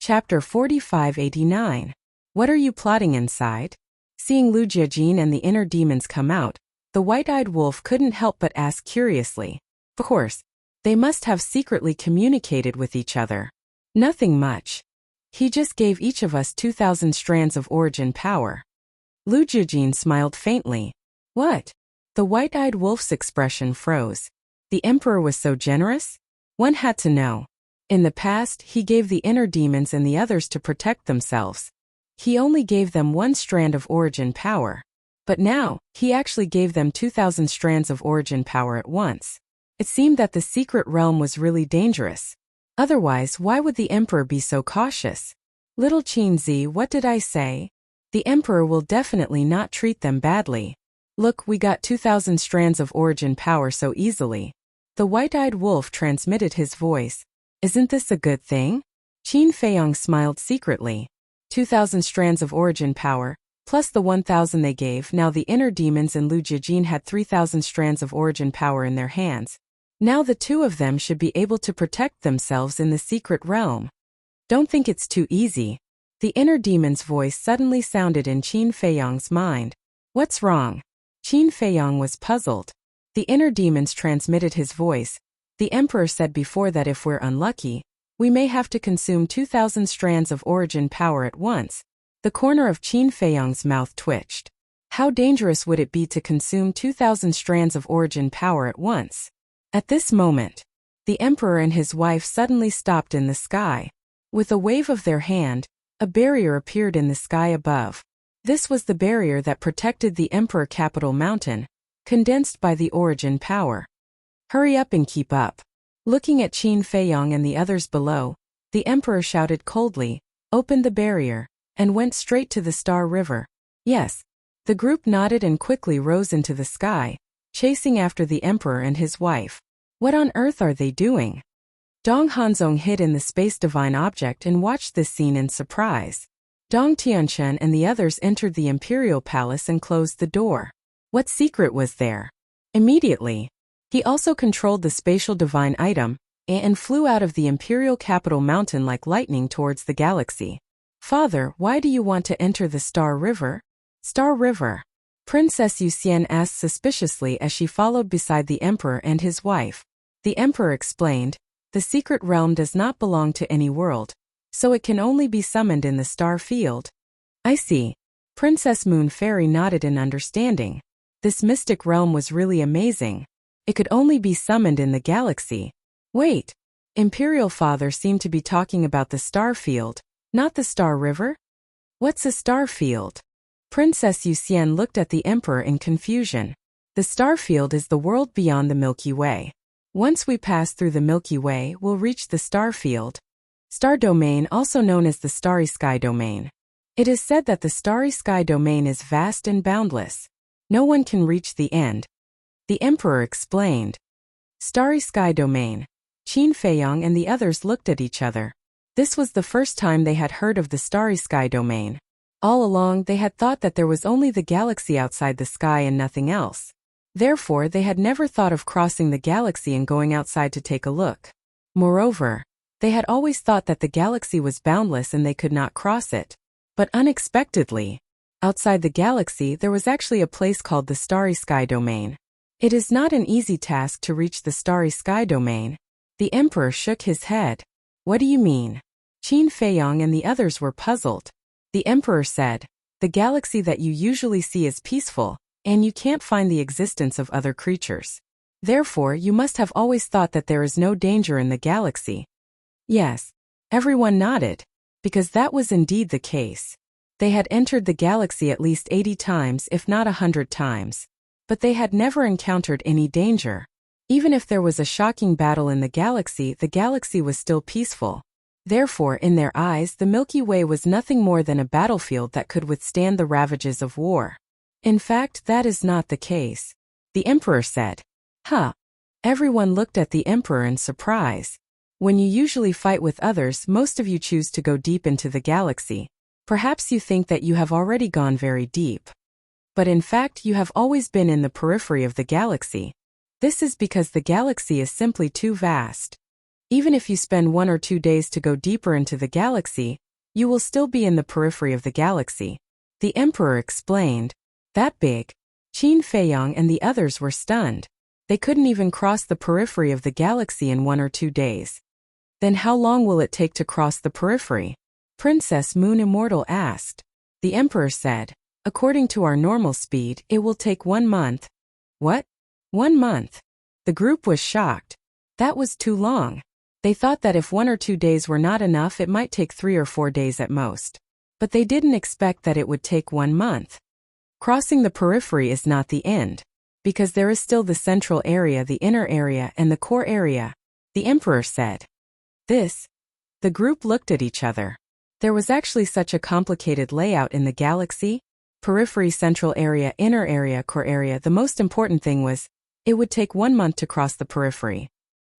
Chapter 4589. What are you plotting inside? Seeing Lu Jiajin and the inner demons come out, the white-eyed wolf couldn't help but ask curiously. Of course, they must have secretly communicated with each other. Nothing much. He just gave each of us 2,000 strands of origin power. Lu Jiajin smiled faintly. What? The white-eyed wolf's expression froze. The emperor was so generous? One had to know. In the past, he gave the inner demons and the others to protect themselves. He only gave them 1 strand of origin power. But now, he actually gave them 2,000 strands of origin power at once. It seemed that the secret realm was really dangerous. Otherwise, why would the emperor be so cautious? Little Qinzi, what did I say? The emperor will definitely not treat them badly. Look, we got 2,000 strands of origin power so easily. The white-eyed wolf transmitted his voice. Isn't this a good thing? Qin Feiyong smiled secretly. 2,000 strands of origin power, plus the 1,000 they gave. Now the inner demons and Lu Jiajin had 3,000 strands of origin power in their hands. Now the two of them should be able to protect themselves in the secret realm. Don't think it's too easy. The inner demon's voice suddenly sounded in Qin Feiyong's mind. What's wrong? Qin Feiyong was puzzled. The inner demons transmitted his voice. The emperor said before that if we're unlucky, we may have to consume 2,000 strands of origin power at once. The corner of Qin Feiyong's mouth twitched. How dangerous would it be to consume 2,000 strands of origin power at once? At this moment, the emperor and his wife suddenly stopped in the sky. With a wave of their hand, a barrier appeared in the sky above. This was the barrier that protected the Emperor Capital Mountain, condensed by the origin power. Hurry up and keep up. Looking at Qin Feiyong and the others below, the emperor shouted coldly, opened the barrier, and went straight to the Star River. Yes. The group nodded and quickly rose into the sky, chasing after the emperor and his wife. What on earth are they doing? Dong Hanzong hid in the space divine object and watched this scene in surprise. Dong Tianchen and the others entered the imperial palace and closed the door. What secret was there? Immediately, he also controlled the spatial divine item and flew out of the imperial capital mountain like lightning towards the galaxy. Father, why do you want to enter the Star River? Star River? Princess Yuxian asked suspiciously as she followed beside the emperor and his wife. The emperor explained, the secret realm does not belong to any world, so it can only be summoned in the star field. I see. Princess Moon Fairy nodded in understanding. This mystic realm was really amazing. It could only be summoned in the galaxy. Wait. Imperial Father seemed to be talking about the star field, not the Star River? What's a star field? Princess Yuxian looked at the emperor in confusion. The star field is the world beyond the Milky Way. Once we pass through the Milky Way, we'll reach the star field. Star domain, also known as the starry sky domain. It is said that the starry sky domain is vast and boundless. No one can reach the end. The emperor explained. Starry sky domain. Qin Feiyong and the others looked at each other. This was the first time they had heard of the starry sky domain. All along they had thought that there was only the galaxy outside the sky and nothing else. Therefore they had never thought of crossing the galaxy and going outside to take a look. Moreover, they had always thought that the galaxy was boundless and they could not cross it. But unexpectedly, outside the galaxy there was actually a place called the starry sky domain. It is not an easy task to reach the starry sky domain. The emperor shook his head. What do you mean? Qin Feiyong and the others were puzzled. The emperor said, the galaxy that you usually see is peaceful, and you can't find the existence of other creatures. Therefore, you must have always thought that there is no danger in the galaxy. Yes. Everyone nodded, because that was indeed the case. They had entered the galaxy at least 80 times if not 100 times. But they had never encountered any danger. Even if there was a shocking battle in the galaxy was still peaceful. Therefore, in their eyes, the Milky Way was nothing more than a battlefield that could withstand the ravages of war. In fact, that is not the case. The emperor said. Huh. Everyone looked at the emperor in surprise. When you usually fight with others, most of you choose to go deep into the galaxy. Perhaps you think that you have already gone very deep. But in fact, you have always been in the periphery of the galaxy. This is because the galaxy is simply too vast. Even if you spend 1 or 2 days to go deeper into the galaxy, you will still be in the periphery of the galaxy. The emperor explained. That big? Qin Feiyong and the others were stunned. They couldn't even cross the periphery of the galaxy in 1 or 2 days. Then how long will it take to cross the periphery? Princess Moon Immortal asked. The emperor said, according to our normal speed, it will take 1 month. What? 1 month? The group was shocked. That was too long. They thought that if 1 or 2 days were not enough, it might take 3 or 4 days at most. But they didn't expect that it would take 1 month. Crossing the periphery is not the end, because there is still the central area, the inner area, and the core area, the emperor said. The group looked at each other. There was actually such a complicated layout in the galaxy. Periphery, central area, inner area, core area. The most important thing was, it would take 1 month to cross the periphery.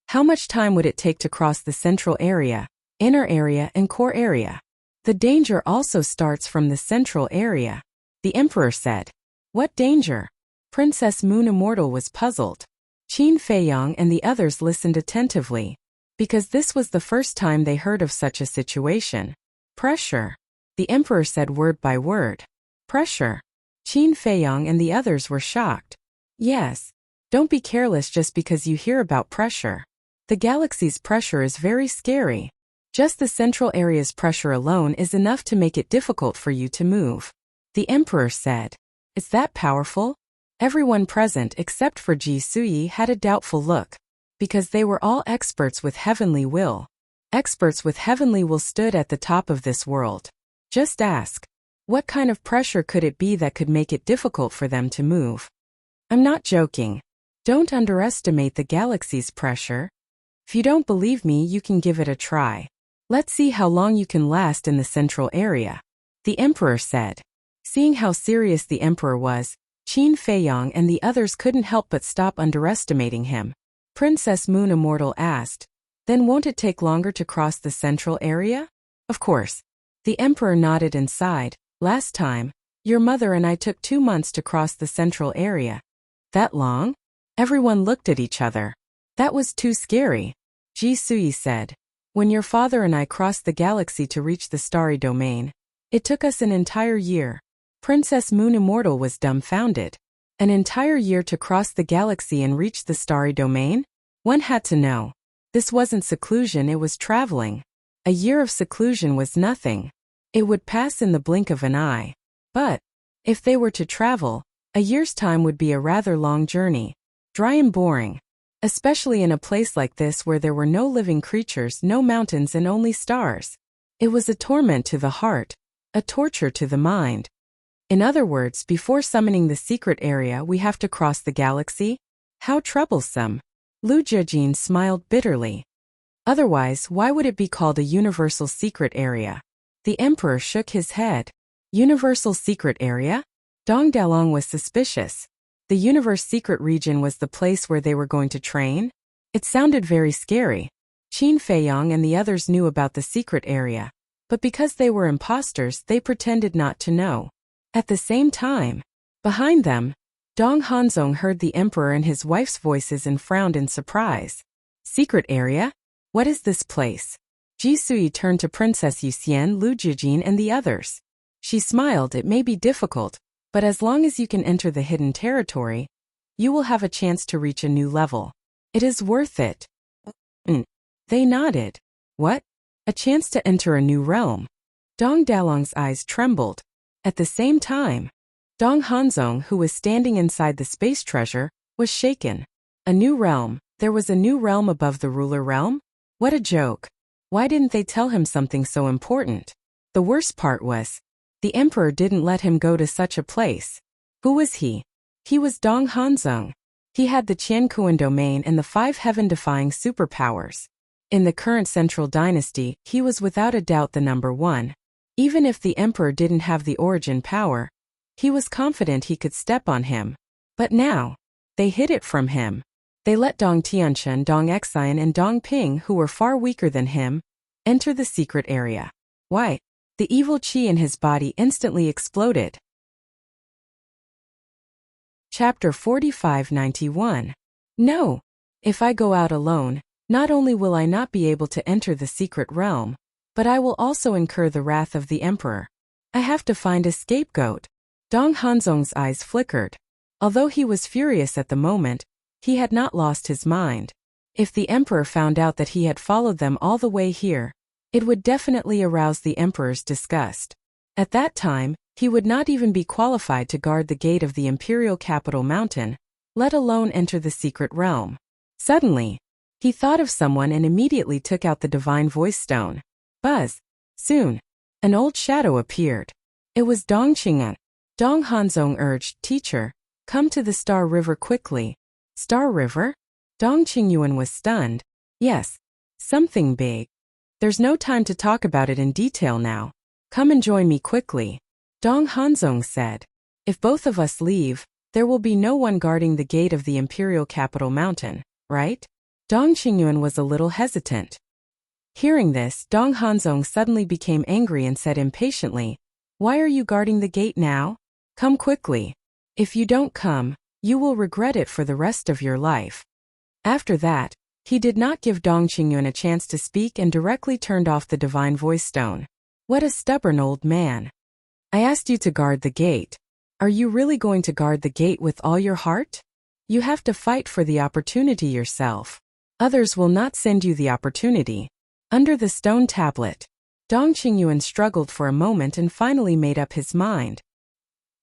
How much time would it take to cross the central area, inner area, and core area? The danger also starts from the central area, the emperor said. What danger? Princess Moon Immortal was puzzled. Qin Feiyong and the others listened attentively, because this was the first time they heard of such a situation. Pressure. The emperor said word by word. Pressure. Qin Feiyong and the others were shocked. Yes. Don't be careless just because you hear about pressure. The galaxy's pressure is very scary. Just the central area's pressure alone is enough to make it difficult for you to move. The emperor said. Is that powerful? Everyone present except for Ji Suyi had a doubtful look, because they were all experts with heavenly will. Experts with heavenly will stood at the top of this world. Just ask, what kind of pressure could it be that could make it difficult for them to move? I'm not joking. Don't underestimate the galaxy's pressure. If you don't believe me, you can give it a try. Let's see how long you can last in the central area, the emperor said. Seeing how serious the emperor was, Qin Feiyong and the others couldn't help but stop underestimating him. Princess Moon Immortal asked, then won't it take longer to cross the central area? Of course. The emperor nodded and sighed. Last time, your mother and I took 2 months to cross the central area. That long? Everyone looked at each other. That was too scary. Ji Suyi said. When your father and I crossed the galaxy to reach the starry domain, it took us an entire year. Princess Moon Immortal was dumbfounded. An entire year to cross the galaxy and reach the starry domain? One had to know. This wasn't seclusion, it was traveling. A year of seclusion was nothing. It would pass in the blink of an eye. But, if they were to travel, a year's time would be a rather long journey. Dry and boring. Especially in a place like this where there were no living creatures, no mountains, and only stars. It was a torment to the heart, a torture to the mind. In other words, before summoning the secret area, we have to cross the galaxy? How troublesome. Lu Jiajin smiled bitterly. Otherwise, why would it be called a universal secret area? The emperor shook his head. Universal secret area? Dong Dalong was suspicious. The universe secret region was the place where they were going to train? It sounded very scary. Qin Feiyong and the others knew about the secret area, but because they were imposters, they pretended not to know. At the same time, behind them, Dong Hanzong heard the emperor and his wife's voices and frowned in surprise. Secret area? What is this place? Ji Suyi turned to Princess Yuxian, Lu Jiajin, and the others. She smiled. It may be difficult, but as long as you can enter the hidden territory, you will have a chance to reach a new level. It is worth it. They nodded. What? A chance to enter a new realm? Dong Dalong's eyes trembled. At the same time, Dong Hanzong, who was standing inside the space treasure, was shaken. A new realm. There was a new realm above the ruler realm? What a joke. Why didn't they tell him something so important? The worst part was, the emperor didn't let him go to such a place. Who was he? He was Dong Hanzong. He had the Qiankuan domain and the 5 heaven-defying superpowers. In the current central dynasty, he was without a doubt the number 1. Even if the emperor didn't have the origin power, he was confident he could step on him. But now, they hid it from him. They let Dong Tianchen, Dong Xian, and Dong Ping, who were far weaker than him, enter the secret area. Why? The evil qi in his body instantly exploded. Chapter 4591. No. If I go out alone, Not only will I not be able to enter the secret realm, but I will also incur the wrath of the emperor. I have to find a scapegoat. Dong Hanzong's eyes flickered. Although he was furious at the moment, he had not lost his mind. If the emperor found out that he had followed them all the way here, it would definitely arouse the emperor's disgust. At that time, he would not even be qualified to guard the gate of the imperial capital mountain, let alone enter the secret realm. Suddenly, he thought of someone and immediately took out the divine voice stone. Buzz! Soon, an old shadow appeared. It was Dong Qing'an. Dong Hanzong urged, "Teacher, come to the Star River quickly." Star River? Dong Qingyuan was stunned. Yes, something big. There's no time to talk about it in detail now. Come and join me quickly. Dong Hanzong said. If both of us leave, there will be no one guarding the gate of the imperial capital mountain, right? Dong Qingyuan was a little hesitant. Hearing this, Dong Hanzong suddenly became angry and said impatiently, "Why are you guarding the gate now? Come quickly. If you don't come, you will regret it for the rest of your life." After that, he did not give Dong Qingyuan a chance to speak and directly turned off the divine voice stone. What a stubborn old man. I asked you to guard the gate. Are you really going to guard the gate with all your heart? You have to fight for the opportunity yourself. Others will not send you the opportunity. Under the stone tablet, Dong Qingyuan struggled for a moment and finally made up his mind.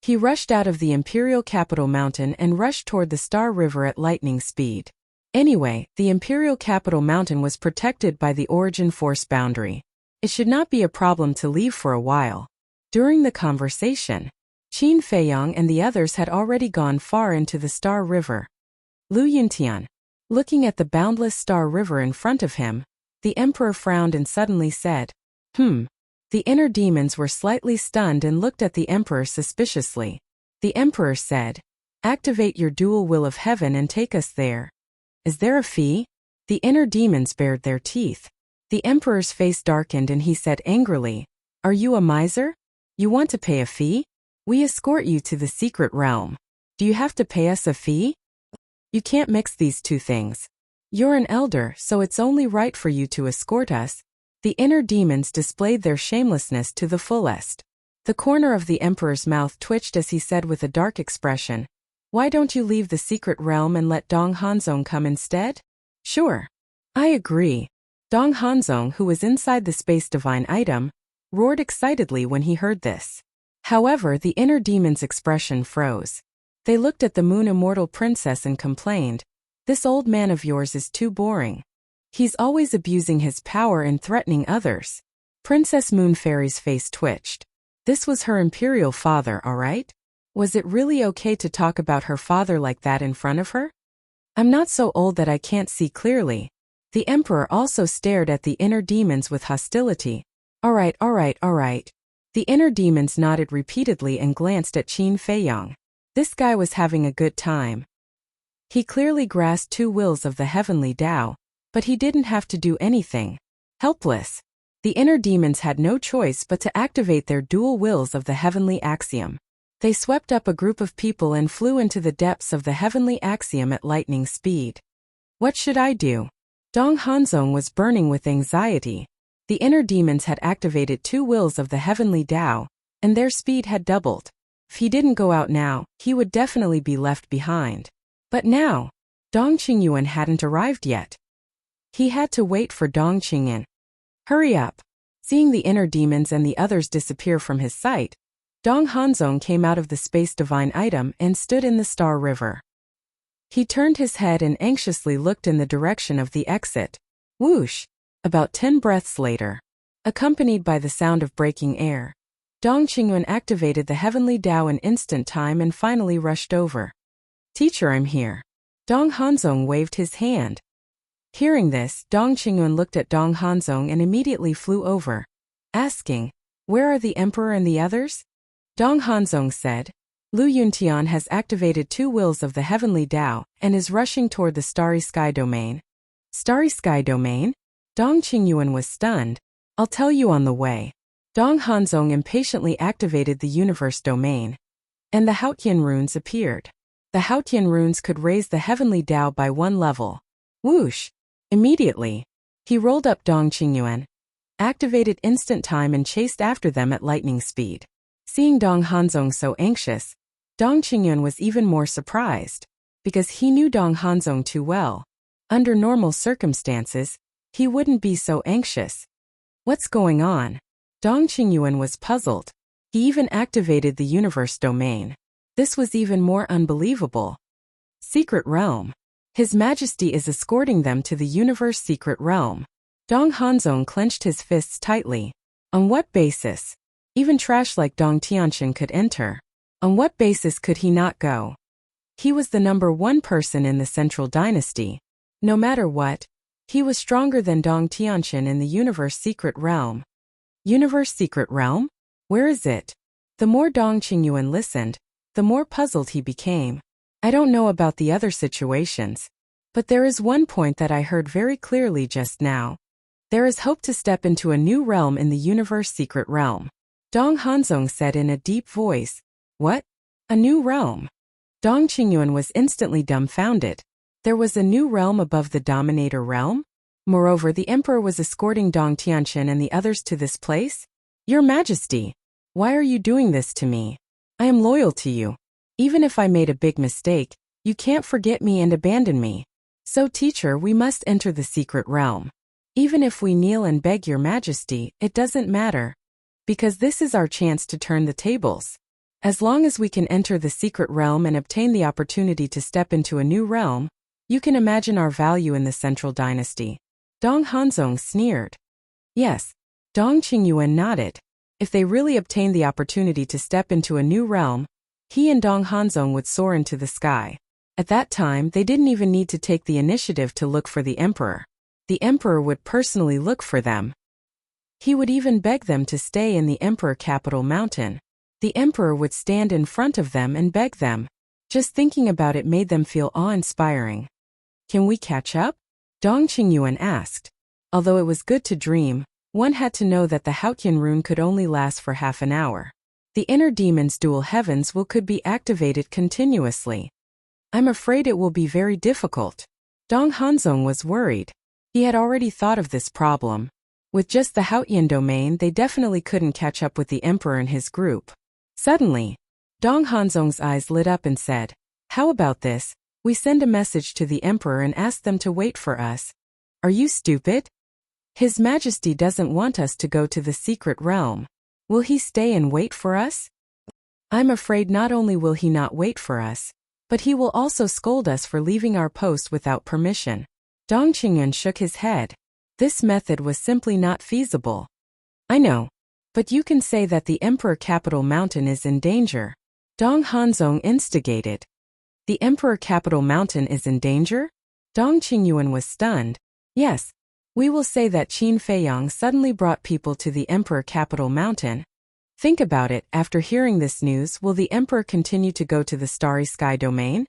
He rushed out of the imperial capital mountain and rushed toward the Star River at lightning speed. Anyway, the imperial capital mountain was protected by the origin force boundary. It should not be a problem to leave for a while. During the conversation, Qin Feiyang and the others had already gone far into the Star River. Lu Yuntian, looking at the boundless Star River in front of him, the emperor frowned and suddenly said, The inner demons were slightly stunned and looked at the emperor suspiciously. The emperor said, "Activate your dual will of heaven and take us there." Is there a fee? The inner demons bared their teeth. The emperor's face darkened and he said angrily, "Are you a miser? You want to pay a fee? We escort you to the secret realm. Do you have to pay us a fee? You can't mix these two things. You're an elder, so it's only right for you to escort us." The inner demons displayed their shamelessness to the fullest. The corner of the emperor's mouth twitched as he said with a dark expression, "Why don't you leave the secret realm and let Dong Hanzong come instead?" "Sure. I agree." Dong Hanzong, who was inside the space divine item, roared excitedly when he heard this. However, the inner demon's expression froze. They looked at the Moon Immortal Princess and complained, "This old man of yours is too boring. He's always abusing his power and threatening others." Princess Moon Fairy's face twitched. This was her imperial father, all right? Was it really okay to talk about her father like that in front of her? "I'm not so old that I can't see clearly." The emperor also stared at the inner demons with hostility. All right. The inner demons nodded repeatedly and glanced at Qin Feiyang. This guy was having a good time. He clearly grasped two wills of the heavenly Tao, but he didn't have to do anything. Helpless. The inner demons had no choice but to activate their dual wills of the heavenly axiom. They swept up a group of people and flew into the depths of the heavenly axiom at lightning speed. What should I do? Dong Hanzong was burning with anxiety. The inner demons had activated two wills of the heavenly Tao, and their speed had doubled. If he didn't go out now, he would definitely be left behind. But now, Dong Qingyuan hadn't arrived yet. He had to wait for Dong Qingyuan. Hurry up. Seeing the inner demons and the others disappear from his sight, Dong Hanzong came out of the space divine item and stood in the Star River. He turned his head and anxiously looked in the direction of the exit. Whoosh! About 10 breaths later, accompanied by the sound of breaking air, Dong Qingyuan activated the heavenly Tao in instant time and finally rushed over. "Teacher, I'm here." Dong Hanzong waved his hand. Hearing this, Dong Qingyuan looked at Dong Hanzong and immediately flew over, asking, "Where are the emperor and the others?" Dong Hanzong said, "Lu Yuntian has activated two wills of the heavenly Tao and is rushing toward the Starry Sky domain." Starry Sky domain? Dong Qingyuan was stunned. "I'll tell you on the way." Dong Hanzong impatiently activated the universe domain, and the Haotian runes appeared. The Haotian runes could raise the heavenly Tao by one level. Whoosh! Immediately, he rolled up Dong Qingyuan, activated instant time and chased after them at lightning speed. Seeing Dong Hanzong so anxious, Dong Qingyuan was even more surprised, because he knew Dong Hanzong too well. Under normal circumstances, he wouldn't be so anxious. What's going on? Dong Qingyuan was puzzled. He even activated the universe domain. This was even more unbelievable. Secret realm. His Majesty is escorting them to the universe secret realm. Dong Hanzong clenched his fists tightly. On what basis? Even trash like Dong Tianqian could enter. On what basis could he not go? He was the #1 person in the Central Dynasty. No matter what, he was stronger than Dong Tianqian in the universe secret realm. Universe secret realm? Where is it? The more Dong Qingyuan listened, the more puzzled he became. I don't know about the other situations, but there is one point that I heard very clearly just now. There is hope to step into a new realm in the universe secret realm. Dong Hanzong said in a deep voice. What? A new realm? Dong Qingyuan was instantly dumbfounded. There was a new realm above the Dominator realm? Moreover, the Emperor was escorting Dong Tianqian and the others to this place? Your Majesty, why are you doing this to me? I am loyal to you. Even if I made a big mistake, you can't forget me and abandon me. So, teacher, we must enter the secret realm. Even if we kneel and beg your Majesty, it doesn't matter. Because this is our chance to turn the tables. As long as we can enter the secret realm and obtain the opportunity to step into a new realm, you can imagine our value in the Central Dynasty. Dong Hanzong sneered. Yes. Dong Qingyuan nodded. If they really obtained the opportunity to step into a new realm, he and Dong Hanzong would soar into the sky. At that time, they didn't even need to take the initiative to look for the Emperor. The Emperor would personally look for them. He would even beg them to stay in the Emperor capital mountain. The Emperor would stand in front of them and beg them. Just thinking about it made them feel awe-inspiring. Can we catch up? Dong Qingyuan asked. Although it was good to dream, one had to know that the Haotian rune could only last for half an hour. The inner demon's dual heavens could be activated continuously. I'm afraid it will be very difficult. Dong Hanzong was worried. He had already thought of this problem. With just the Haotian domain, they definitely couldn't catch up with the Emperor and his group. Suddenly, Dong Hanzong's eyes lit up and said, how about this? We send a message to the Emperor and ask them to wait for us. Are you stupid? His Majesty doesn't want us to go to the secret realm. Will he stay and wait for us? I'm afraid not only will he not wait for us, but he will also scold us for leaving our post without permission. Dong Qingyuan shook his head. This method was simply not feasible. I know, but you can say that the Emperor capital mountain is in danger. Dong Hanzong instigated. The Emperor capital mountain is in danger? Dong Qingyuan was stunned. Yes. We will say that Qin Feiyang suddenly brought people to the Emperor capital mountain. Think about it, after hearing this news, will the Emperor continue to go to the Starry Sky domain?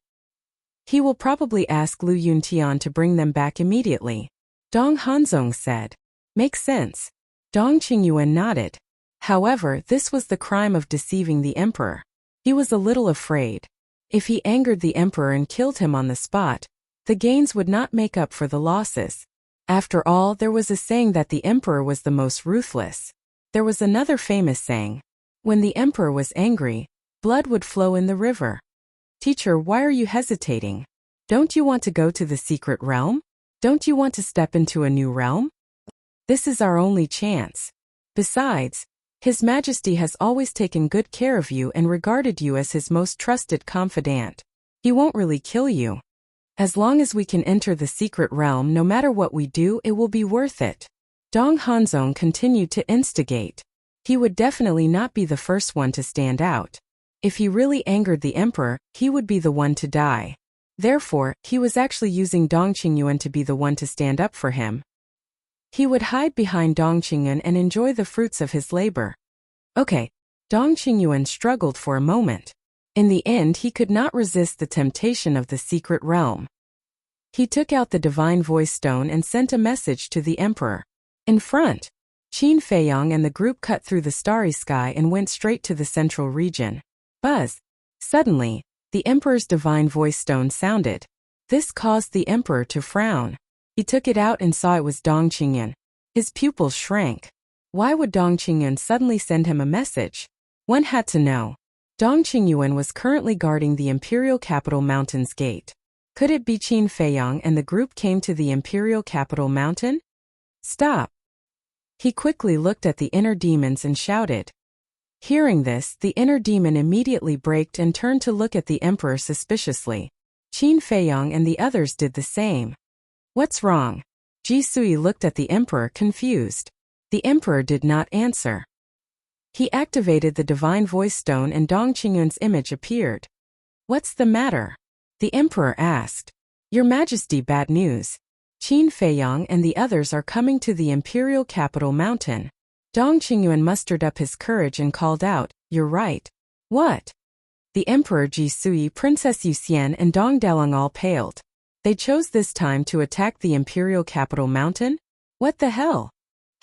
He will probably ask Lu Yuntian to bring them back immediately. Dong Hanzong said. Makes sense. Dong Qingyuan nodded. However, this was the crime of deceiving the Emperor. He was a little afraid. If he angered the Emperor and killed him on the spot, the gains would not make up for the losses. After all, there was a saying that the Emperor was the most ruthless. There was another famous saying. When the Emperor was angry, blood would flow in the river. Teacher, why are you hesitating? Don't you want to go to the secret realm? Don't you want to step into a new realm? This is our only chance. Besides, His Majesty has always taken good care of you and regarded you as his most trusted confidant. He won't really kill you. As long as we can enter the secret realm, no matter what we do, it will be worth it. Dong Hanzong continued to instigate. He would definitely not be the first one to stand out. If he really angered the Emperor, he would be the one to die. Therefore, he was actually using Dong Qingyuan to be the one to stand up for him. He would hide behind Dong Qingyuan and enjoy the fruits of his labor. Okay. Dong Qingyuan struggled for a moment. In the end, he could not resist the temptation of the secret realm. He took out the divine voice stone and sent a message to the Emperor. In front, Qin Feiyang and the group cut through the starry sky and went straight to the central region. Buzz! Suddenly, the Emperor's divine voice stone sounded. This caused the Emperor to frown. He took it out and saw it was Dong Qingyun. His pupils shrank. Why would Dong Qingyun suddenly send him a message? One had to know. Dong Qingyuan was currently guarding the imperial capital mountain's gate. Could it be Qin Feiyang and the group came to the imperial capital mountain? Stop! He quickly looked at the inner demons and shouted. Hearing this, the inner demon immediately braked and turned to look at the emperor suspiciously. Qin Feiyang and the others did the same. What's wrong? Ji Sui looked at the emperor confused. The emperor did not answer. He activated the divine voice stone and Dong Qingyun's image appeared. What's the matter? The emperor asked. Your Majesty, bad news. Qin Feiyang and the others are coming to the imperial capital mountain. Dong Qingyuan mustered up his courage and called out, You're right. What? The Emperor Ji Sui, Princess Yuxian and Dong Dalong all paled. They chose this time to attack the imperial capital mountain? What the hell?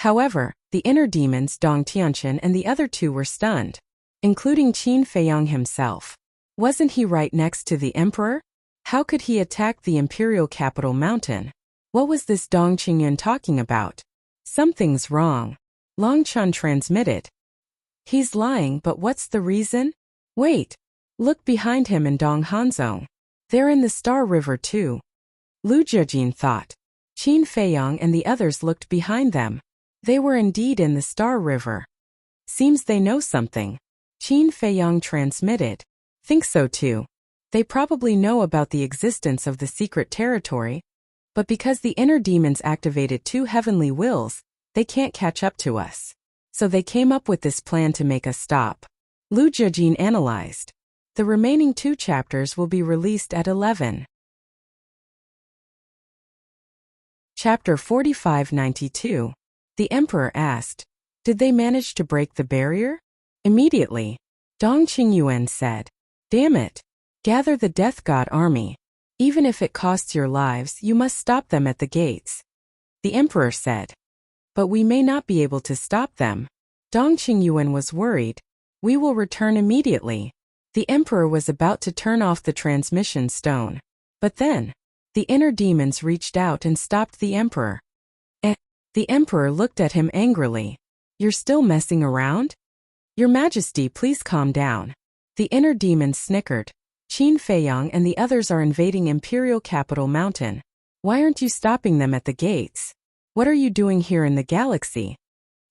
However, the inner demons Dong Tianqian and the other two were stunned, including Qin Feiyang himself. Wasn't he right next to the emperor? How could he attack the imperial capital mountain? What was this Dong Qingyuan talking about? Something's wrong. Long Chun transmitted. He's lying, but what's the reason? Wait. Look behind him and Dong Hanzong. They're in the Star River too. Lu Jiajin thought. Qin Feiyang and the others looked behind them. They were indeed in the Star River. Seems they know something. Qin Feiyang transmitted. Think so too. They probably know about the existence of the secret territory, but because the inner demons activated two heavenly wills, they can't catch up to us. So they came up with this plan to make us stop. Lu Jiajin analyzed. The remaining 2 chapters will be released at 11. Chapter 4592. The Emperor asked, Did they manage to break the barrier? Immediately, Dong Qingyuan said, Damn it! Gather the Death God army. Even if it costs your lives, you must stop them at the gates. The Emperor said, But we may not be able to stop them. Dong Qingyuan was worried. We will return immediately. The Emperor was about to turn off the transmission stone. But then, the inner demons reached out and stopped the Emperor. The Emperor looked at him angrily. You're still messing around? Your Majesty, please calm down. The inner demons snickered. Qin Feiyang and the others are invading Imperial Capital Mountain. Why aren't you stopping them at the gates? What are you doing here in the galaxy?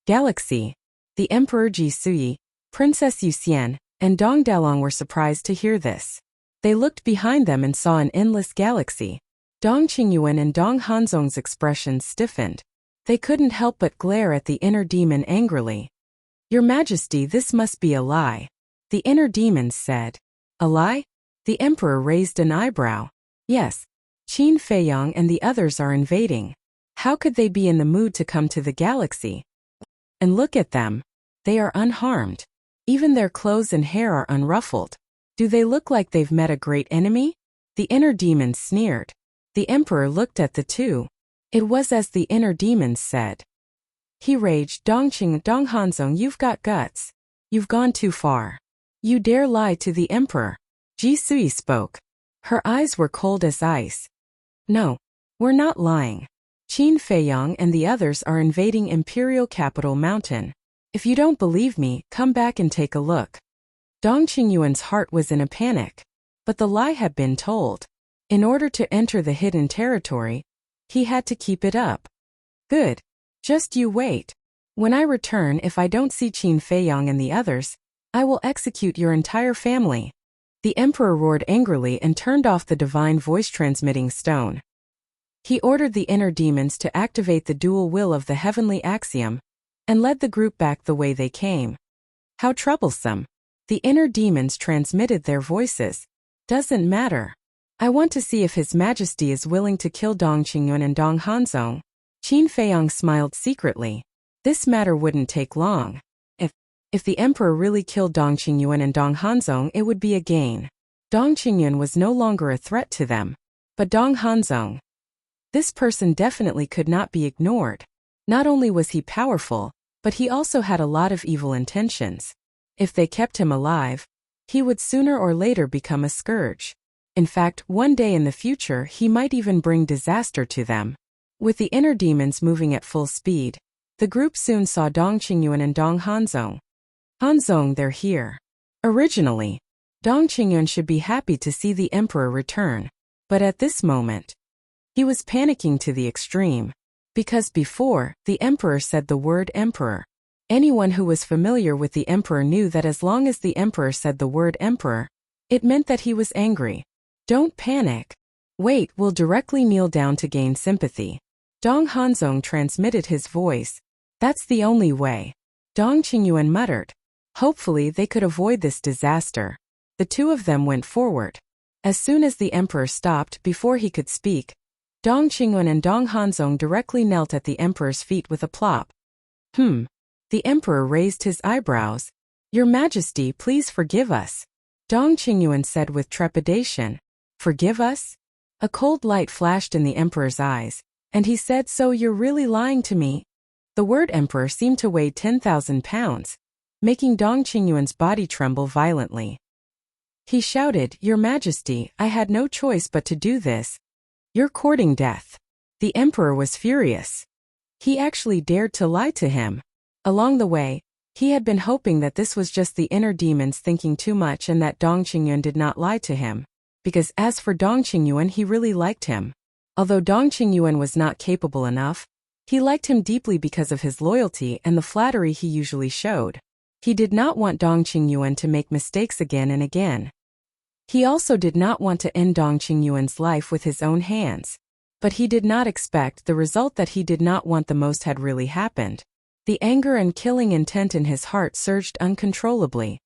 Galaxy. The Emperor Ji Sui, Princess Yuxian, and Dong Dalong were surprised to hear this. They looked behind them and saw an endless galaxy. Dong Qingyuan and Dong Hanzong's expressions stiffened. They couldn't help but glare at the inner demon angrily. Your Majesty, this must be a lie. The inner demons said. A lie? The Emperor raised an eyebrow. Yes. Qin Feiyang and the others are invading. How could they be in the mood to come to the galaxy? And look at them. They are unharmed. Even their clothes and hair are unruffled. Do they look like they've met a great enemy? The inner demons sneered. The Emperor looked at the two. It was as the inner demons said. He raged, Dong Hanzong, you've got guts. You've gone too far. You dare lie to the Emperor. Ji Sui spoke. Her eyes were cold as ice. No, we're not lying. Qin Feiyang and the others are invading Imperial Capital Mountain. If you don't believe me, come back and take a look. Dong Qingyuan's heart was in a panic. But the lie had been told. In order to enter the hidden territory, he had to keep it up. Good. Just you wait. When I return, if I don't see Qin Feiyang and the others, I will execute your entire family. The Emperor roared angrily and turned off the divine voice transmitting stone. He ordered the inner demons to activate the dual will of the heavenly axiom, and led the group back the way they came. How troublesome. The inner demons transmitted their voices. Doesn't matter. I want to see if His Majesty is willing to kill Dong Qingyuan and Dong Hanzong. Qin Feiyang smiled secretly. This matter wouldn't take long. If the Emperor really killed Dong Qingyuan and Dong Hanzong, it would be a gain. Dong Qingyuan was no longer a threat to them. But Dong Hanzong. This person definitely could not be ignored. Not only was he powerful, but he also had a lot of evil intentions. If they kept him alive, he would sooner or later become a scourge. In fact, one day in the future he might even bring disaster to them. With the inner demons moving at full speed, the group soon saw Dong Qingyuan and Dong Hanzong. Hanzong, they're here. Originally, Dong Qingyuan should be happy to see the emperor return, but at this moment, he was panicking to the extreme, because before, the emperor said the word emperor. Anyone who was familiar with the emperor knew that as long as the emperor said the word emperor, it meant that he was angry. Don't panic. Wait, we'll directly kneel down to gain sympathy. Dong Hanzong transmitted his voice. That's the only way. Dong Qingyuan muttered. Hopefully they could avoid this disaster. The two of them went forward. As soon as the emperor stopped before he could speak, Dong Qingyuan and Dong Hanzong directly knelt at the emperor's feet with a plop. The emperor raised his eyebrows. Your Majesty, please forgive us. Dong Qingyuan said with trepidation. Forgive us? A cold light flashed in the emperor's eyes, and he said, so you're really lying to me? The word emperor seemed to weigh 10,000 pounds, making Dong Qingyuan's body tremble violently. He shouted, Your Majesty, I had no choice but to do this. You're courting death. The emperor was furious. He actually dared to lie to him. Along the way, he had been hoping that this was just the inner demons thinking too much and that Dong Qingyuan did not lie to him, because as for Dong Qingyuan, he really liked him. Although Dong Qingyuan was not capable enough, he liked him deeply because of his loyalty and the flattery he usually showed. He did not want Dong Qingyuan to make mistakes again and again. He also did not want to end Dong Qingyuan's life with his own hands. But he did not expect the result that he did not want the most had really happened. The anger and killing intent in his heart surged uncontrollably.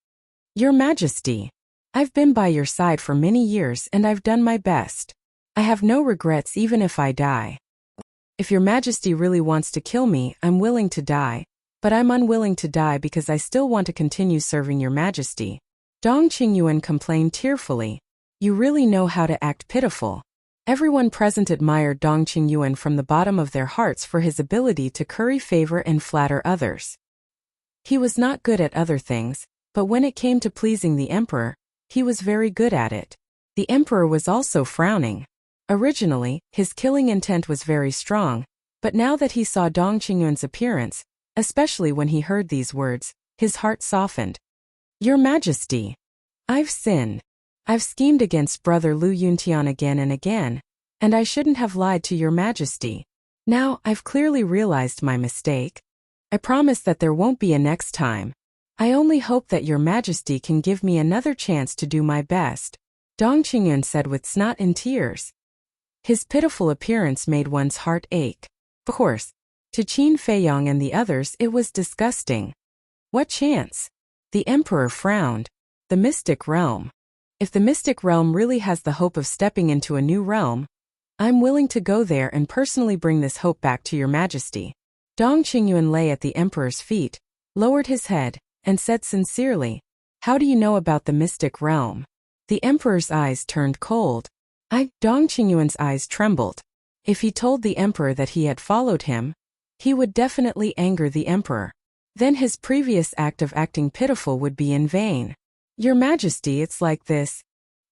Your Majesty, I've been by your side for many years and I've done my best. I have no regrets even if I die. If your Majesty really wants to kill me, I'm willing to die, but I'm unwilling to die because I still want to continue serving your Majesty. Dong Qingyuan complained tearfully. You really know how to act pitiful. Everyone present admired Dong Qingyuan from the bottom of their hearts for his ability to curry favor and flatter others. He was not good at other things, but when it came to pleasing the emperor, he was very good at it. The emperor was also frowning. Originally, his killing intent was very strong, but now that he saw Dong Qingyuan's appearance, especially when he heard these words, his heart softened. Your Majesty, I've sinned. I've schemed against Brother Lu Yuntian again and again, and I shouldn't have lied to your Majesty. Now, I've clearly realized my mistake. I promise that there won't be a next time. I only hope that your Majesty can give me another chance to do my best, Dong Qingyuan said with snot and tears. His pitiful appearance made one's heart ache. Of course, to Qin Feiyong and the others it was disgusting. What chance? The emperor frowned. The mystic realm. If the mystic realm really has the hope of stepping into a new realm, I'm willing to go there and personally bring this hope back to your Majesty. Dong Qingyuan lay at the emperor's feet, lowered his head, and said sincerely, How do you know about the mystic realm? The emperor's eyes turned cold. Dong Qingyuan's eyes trembled. If he told the emperor that he had followed him, he would definitely anger the emperor. Then his previous act of acting pitiful would be in vain. Your Majesty, it's like this.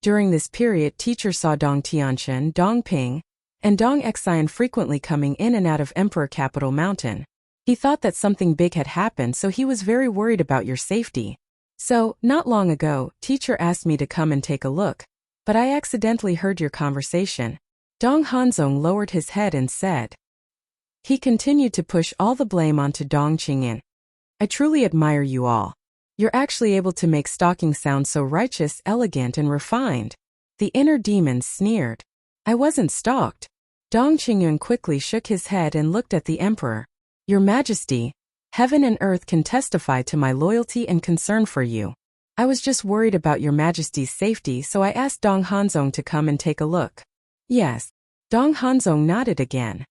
During this period, teachers saw Dong Tianchen, Dong Ping, and Dong Xian frequently coming in and out of Emperor Capital Mountain. He thought that something big had happened, so he was very worried about your safety. So, not long ago, teacher asked me to come and take a look, but I accidentally heard your conversation. Dong Hanzong lowered his head and said. He continued to push all the blame onto Dong Qingyuan. I truly admire you all. You're actually able to make stalking sound so righteous, elegant, and refined. The inner demons sneered. I wasn't stalked. Dong Qingyuan quickly shook his head and looked at the emperor. Your Majesty, heaven and earth can testify to my loyalty and concern for you. I was just worried about your Majesty's safety, so I asked Dong Hanzong to come and take a look. Yes. Dong Hanzong nodded again.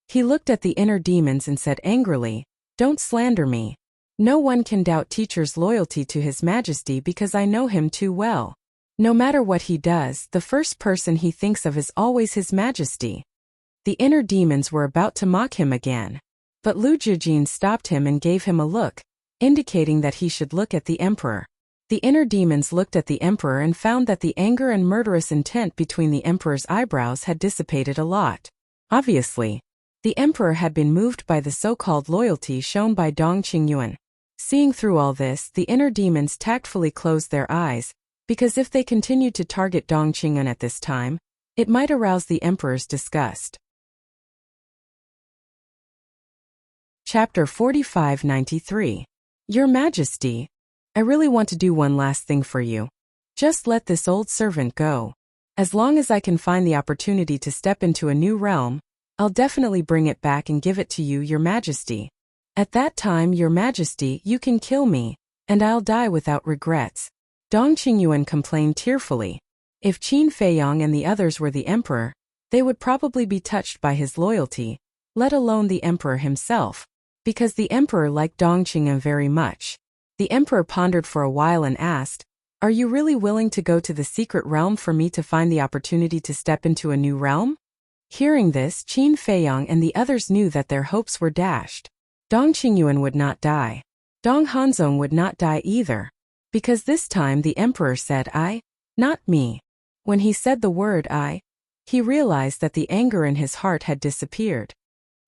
He looked at the inner demons and said angrily, Don't slander me. No one can doubt teacher's loyalty to his Majesty because I know him too well. No matter what he does, the first person he thinks of is always his Majesty. The inner demons were about to mock him again. But Lu Jijin stopped him and gave him a look, indicating that he should look at the emperor. The inner demons looked at the emperor and found that the anger and murderous intent between the emperor's eyebrows had dissipated a lot. Obviously, The emperor had been moved by the so-called loyalty shown by Dong Qingyuan. Seeing through all this, the inner demons tactfully closed their eyes, because if they continued to target Dong Qingyuan at this time, it might arouse the emperor's disgust. Chapter 4593. Your Majesty, I really want to do one last thing for you. Just let this old servant go. As long as I can find the opportunity to step into a new realm, I'll definitely bring it back and give it to you, Your Majesty. At that time, Your Majesty, you can kill me, and I'll die without regrets. Dong Qingyuan complained tearfully. If Qin Feiyang and the others were the emperor, they would probably be touched by his loyalty, let alone the emperor himself, because the emperor liked Dong Qingyuan very much. The emperor pondered for a while and asked, "Are you really willing to go to the secret realm for me to find the opportunity to step into a new realm?" Hearing this, Qin Feiyang and the others knew that their hopes were dashed. Dong Qingyuan would not die. Dong Hanzong would not die either. Because this time the emperor said I, not me. When he said the word I, he realized that the anger in his heart had disappeared.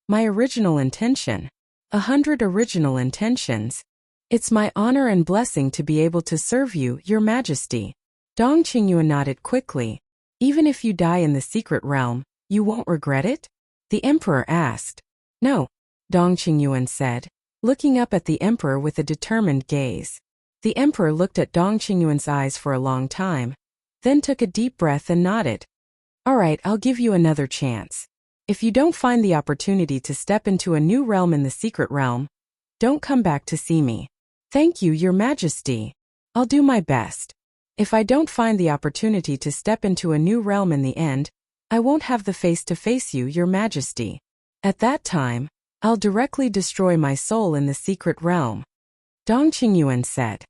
My original intention. 100 original intentions. It's my honor and blessing to be able to serve you, Your Majesty. Dong Qingyuan nodded quickly. Even if you die in the secret realm, you won't regret it? The emperor asked. No, Dong Qingyuan said, looking up at the emperor with a determined gaze. The emperor looked at Dong Qingyuan's eyes for a long time, then took a deep breath and nodded. All right, I'll give you another chance. If you don't find the opportunity to step into a new realm in the secret realm, don't come back to see me. Thank you, Your Majesty. I'll do my best. If I don't find the opportunity to step into a new realm in the end, I won't have the face to face you, Your Majesty. At that time, I'll directly destroy my soul in the secret realm. Dong Qingyuan said.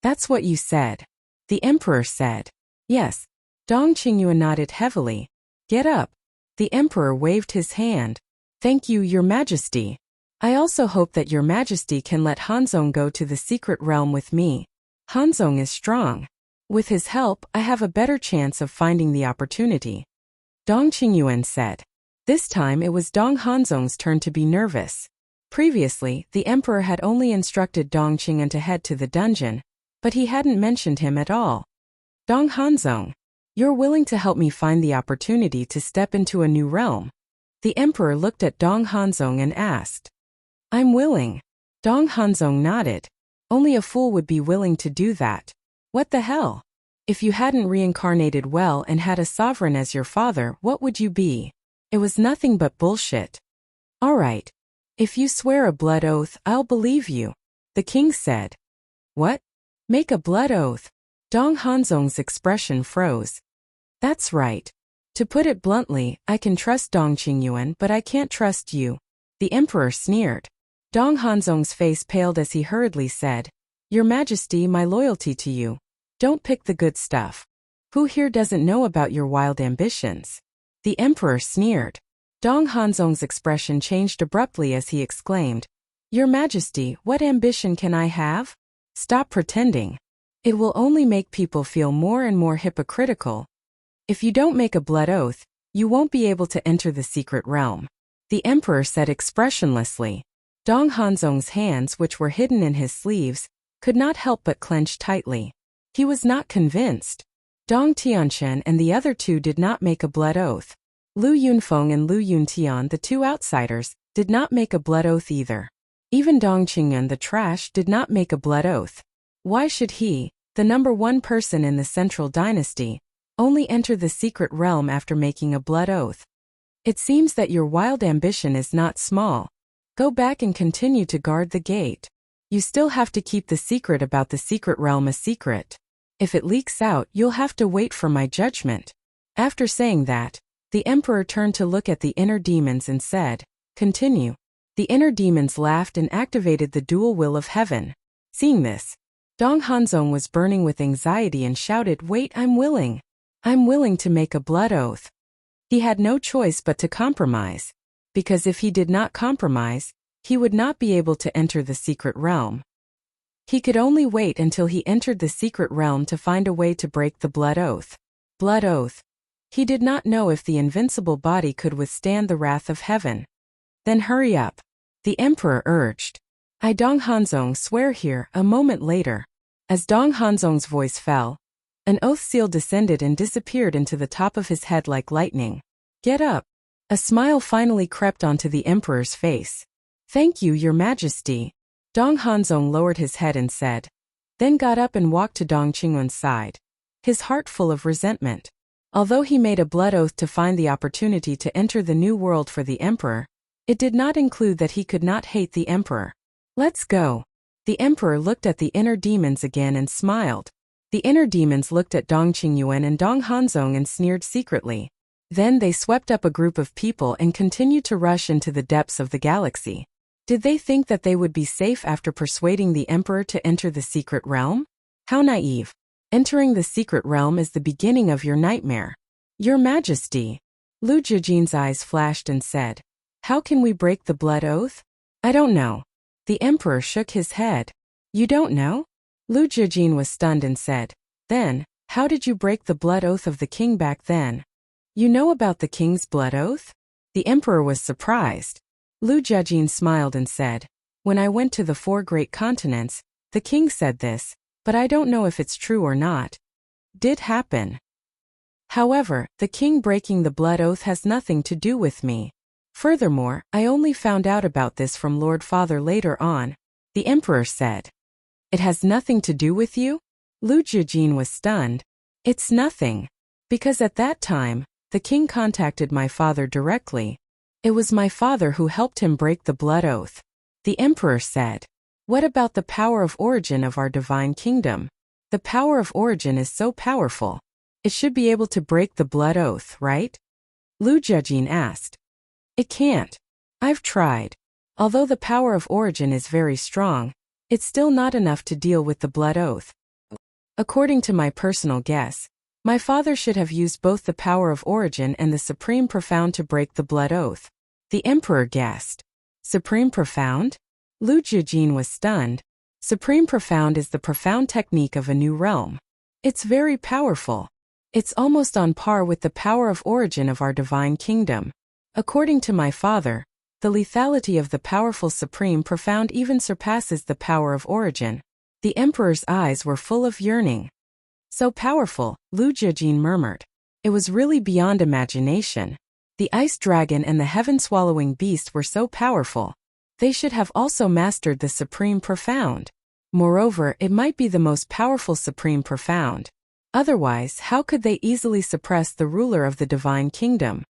That's what you said. The emperor said. Yes. Dong Qingyuan nodded heavily. Get up. The emperor waved his hand. Thank you, Your Majesty. I also hope that Your Majesty can let Hanzong go to the secret realm with me. Hanzong is strong. With his help, I have a better chance of finding the opportunity. Dong Qingyuan said. This time it was Dong Hanzong's turn to be nervous. Previously, the emperor had only instructed Dong Qingyuan to head to the dungeon, but he hadn't mentioned him at all. Dong Hanzong, you're willing to help me find the opportunity to step into a new realm? The emperor looked at Dong Hanzong and asked. I'm willing. Dong Hanzong nodded. Only a fool would be willing to do that. What the hell? If you hadn't reincarnated well and had a sovereign as your father, what would you be? It was nothing but bullshit. All right. If you swear a blood oath, I'll believe you. The king said. What? Make a blood oath? Dong Hanzong's expression froze. That's right. To put it bluntly, I can trust Dong Qingyuan, but I can't trust you. The emperor sneered. Dong Hanzong's face paled as he hurriedly said, Your Majesty, my loyalty to you. Don't pick the good stuff. Who here doesn't know about your wild ambitions? The emperor sneered. Dong Hanzong's expression changed abruptly as he exclaimed, Your Majesty, what ambition can I have? Stop pretending. It will only make people feel more and more hypocritical. If you don't make a blood oath, you won't be able to enter the secret realm. The emperor said expressionlessly. Dong Hanzong's hands, which were hidden in his sleeves, could not help but clench tightly. He was not convinced. Dong Tianchen and the other two did not make a blood oath. Lu Yunfeng and Lu Yuntian, the two outsiders, did not make a blood oath either. Even Dong Qingyuan, the trash, did not make a blood oath. Why should he, the number one person in the central dynasty, only enter the secret realm after making a blood oath? It seems that your wild ambition is not small. Go back and continue to guard the gate. You still have to keep the secret about the secret realm a secret. If it leaks out, you'll have to wait for my judgment. After saying that, the emperor turned to look at the inner demons and said, Continue. The inner demons laughed and activated the dual will of heaven. Seeing this, Dong Hanzong was burning with anxiety and shouted, Wait, I'm willing. I'm willing to make a blood oath. He had no choice but to compromise, because if he did not compromise, he would not be able to enter the secret realm. He could only wait until he entered the secret realm to find a way to break the blood oath. Blood oath. He did not know if the invincible body could withstand the wrath of heaven. Then hurry up, the emperor urged. I Dong Hanzong swear here. A moment later, as Dong Hanzong's voice fell, an oath seal descended and disappeared into the top of his head like lightning. Get up. A smile finally crept onto the emperor's face. Thank you, Your Majesty. Dong Hanzong lowered his head and said, then got up and walked to Dong Qingyun's side, his heart full of resentment. Although he made a blood oath to find the opportunity to enter the new world for the emperor, it did not include that he could not hate the emperor. Let's go. The emperor looked at the inner demons again and smiled. The inner demons looked at Dong Qingyun and Dong Hanzong and sneered secretly. Then they swept up a group of people and continued to rush into the depths of the galaxy. Did they think that they would be safe after persuading the emperor to enter the secret realm? How naive. Entering the secret realm is the beginning of your nightmare. Your Majesty. Lu Jijin's eyes flashed and said, how can we break the blood oath? I don't know. The emperor shook his head. You don't know? Lu Jijin was stunned and said, then, how did you break the blood oath of the king back then? You know about the king's blood oath? The emperor was surprised. Lu Jijin smiled and said, when I went to the 4 great continents, the king said this, but I don't know if it's true or not. Did happen. However, the king breaking the blood oath has nothing to do with me. Furthermore, I only found out about this from Lord Father later on. The emperor said, it has nothing to do with you? Lu Jijin was stunned. It's nothing. Because at that time, the king contacted my father directly. It was my father who helped him break the blood oath. The emperor said, what about the power of origin of our divine kingdom? The power of origin is so powerful. It should be able to break the blood oath, right? Lu Jijin asked. It can't. I've tried. Although the power of origin is very strong, it's still not enough to deal with the blood oath. According to my personal guess, my father should have used both the power of origin and the supreme profound to break the blood oath. The emperor guessed. Supreme profound? Lu Jijin was stunned. Supreme profound is the profound technique of a new realm. It's very powerful. It's almost on par with the power of origin of our divine kingdom. According to my father, the lethality of the powerful supreme profound even surpasses the power of origin. The emperor's eyes were full of yearning. So powerful, Lu Jijin murmured. It was really beyond imagination. The ice dragon and the heaven-swallowing beast were so powerful. They should have also mastered the supreme profound. Moreover, it might be the most powerful supreme profound. Otherwise, how could they easily suppress the ruler of the divine kingdom?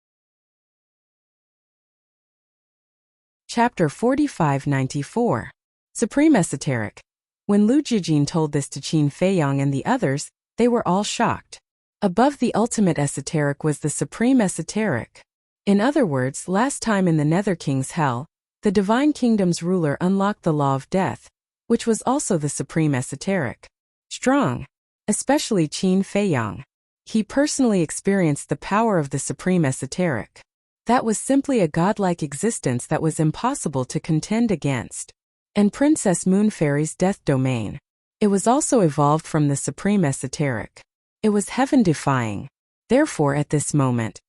Chapter 45-94. Supreme Esoteric. When Lu Jijin told this to Qin Feiyang and the others, they were all shocked. Above the ultimate esoteric was the supreme esoteric. In other words, last time in the Nether King's Hell, the divine kingdom's ruler unlocked the law of death, which was also the supreme esoteric. Strong. Especially Qin Feiyang. He personally experienced the power of the supreme esoteric. That was simply a godlike existence that was impossible to contend against. And Princess Moonfairy's death domain. It was also evolved from the supreme esoteric. It was heaven-defying. Therefore, at this moment,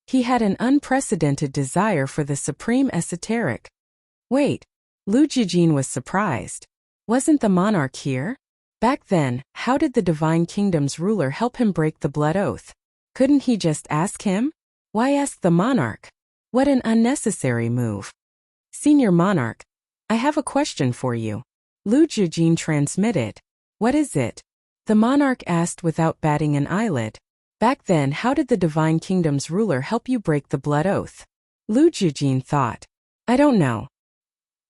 he had an unprecedented desire for the supreme esoteric. Wait, Lu Jijin was surprised. Wasn't the monarch here? Back then, how did the divine kingdom's ruler help him break the blood oath? Couldn't he just ask him? Why ask the monarch? What an unnecessary move. Senior monarch, I have a question for you. Lu Jijin transmitted. What is it? The monarch asked without batting an eyelid. Back then, how did the divine kingdom's ruler help you break the blood oath? Lu Jijin thought. I don't know.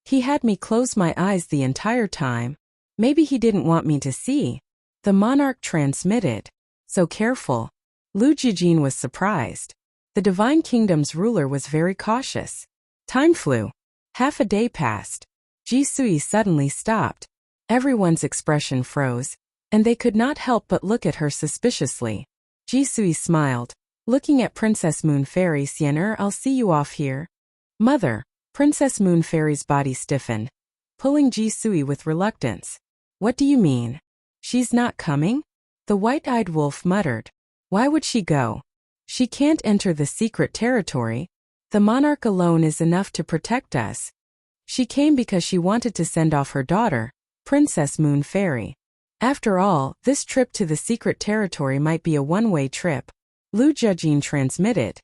He had me close my eyes the entire time. Maybe he didn't want me to see. The monarch transmitted. So careful. Lu Jijin was surprised. The divine kingdom's ruler was very cautious. Time flew. Half a day passed. Ji Sui suddenly stopped. Everyone's expression froze, and they could not help but look at her suspiciously. Ji Sui smiled. Looking at Princess Moonfairy, Xian'er, I'll see you off here. Mother. Princess Moonfairy's body stiffened, pulling Ji Sui with reluctance. What do you mean? She's not coming? The white-eyed wolf muttered. Why would she go? She can't enter the secret territory. The monarch alone is enough to protect us. She came because she wanted to send off her daughter, Princess Moon Fairy. After all, this trip to the secret territory might be a one-way trip, Lu Jiajin transmitted.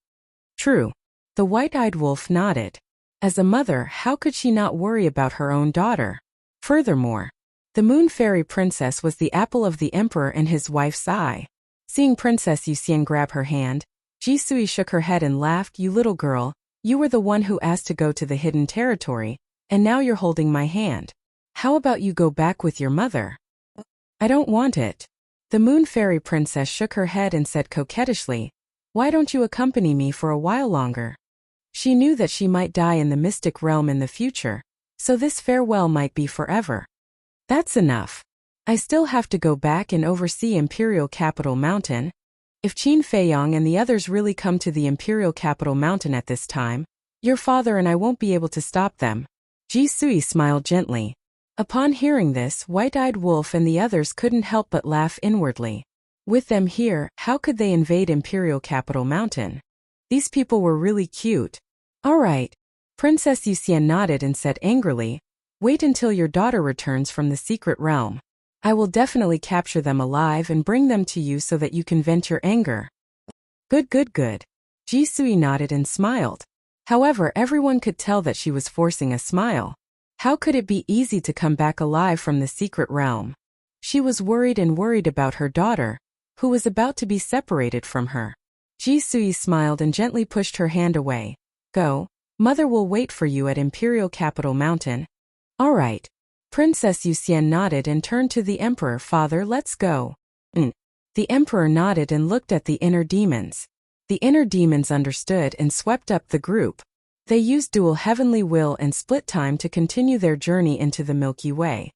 True. The white-eyed wolf nodded. As a mother, how could she not worry about her own daughter? Furthermore, the Moon Fairy Princess was the apple of the Emperor and his wife's eye. Seeing Princess Yuxian grab her hand, Ji Sui shook her head and laughed. You little girl, you were the one who asked to go to the hidden territory, and now you're holding my hand. How about you go back with your mother? I don't want it. The Moon Fairy Princess shook her head and said coquettishly, why don't you accompany me for a while longer? She knew that she might die in the mystic realm in the future, so this farewell might be forever. That's enough. I still have to go back and oversee Imperial Capital Mountain. If Qin Feiyang and the others really come to the Imperial Capital Mountain at this time, your father and I won't be able to stop them. Ji Sui smiled gently. Upon hearing this, White-Eyed Wolf and the others couldn't help but laugh inwardly. With them here, how could they invade Imperial Capital Mountain? These people were really cute. All right. Princess Yuxian nodded and said angrily, wait until your daughter returns from the secret realm. I will definitely capture them alive and bring them to you so that you can vent your anger. Good. Ji Sui nodded and smiled. However, everyone could tell that she was forcing a smile. How could it be easy to come back alive from the secret realm? She was worried about her daughter, who was about to be separated from her. Ji Sui smiled and gently pushed her hand away. Go, mother will wait for you at Imperial Capital Mountain. All right. Princess Yuxian nodded and turned to the Emperor. Father, let's go. The Emperor nodded and looked at the inner demons. The inner demons understood and swept up the group. They used dual heavenly will and split time to continue their journey into the Milky Way.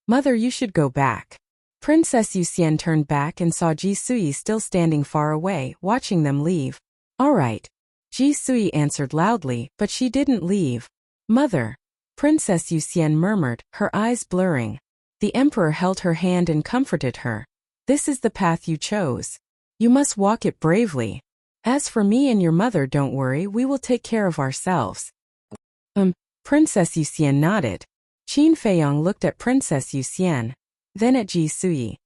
Mother, you should go back. Princess Yuxian turned back and saw Ji Sui still standing far away, watching them leave. All right. Ji Sui answered loudly, but she didn't leave. Mother. Princess Yuxian murmured, her eyes blurring. The Emperor held her hand and comforted her. This is the path you chose. You must walk it bravely. As for me and your mother, don't worry, we will take care of ourselves. Princess Yuxian nodded. Qin Feiyang looked at Princess Yuxian, then at Ji Sui.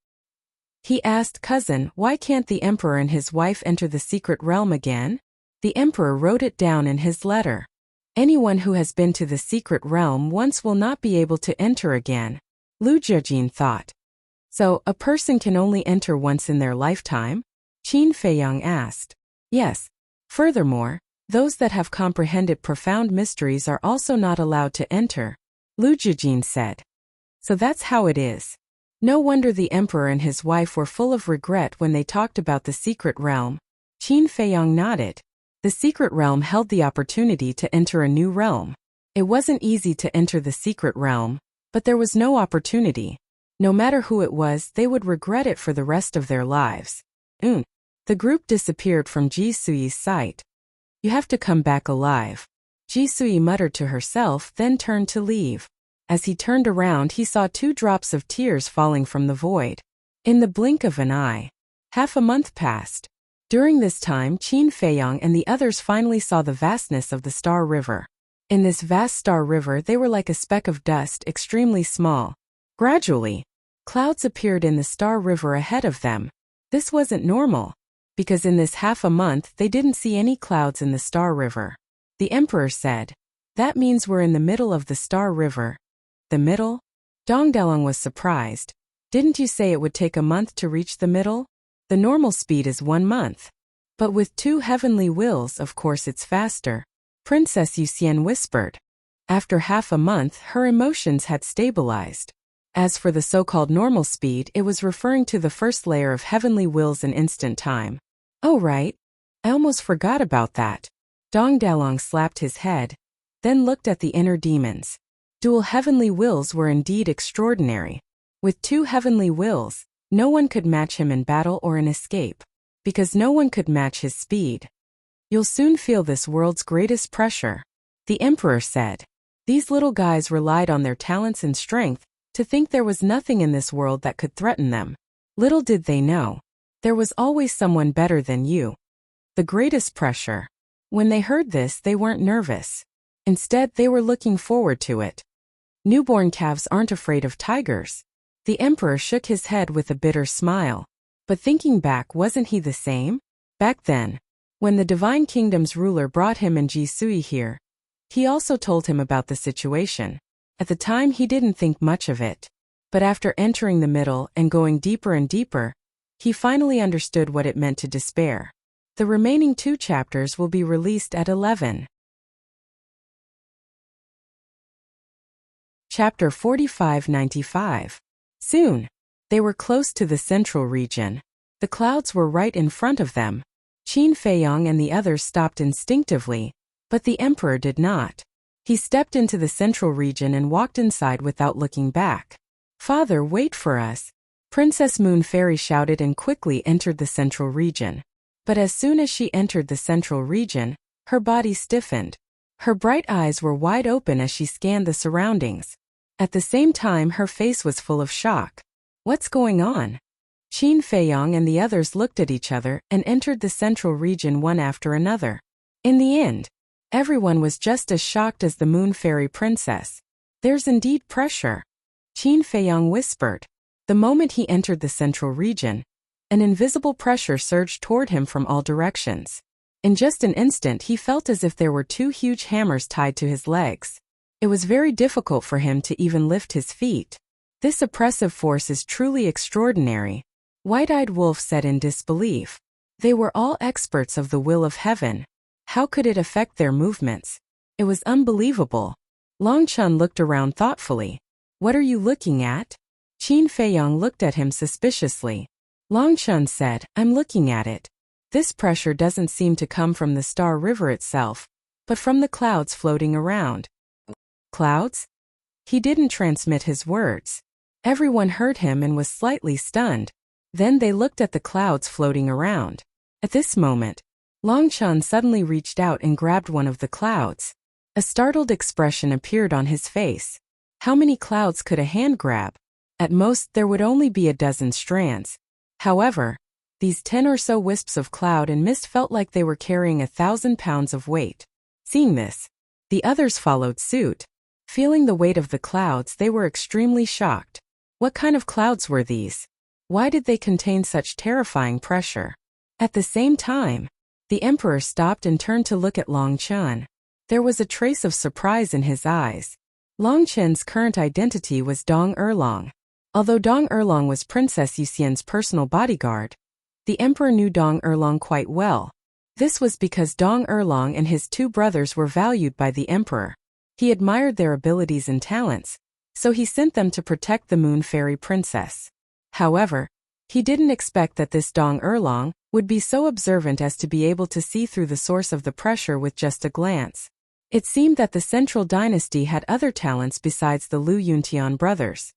He asked, cousin, why can't the Emperor and his wife enter the secret realm again? The Emperor wrote it down in his letter. Anyone who has been to the secret realm once will not be able to enter again, Lu Jiajin thought. So, a person can only enter once in their lifetime? Qin Feiyang asked. Yes. Furthermore, those that have comprehended profound mysteries are also not allowed to enter, Lu Jiajin said. So that's how it is. No wonder the Emperor and his wife were full of regret when they talked about the secret realm. Qin Feiyang nodded. The secret realm held the opportunity to enter a new realm. It wasn't easy to enter the secret realm, but there was no opportunity. No matter who it was, they would regret it for the rest of their lives. The group disappeared from Ji Sui's sight. You have to come back alive. Ji Sui muttered to herself, then turned to leave. As he turned around, he saw 2 drops of tears falling from the void. In the blink of an eye. Half a month passed. During this time, Qin Feiyang and the others finally saw the vastness of the Star River. In this vast Star River, they were like a speck of dust, extremely small. Gradually, clouds appeared in the Star River ahead of them. This wasn't normal, because in this half a month they didn't see any clouds in the Star River. The Emperor said, that means we're in the middle of the Star River. The middle? Dongdalang was surprised. Didn't you say it would take a month to reach the middle? The normal speed is 1 month. But with 2 heavenly wills, of course it's faster. Princess Yuxian whispered. After half a month, her emotions had stabilized. As for the so-called normal speed, it was referring to the first layer of heavenly wills in instant time. Oh right. I almost forgot about that. Dongdalang slapped his head, then looked at the inner demons. Dual heavenly wills were indeed extraordinary. With 2 heavenly wills, no one could match him in battle or in escape, because no one could match his speed. You'll soon feel this world's greatest pressure, the Emperor said. These little guys relied on their talents and strength to think there was nothing in this world that could threaten them. Little did they know, there was always someone better than you. The greatest pressure. When they heard this, they weren't nervous. Instead, they were looking forward to it. Newborn calves aren't afraid of tigers. The emperor shook his head with a bitter smile. But thinking back, wasn't he the same? Back then, when the Divine Kingdom's ruler brought him and Jisui here, he also told him about the situation. At the time, he didn't think much of it. But after entering the middle and going deeper and deeper, he finally understood what it meant to despair. The remaining 2 chapters will be released at 11. Chapter 45-95. Soon, they were close to the central region. The clouds were right in front of them. Qin Feiyong and the others stopped instinctively, but the emperor did not. He stepped into the central region and walked inside without looking back. "Father, wait for us!" Princess Moon Fairy shouted and quickly entered the central region. But as soon as she entered the central region, her body stiffened. Her bright eyes were wide open as she scanned the surroundings. At the same time, her face was full of shock. What's going on? Qin Feiyong and the others looked at each other and entered the central region one after another. In the end, everyone was just as shocked as the Moon Fairy Princess. "There's indeed pressure," Qin Feiyong whispered. The moment he entered the central region, an invisible pressure surged toward him from all directions. In just an instant, he felt as if there were 2 huge hammers tied to his legs. It was very difficult for him to even lift his feet. "This oppressive force is truly extraordinary," White-Eyed Wolf said in disbelief. They were all experts of the will of heaven. How could it affect their movements? It was unbelievable. Long Chun looked around thoughtfully. "What are you looking at?" Qin Feiyong looked at him suspiciously. Long Chun said, "I'm looking at it. This pressure doesn't seem to come from the Star River itself, but from the clouds floating around." Clouds? He didn't transmit his words. Everyone heard him and was slightly stunned. Then they looked at the clouds floating around. At this moment, Long Chun suddenly reached out and grabbed one of the clouds. A startled expression appeared on his face. How many clouds could a hand grab? At most, there would only be a dozen strands. However, these 10 or so wisps of cloud and mist felt like they were carrying 1,000 pounds of weight. Seeing this, the others followed suit. Feeling the weight of the clouds, they were extremely shocked. What kind of clouds were these? Why did they contain such terrifying pressure? At the same time, the emperor stopped and turned to look at Long Chun. There was a trace of surprise in his eyes. Long Chun's current identity was Dong Erlong. Although Dong Erlong was Princess Yuxian's personal bodyguard, the emperor knew Dong Erlong quite well. This was because Dong Erlong and his 2 brothers were valued by the emperor. He admired their abilities and talents, so he sent them to protect the Moon Fairy Princess. However, he didn't expect that this Dong Erlong would be so observant as to be able to see through the source of the pressure with just a glance. It seemed that the Central Dynasty had other talents besides the Lu Yuntian brothers.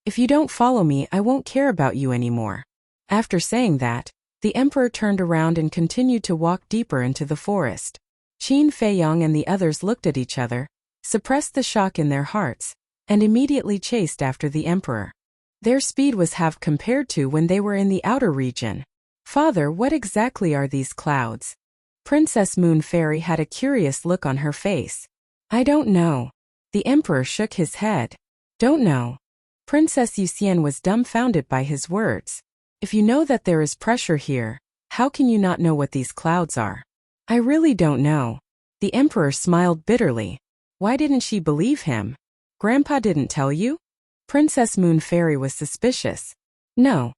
"If you don't follow me, I won't care about you anymore." After saying that, the emperor turned around and continued to walk deeper into the forest. Qin Feiyong and the others looked at each other, suppressed the shock in their hearts, and immediately chased after the emperor. Their speed was half compared to when they were in the outer region. "Father, what exactly are these clouds?" Princess Moon Fairy had a curious look on her face. "I don't know." The emperor shook his head. "Don't know?" Princess Yuxian was dumbfounded by his words. "If you know that there is pressure here, how can you not know what these clouds are?" "I really don't know." The emperor smiled bitterly. Why didn't she believe him? Grandpa didn't tell you? Princess Moon Fairy was suspicious. "No.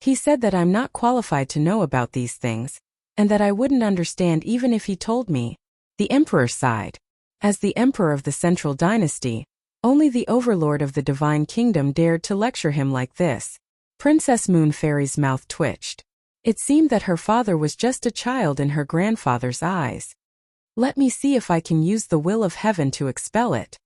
He said that I'm not qualified to know about these things, and that I wouldn't understand even if he told me." The emperor sighed. As the emperor of the Central Dynasty, only the overlord of the Divine Kingdom dared to lecture him like this. Princess Moon Fairy's mouth twitched. It seemed that her father was just a child in her grandfather's eyes. "Let me see if I can use the will of heaven to expel it."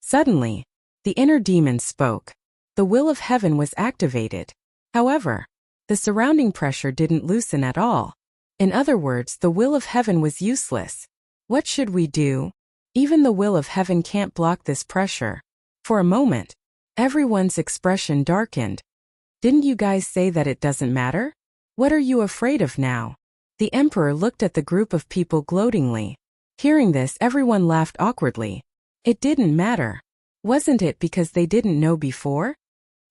Suddenly, the inner demon spoke. The will of heaven was activated. However, the surrounding pressure didn't loosen at all. In other words, the will of heaven was useless. What should we do? Even the will of heaven can't block this pressure. For a moment, everyone's expression darkened. "Didn't you guys say that it doesn't matter? What are you afraid of now?" The emperor looked at the group of people gloatingly. Hearing this, everyone laughed awkwardly. It didn't matter. Wasn't it because they didn't know before?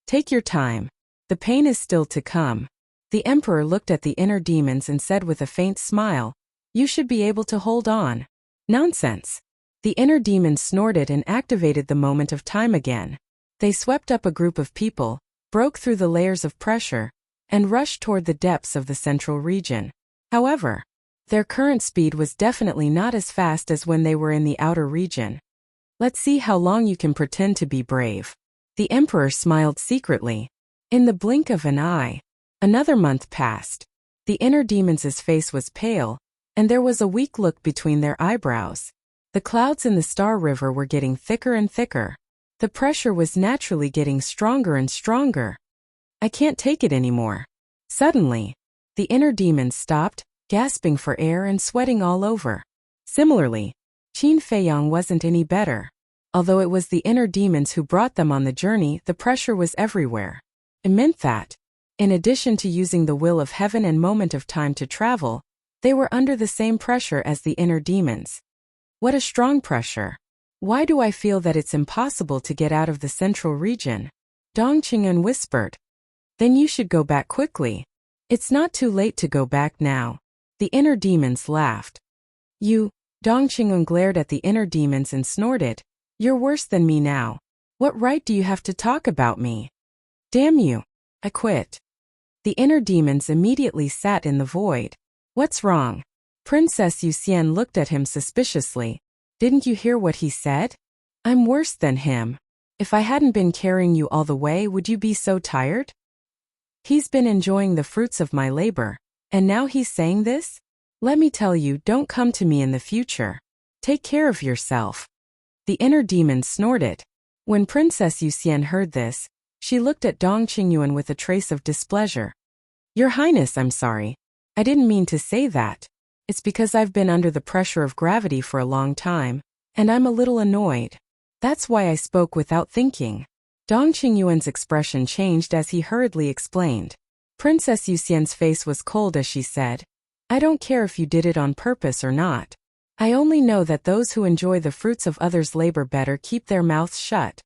Take your time. The pain is still to come. The emperor looked at the inner demons and said with a faint smile, "You should be able to hold on." Nonsense. The inner demons snorted and activated the moment of time again. They swept up a group of people, broke through the layers of pressure, and rushed toward the depths of the central region. However, their current speed was definitely not as fast as when they were in the outer region. Let's see how long you can pretend to be brave. The emperor smiled secretly. In the blink of an eye, another month passed. The inner demons' face was pale, and there was a weak look between their eyebrows. The clouds in the Star River were getting thicker and thicker. The pressure was naturally getting stronger and stronger. I can't take it anymore. Suddenly, the inner demons stopped, gasping for air and sweating all over. Similarly, Qin Feiyang wasn't any better. Although it was the inner demons who brought them on the journey, the pressure was everywhere. It meant that, in addition to using the will of heaven and moment of time to travel, they were under the same pressure as the inner demons. What a strong pressure. Why do I feel that it's impossible to get out of the central region? Dong Qingyun whispered. Then you should go back quickly. It's not too late to go back now. The inner demons laughed. You, Dong Qingyun glared at the inner demons and snorted. You're worse than me now. What right do you have to talk about me? Damn you. I quit. The inner demons immediately sat in the void. What's wrong? Princess Yuxian looked at him suspiciously. Didn't you hear what he said? I'm worse than him. If I hadn't been carrying you all the way, would you be so tired? He's been enjoying the fruits of my labor, and now he's saying this? Let me tell you, don't come to me in the future. Take care of yourself. The inner demon snorted. When Princess Yuxian heard this, she looked at Dong Qingyuan with a trace of displeasure. Your Highness, I'm sorry. I didn't mean to say that. It's because I've been under the pressure of gravity for a long time, and I'm a little annoyed. That's why I spoke without thinking. Dong Qingyuan's expression changed as he hurriedly explained. Princess Yuxian's face was cold as she said, I don't care if you did it on purpose or not. I only know that those who enjoy the fruits of others' labor better keep their mouths shut.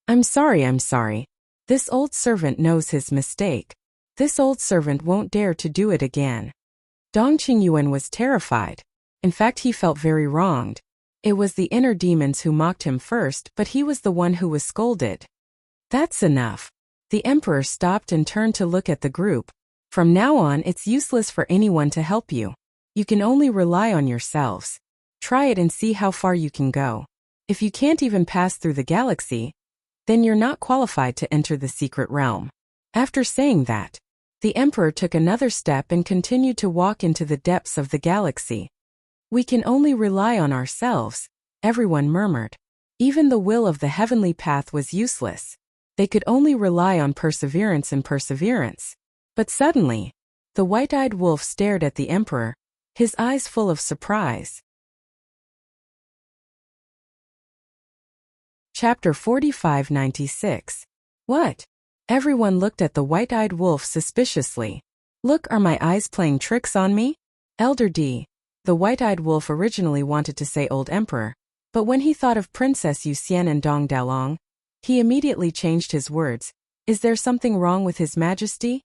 I'm sorry. This old servant knows his mistake. This old servant won't dare to do it again. Dong Qingyuan was terrified. In fact, he felt very wronged. It was the inner demons who mocked him first, but he was the one who was scolded. That's enough. The emperor stopped and turned to look at the group. From now on, it's useless for anyone to help you. You can only rely on yourselves. Try it and see how far you can go. If you can't even pass through the galaxy, then you're not qualified to enter the secret realm. After saying that, the emperor took another step and continued to walk into the depths of the galaxy. We can only rely on ourselves, everyone murmured. Even the will of the heavenly path was useless. They could only rely on perseverance and perseverance. But suddenly, the white-eyed wolf stared at the emperor, his eyes full of surprise. Chapter 4596. What? Everyone looked at the white-eyed wolf suspiciously. Look, are my eyes playing tricks on me? Elder D. The white-eyed wolf originally wanted to say old emperor, but when he thought of Princess Yuxian and Dong Dalong, he immediately changed his words. Is there something wrong with His Majesty?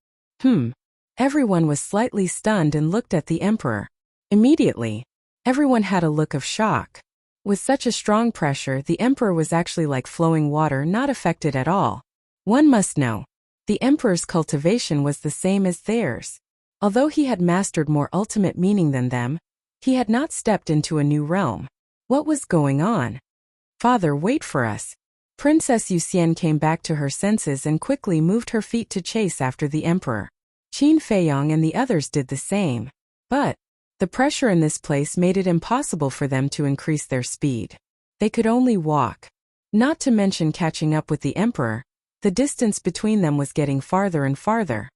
Everyone was slightly stunned and looked at the emperor. Immediately, everyone had a look of shock. With such a strong pressure, the emperor was actually like flowing water, not affected at all. One must know, the emperor's cultivation was the same as theirs. Although he had mastered more ultimate meaning than them, he had not stepped into a new realm. What was going on? Father, wait for us. Princess Yuxian came back to her senses and quickly moved her feet to chase after the emperor. Qin Feiyang and the others did the same. But the pressure in this place made it impossible for them to increase their speed. They could only walk. Not to mention catching up with the emperor, the distance between them was getting farther and farther.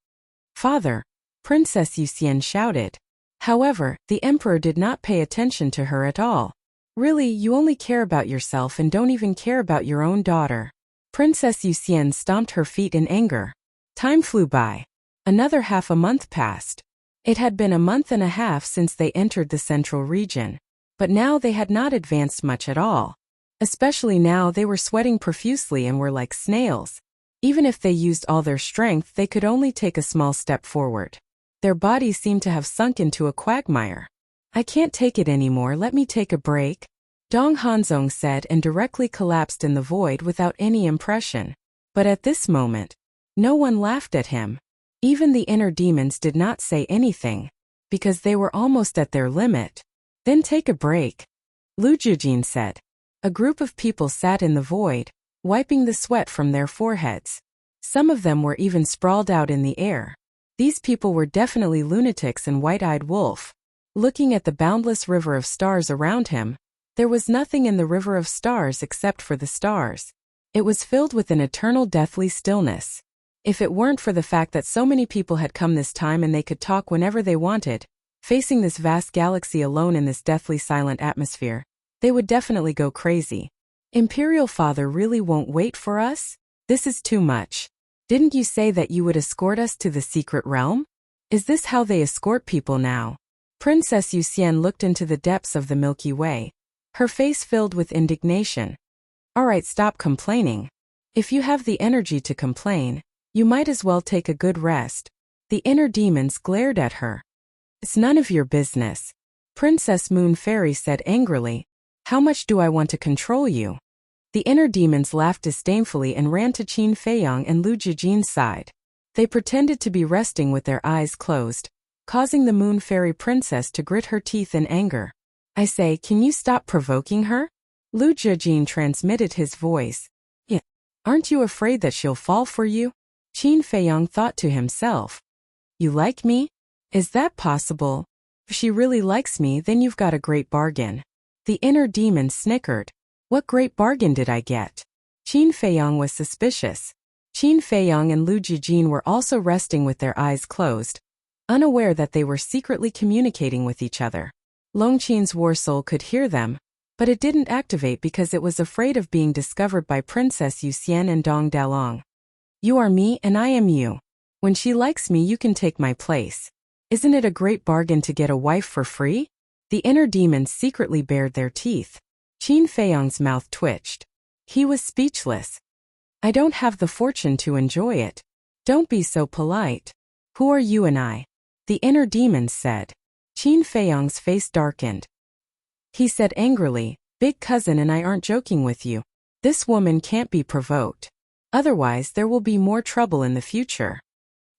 Father, Princess Yuxian shouted. However, the emperor did not pay attention to her at all. Really, you only care about yourself and don't even care about your own daughter. Princess Yuxian stomped her feet in anger. Time flew by. Another half a month passed. It had been a month and a half since they entered the central region, but now they had not advanced much at all. Especially now they were sweating profusely and were like snails. Even if they used all their strength, they could only take a small step forward. Their bodies seemed to have sunk into a quagmire. I can't take it anymore, let me take a break, Dong Hanzong said and directly collapsed in the void without any impression. But at this moment, no one laughed at him. Even the inner demons did not say anything, because they were almost at their limit. Then take a break, Lu Jijin said. A group of people sat in the void, wiping the sweat from their foreheads. Some of them were even sprawled out in the air. These people were definitely lunatics and white-eyed wolf. Looking at the boundless river of stars around him, there was nothing in the river of stars except for the stars. It was filled with an eternal deathly stillness. If it weren't for the fact that so many people had come this time and they could talk whenever they wanted, facing this vast galaxy alone in this deathly silent atmosphere, they would definitely go crazy. Imperial Father really won't wait for us? This is too much. Didn't you say that you would escort us to the secret realm? Is this how they escort people now? Princess Yuxian looked into the depths of the Milky Way, her face filled with indignation. Alright, stop complaining. If you have the energy to complain, you might as well take a good rest. The inner demons glared at her. It's none of your business, Princess Moon Fairy said angrily. How much do I want to control you? The inner demons laughed disdainfully and ran to Qin Feiyang and Lu Jijin's side. They pretended to be resting with their eyes closed, causing the Moon Fairy Princess to grit her teeth in anger. I say, can you stop provoking her? Lu Jijin transmitted his voice. Yeah. Aren't you afraid that she'll fall for you? Qin Feiyang thought to himself. You like me? Is that possible? If she really likes me, then you've got a great bargain. The inner demon snickered. What great bargain did I get? Qin Feiyang was suspicious. Qin Feiyang and Lu Jijin were also resting with their eyes closed, unaware that they were secretly communicating with each other. Longqin's war soul could hear them, but it didn't activate because it was afraid of being discovered by Princess Yuxian and Dong Dalong. You are me and I am you. When she likes me, you can take my place. Isn't it a great bargain to get a wife for free? The inner demons secretly bared their teeth. Qin Feiyang's mouth twitched. He was speechless. I don't have the fortune to enjoy it. Don't be so polite. Who are you and I? The inner demons said. Qin Feiyang's face darkened. He said angrily, Big cousin and I aren't joking with you. This woman can't be provoked. Otherwise there will be more trouble in the future.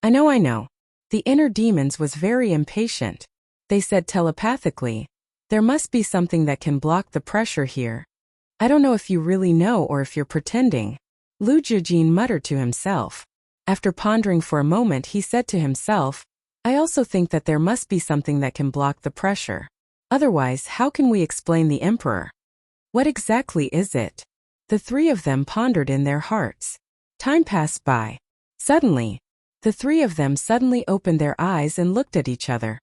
I know. The inner demons was very impatient. They said telepathically, there must be something that can block the pressure here. I don't know if you really know or if you're pretending. Lu Jijin muttered to himself. After pondering for a moment, he said to himself, I also think that there must be something that can block the pressure. Otherwise, how can we explain the emperor? What exactly is it? The three of them pondered in their hearts. Time passed by. Suddenly, the three of them suddenly opened their eyes and looked at each other.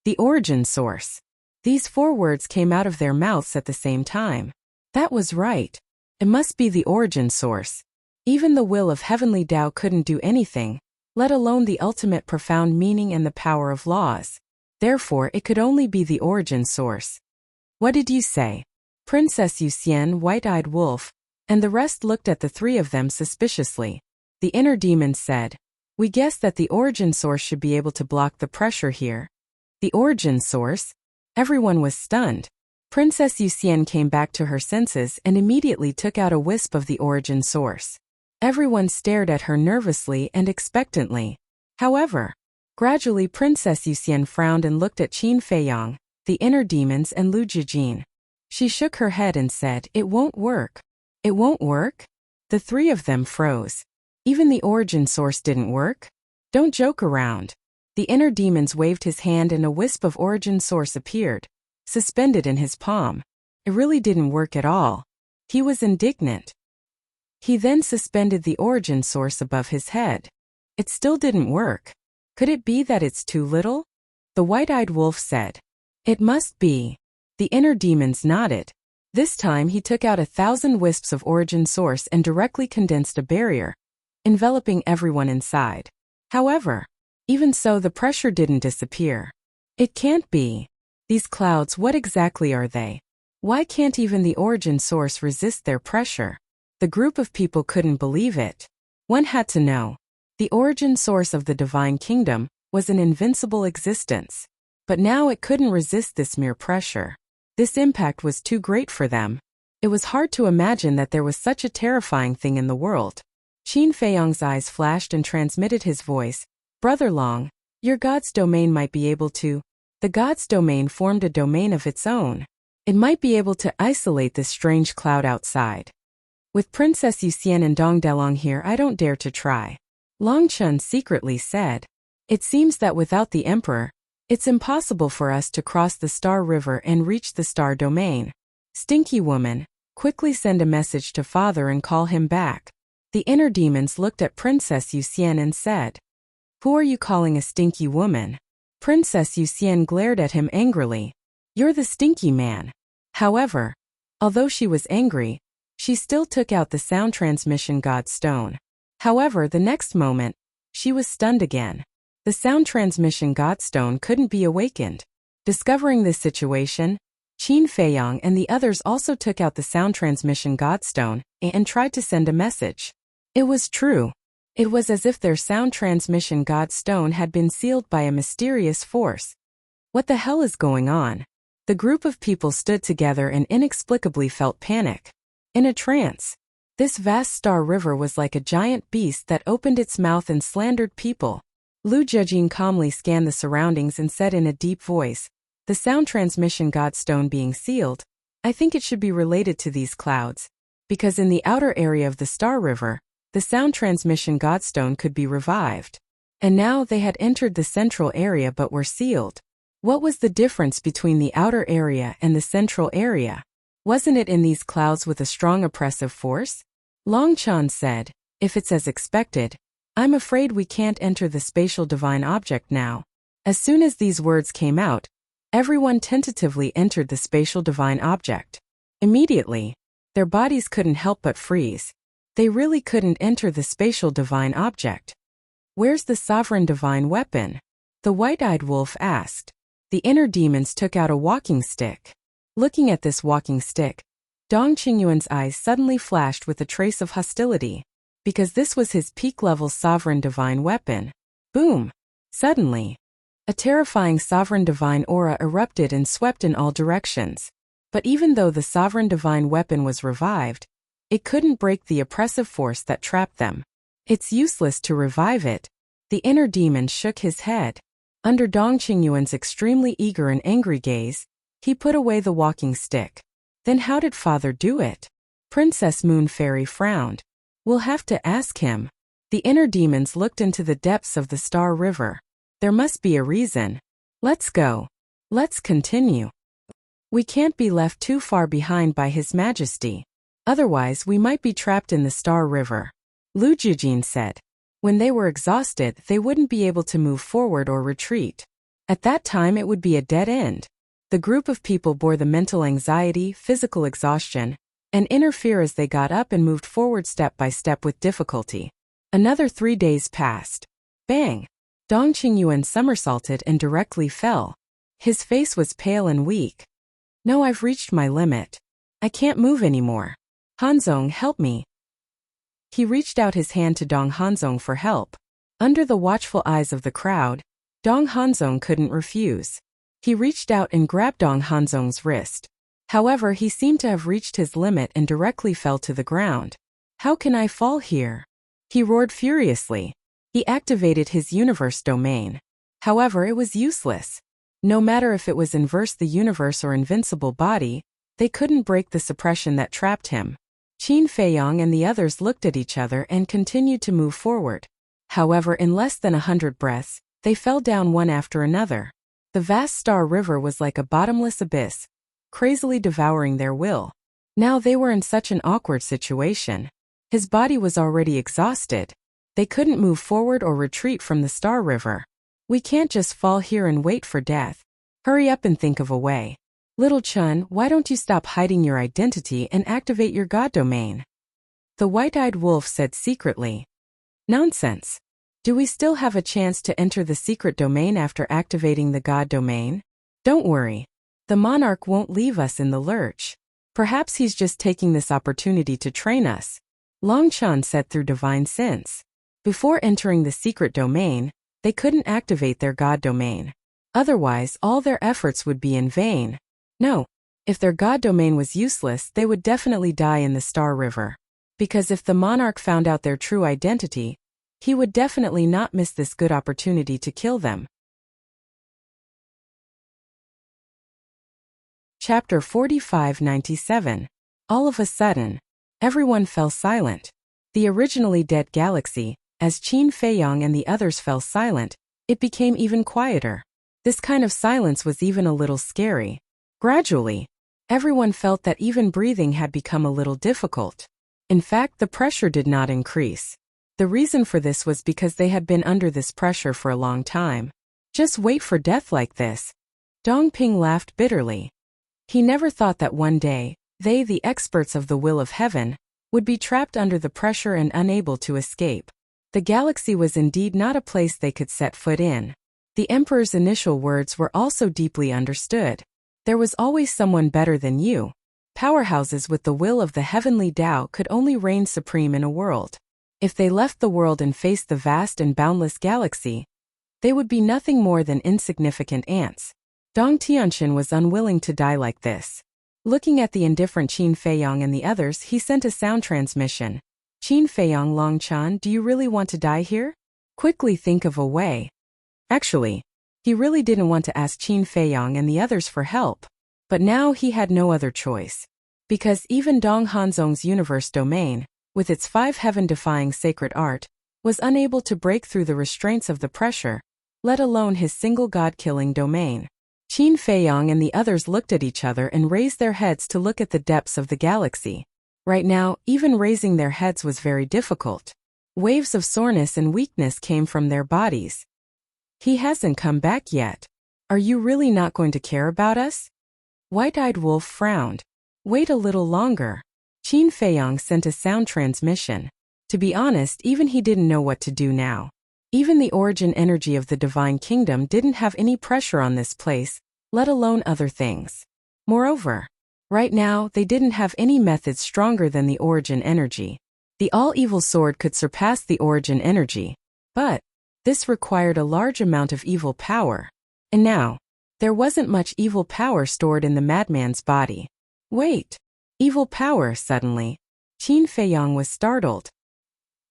The origin source. These 4 words came out of their mouths at the same time. That was right. It must be the origin source. Even the will of heavenly Tao couldn't do anything, let alone the ultimate profound meaning and the power of laws. Therefore, it could only be the origin source. What did you say? Princess Yuxian, White-Eyed Wolf, and the rest looked at the three of them suspiciously. The inner demon said, we guess that the origin source should be able to block the pressure here. The origin source? Everyone was stunned. Princess Yuxian came back to her senses and immediately took out a wisp of the origin source. Everyone stared at her nervously and expectantly. However, gradually Princess Yuxian frowned and looked at Qin Feiyang, the inner demons and Lu Jijin. She shook her head and said, it won't work. It won't work? The three of them froze. Even the origin source didn't work? Don't joke around. The inner demons waved his hand and a wisp of origin source appeared, suspended in his palm. It really didn't work at all. He was indignant. He then suspended the origin source above his head. It still didn't work. Could it be that it's too little? The white-eyed wolf said. It must be. The inner demons nodded. This time he took out 1,000 wisps of origin source and directly condensed a barrier, enveloping everyone inside. However, Even so, the pressure didn't disappear. It can't be. These clouds, what exactly are they? Why can't even the origin source resist their pressure? The group of people couldn't believe it. One had to know. The origin source of the divine kingdom was an invincible existence. But now it couldn't resist this mere pressure. This impact was too great for them. It was hard to imagine that there was such a terrifying thing in the world. Qin Feiyang's eyes flashed and transmitted his voice. Brother Long, your god's domain might be able to. The god's domain formed a domain of its own. It might be able to isolate this strange cloud outside. With Princess Yuxian and Dong Delong here, I don't dare to try. Long Chun secretly said. It seems that without the emperor, it's impossible for us to cross the Star River and reach the Star Domain. Stinky woman, quickly send a message to father and call him back. The inner demons looked at Princess Yuxian and said, Who are you calling a stinky woman? Princess Yuxian glared at him angrily. You're the stinky man. However, although she was angry, she still took out the sound transmission god stone. However, the next moment, she was stunned again. The sound transmission god stone couldn't be awakened. Discovering this situation, Qin Feiyang and the others also took out the sound transmission god stone and tried to send a message. It was true. It was as if their sound transmission god stone had been sealed by a mysterious force. What the hell is going on? The group of people stood together and inexplicably felt panic. In a trance, this vast star river was like a giant beast that opened its mouth and slandered people. Lu Jejin calmly scanned the surroundings and said in a deep voice, The sound transmission god stone being sealed, I think it should be related to these clouds, because in the outer area of the Star River, the sound transmission godstone could be revived. And now they had entered the central area but were sealed. What was the difference between the outer area and the central area? Wasn't it in these clouds with a strong oppressive force? Long Chan said, If it's as expected, I'm afraid we can't enter the spatial divine object now. As soon as these words came out, everyone tentatively entered the spatial divine object. Immediately, their bodies couldn't help but freeze. They really couldn't enter the spatial divine object. Where's the sovereign divine weapon? The white-eyed wolf asked. The inner demons took out a walking stick. Looking at this walking stick, Dong Qingyuan's eyes suddenly flashed with a trace of hostility, because this was his peak-level sovereign divine weapon. Boom! Suddenly, a terrifying sovereign divine aura erupted and swept in all directions. But even though the sovereign divine weapon was revived, it couldn't break the oppressive force that trapped them. It's useless to revive it. The inner demon shook his head. Under Dong Qingyuan's extremely eager and angry gaze, he put away the walking stick. Then how did father do it? Princess Moon Fairy frowned. We'll have to ask him. The inner demons looked into the depths of the Star River. There must be a reason. Let's go. Let's continue. We can't be left too far behind by His Majesty. Otherwise we might be trapped in the Star River. Lu Jijin said. When they were exhausted, they wouldn't be able to move forward or retreat. At that time it would be a dead end. The group of people bore the mental anxiety, physical exhaustion, and inner fear as they got up and moved forward step by step with difficulty. Another 3 days passed. Bang! Dong Qingyuan somersaulted and directly fell. His face was pale and weak. No, I've reached my limit. I can't move anymore. Hanzong, help me. He reached out his hand to Dong Hanzong for help. Under the watchful eyes of the crowd, Dong Hanzong couldn't refuse. He reached out and grabbed Dong Hanzong's wrist. However, he seemed to have reached his limit and directly fell to the ground. How can I fall here? He roared furiously. He activated his universe domain. However, it was useless. No matter if it was inverse the universe or invincible body, they couldn't break the suppression that trapped him. Qin Feiyang and the others looked at each other and continued to move forward. However, in less than 100 breaths, they fell down one after another. The vast Star River was like a bottomless abyss, crazily devouring their will. Now they were in such an awkward situation. His body was already exhausted. They couldn't move forward or retreat from the Star River. We can't just fall here and wait for death. Hurry up and think of a way. Little Chun, why don't you stop hiding your identity and activate your god domain? The white-eyed wolf said secretly. Nonsense. Do we still have a chance to enter the secret domain after activating the God domain? Don't worry. The monarch won't leave us in the lurch. Perhaps he's just taking this opportunity to train us, Longchan said through divine sense. Before entering the secret domain, they couldn't activate their God domain. Otherwise, all their efforts would be in vain. No, if their God domain was useless, they would definitely die in the Star River. Because if the monarch found out their true identity, he would definitely not miss this good opportunity to kill them. Chapter 4597. All of a sudden, everyone fell silent. The originally dead galaxy, as Qin Feiyong and the others fell silent, it became even quieter. This kind of silence was even a little scary. Gradually, everyone felt that even breathing had become a little difficult. In fact, the pressure did not increase. The reason for this was because they had been under this pressure for a long time. Just wait for death like this. Dongping laughed bitterly. He never thought that one day, they, the experts of the will of heaven, would be trapped under the pressure and unable to escape. The galaxy was indeed not a place they could set foot in. The emperor's initial words were also deeply understood. There was always someone better than you. Powerhouses with the will of the heavenly Tao could only reign supreme in a world. If they left the world and faced the vast and boundless galaxy, they would be nothing more than insignificant ants. Dong Tianxin was unwilling to die like this. Looking at the indifferent Qin Feiyong and the others, he sent a sound transmission. Qin Feiyong, Longchan, do you really want to die here? Quickly think of a way. Actually, he really didn't want to ask Qin Feiyong and the others for help. But now he had no other choice. Because even Dong Hanzong's universe domain, with its 5 heaven-defying sacred art, was unable to break through the restraints of the pressure, let alone his single god-killing domain. Qin Feiyong and the others looked at each other and raised their heads to look at the depths of the galaxy. Right now, even raising their heads was very difficult. Waves of soreness and weakness came from their bodies. He hasn't come back yet. Are you really not going to care about us? White-eyed Wolf frowned. Wait a little longer. Qin Feiyong sent a sound transmission. To be honest, even he didn't know what to do now. Even the origin energy of the Divine Kingdom didn't have any pressure on this place, let alone other things. Moreover, right now, they didn't have any methods stronger than the origin energy. The all-evil sword could surpass the origin energy, but this required a large amount of evil power. And now, there wasn't much evil power stored in the madman's body. Wait! Evil power, suddenly. Qin Feiyong was startled.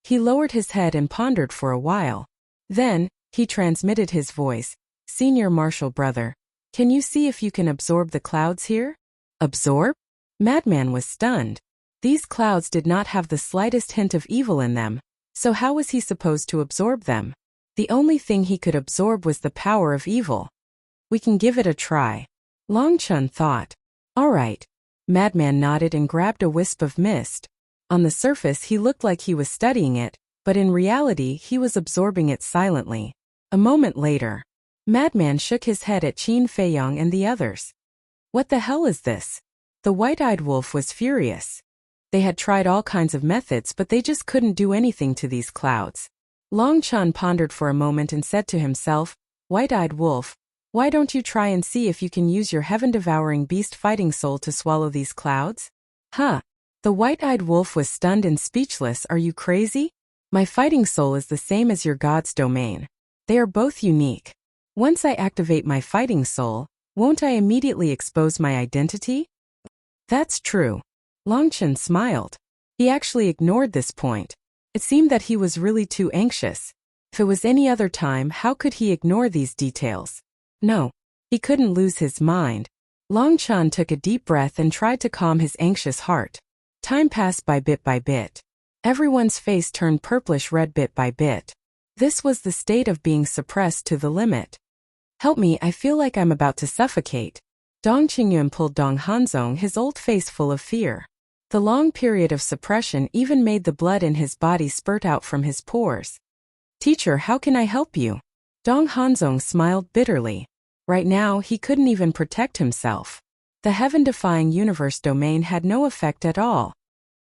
He lowered his head and pondered for a while. Then, he transmitted his voice. Senior Marshal Brother, can you see if you can absorb the clouds here? Absorb? Madman was stunned. These clouds did not have the slightest hint of evil in them, so how was he supposed to absorb them? The only thing he could absorb was the power of evil. We can give it a try. Longchun thought. All right. Madman nodded and grabbed a wisp of mist. On the surface he looked like he was studying it, but in reality he was absorbing it silently. A moment later, Madman shook his head at Qin Feiyong and the others. What the hell is this? The white-eyed wolf was furious. They had tried all kinds of methods, but they just couldn't do anything to these clouds. Longchan pondered for a moment and said to himself, White-eyed wolf, why don't you try and see if you can use your heaven-devouring beast fighting soul to swallow these clouds? Huh? The white-eyed wolf was stunned and speechless. Are you crazy? My fighting soul is the same as your god's domain. They are both unique. Once I activate my fighting soul, won't I immediately expose my identity? That's true. Longchen smiled. He actually ignored this point. It seemed that he was really too anxious. If it was any other time, how could he ignore these details? No, he couldn't lose his mind. Longchan took a deep breath and tried to calm his anxious heart. Time passed by bit. Everyone's face turned purplish-red bit by bit. This was the state of being suppressed to the limit. Help me, I feel like I'm about to suffocate. Dong Qingyun pulled Dong Hanzong, his old face full of fear. The long period of suppression even made the blood in his body spurt out from his pores. Teacher, how can I help you? Dong Hanzong smiled bitterly. Right now, he couldn't even protect himself. The heaven-defying universe domain had no effect at all.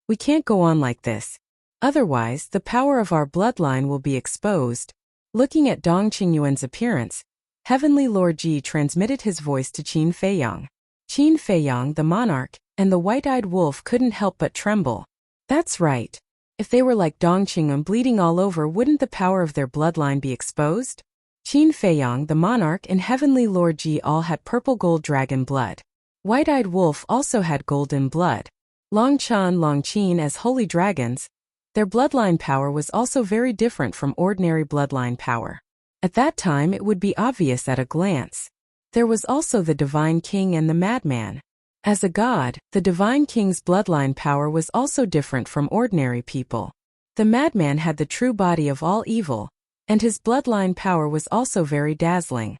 We can't go on like this. Otherwise, the power of our bloodline will be exposed. Looking at Dong Qingyuan's appearance, Heavenly Lord Ji transmitted his voice to Qin Feiyang. Qin Feiyang, the monarch, and the white-eyed wolf couldn't help but tremble. That's right. If they were like Dong Qingyuan bleeding all over, wouldn't the power of their bloodline be exposed? Qin Feiyang, the monarch, and Heavenly Lord Ji all had purple gold dragon blood. White-eyed wolf also had golden blood. Long Chan, Long Qin as holy dragons, their bloodline power was also very different from ordinary bloodline power. At that time it would be obvious at a glance. There was also the Divine King and the Madman. As a god, the Divine King's bloodline power was also different from ordinary people. The Madman had the true body of all evil, and his bloodline power was also very dazzling.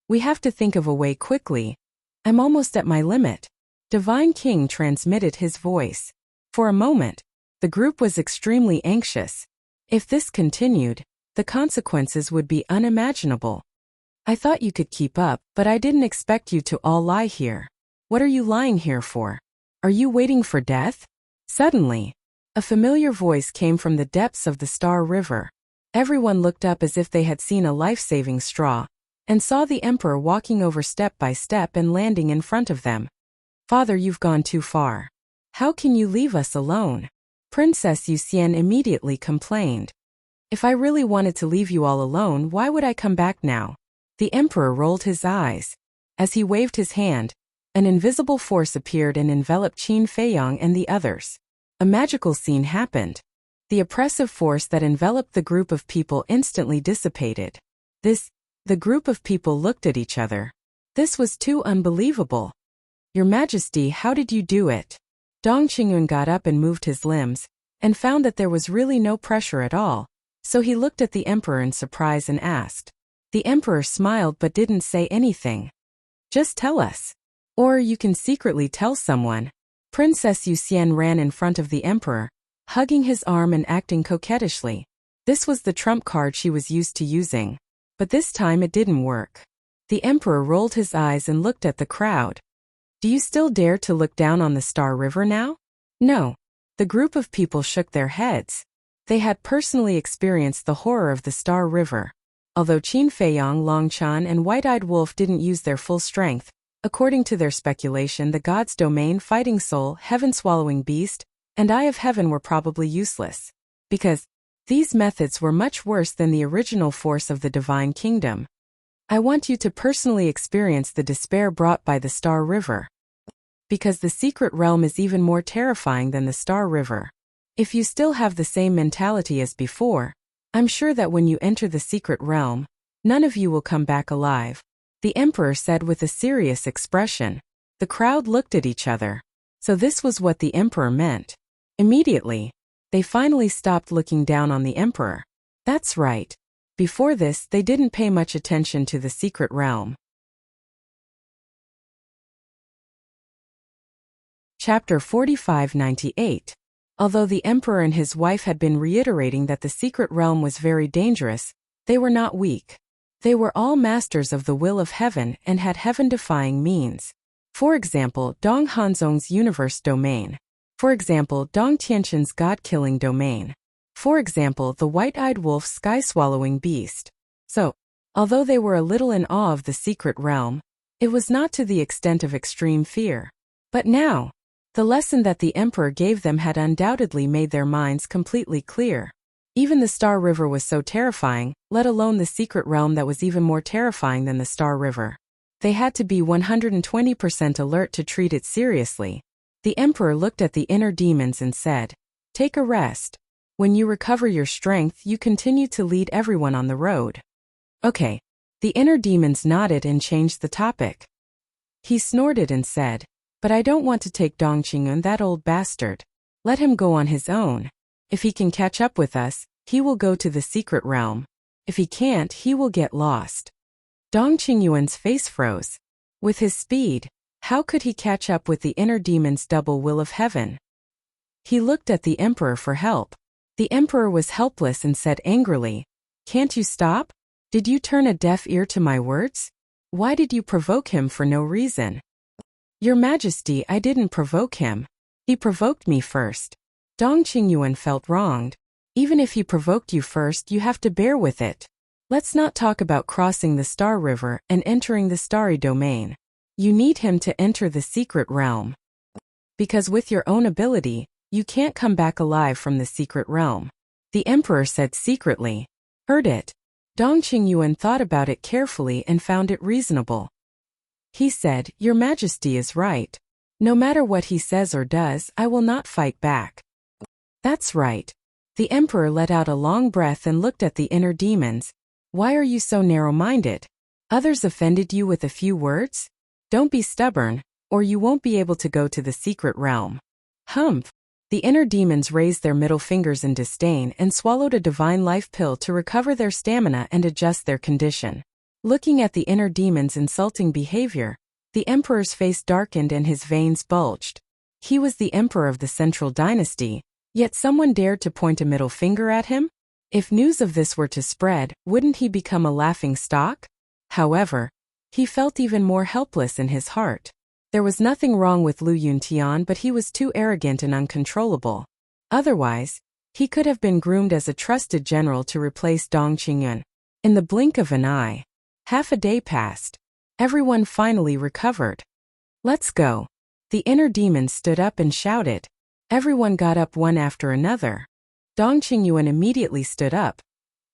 We have to think of a way quickly. I'm almost at my limit. Divine King transmitted his voice. For a moment, the group was extremely anxious. If this continued, the consequences would be unimaginable. I thought you could keep up, but I didn't expect you to all lie here. What are you lying here for? Are you waiting for death? Suddenly, a familiar voice came from the depths of the Star River. Everyone looked up as if they had seen a life-saving straw, and saw the Emperor walking over step by step and landing in front of them. Father, you've gone too far. How can you leave us alone? Princess Yuxian immediately complained. If I really wanted to leave you all alone, why would I come back now? The Emperor rolled his eyes. As he waved his hand, an invisible force appeared and enveloped Qin Feiyang and the others. A magical scene happened. The oppressive force that enveloped the group of people instantly dissipated. The group of people looked at each other. This was too unbelievable. Your Majesty, how did you do it? Dong Qingyuan got up and moved his limbs, and found that there was really no pressure at all, so he looked at the Emperor in surprise and asked. The Emperor smiled but didn't say anything. Just tell us. Or you can secretly tell someone. Princess Yuxian ran in front of the Emperor, hugging his arm and acting coquettishly. This was the trump card she was used to using. But this time it didn't work. The Emperor rolled his eyes and looked at the crowd. Do you still dare to look down on the Star River now? No. The group of people shook their heads. They had personally experienced the horror of the Star River. Although Qin Feiyang, Long Chan, and White-Eyed Wolf didn't use their full strength, according to their speculation, the God's Domain, Fighting Soul, Heaven-Swallowing Beast, and Eye of Heaven were probably useless. Because these methods were much worse than the original force of the Divine Kingdom. I want you to personally experience the despair brought by the Star River. Because the secret realm is even more terrifying than the Star River. If you still have the same mentality as before, I'm sure that when you enter the secret realm, none of you will come back alive. The Emperor said with a serious expression. The crowd looked at each other. So this was what the Emperor meant. Immediately, they finally stopped looking down on the Emperor. That's right. Before this, they didn't pay much attention to the secret realm. Chapter 4598. Although the Emperor and his wife had been reiterating that the secret realm was very dangerous, they were not weak. They were all masters of the will of heaven and had heaven-defying means. For example, Dong Hanzong's universe domain. For example, Dong Tianqin's god-killing domain. For example, the white-eyed wolf's sky-swallowing beast. So, although they were a little in awe of the secret realm, it was not to the extent of extreme fear. But now, the lesson that the Emperor gave them had undoubtedly made their minds completely clear. Even the Star River was so terrifying, let alone the secret realm that was even more terrifying than the Star River. They had to be 120% alert to treat it seriously. The Emperor looked at the inner demons and said, "Take a rest. When you recover your strength, you continue to lead everyone on the road." Okay. The inner demons nodded and changed the topic. He snorted and said, "But I don't want to take Dong Qingyuan, that old bastard. Let him go on his own. If he can catch up with us, he will go to the secret realm. If he can't, he will get lost." Dong Qingyuan's face froze. With his speed, how could he catch up with the inner demon's double will of heaven? He looked at the Emperor for help. The Emperor was helpless and said angrily, "Can't you stop? Did you turn a deaf ear to my words? Why did you provoke him for no reason?" "Your Majesty, I didn't provoke him. He provoked me first." Dong Qingyuan felt wronged. Even if he provoked you first, you have to bear with it. Let's not talk about crossing the Star River and entering the starry domain. You need him to enter the secret realm. Because with your own ability, you can't come back alive from the secret realm. The emperor said secretly. Heard it. Dong Qingyuan thought about it carefully and found it reasonable. He said, Your Majesty is right. No matter what he says or does, I will not fight back. That's right. The emperor let out a long breath and looked at the inner demons. Why are you so narrow-minded? Others offended you with a few words? Don't be stubborn, or you won't be able to go to the secret realm. Humph! The inner demons raised their middle fingers in disdain and swallowed a divine life pill to recover their stamina and adjust their condition. Looking at the inner demons' insulting behavior, the emperor's face darkened and his veins bulged. He was the emperor of the Central Dynasty, yet someone dared to point a middle finger at him? If news of this were to spread, wouldn't he become a laughing stock? However, he felt even more helpless in his heart. There was nothing wrong with Lu Yuntian, but he was too arrogant and uncontrollable. Otherwise, he could have been groomed as a trusted general to replace Dong Qingyuan. In the blink of an eye. Half a day passed. Everyone finally recovered. Let's go. The inner demons stood up and shouted. Everyone got up one after another. Dong Qingyuan immediately stood up,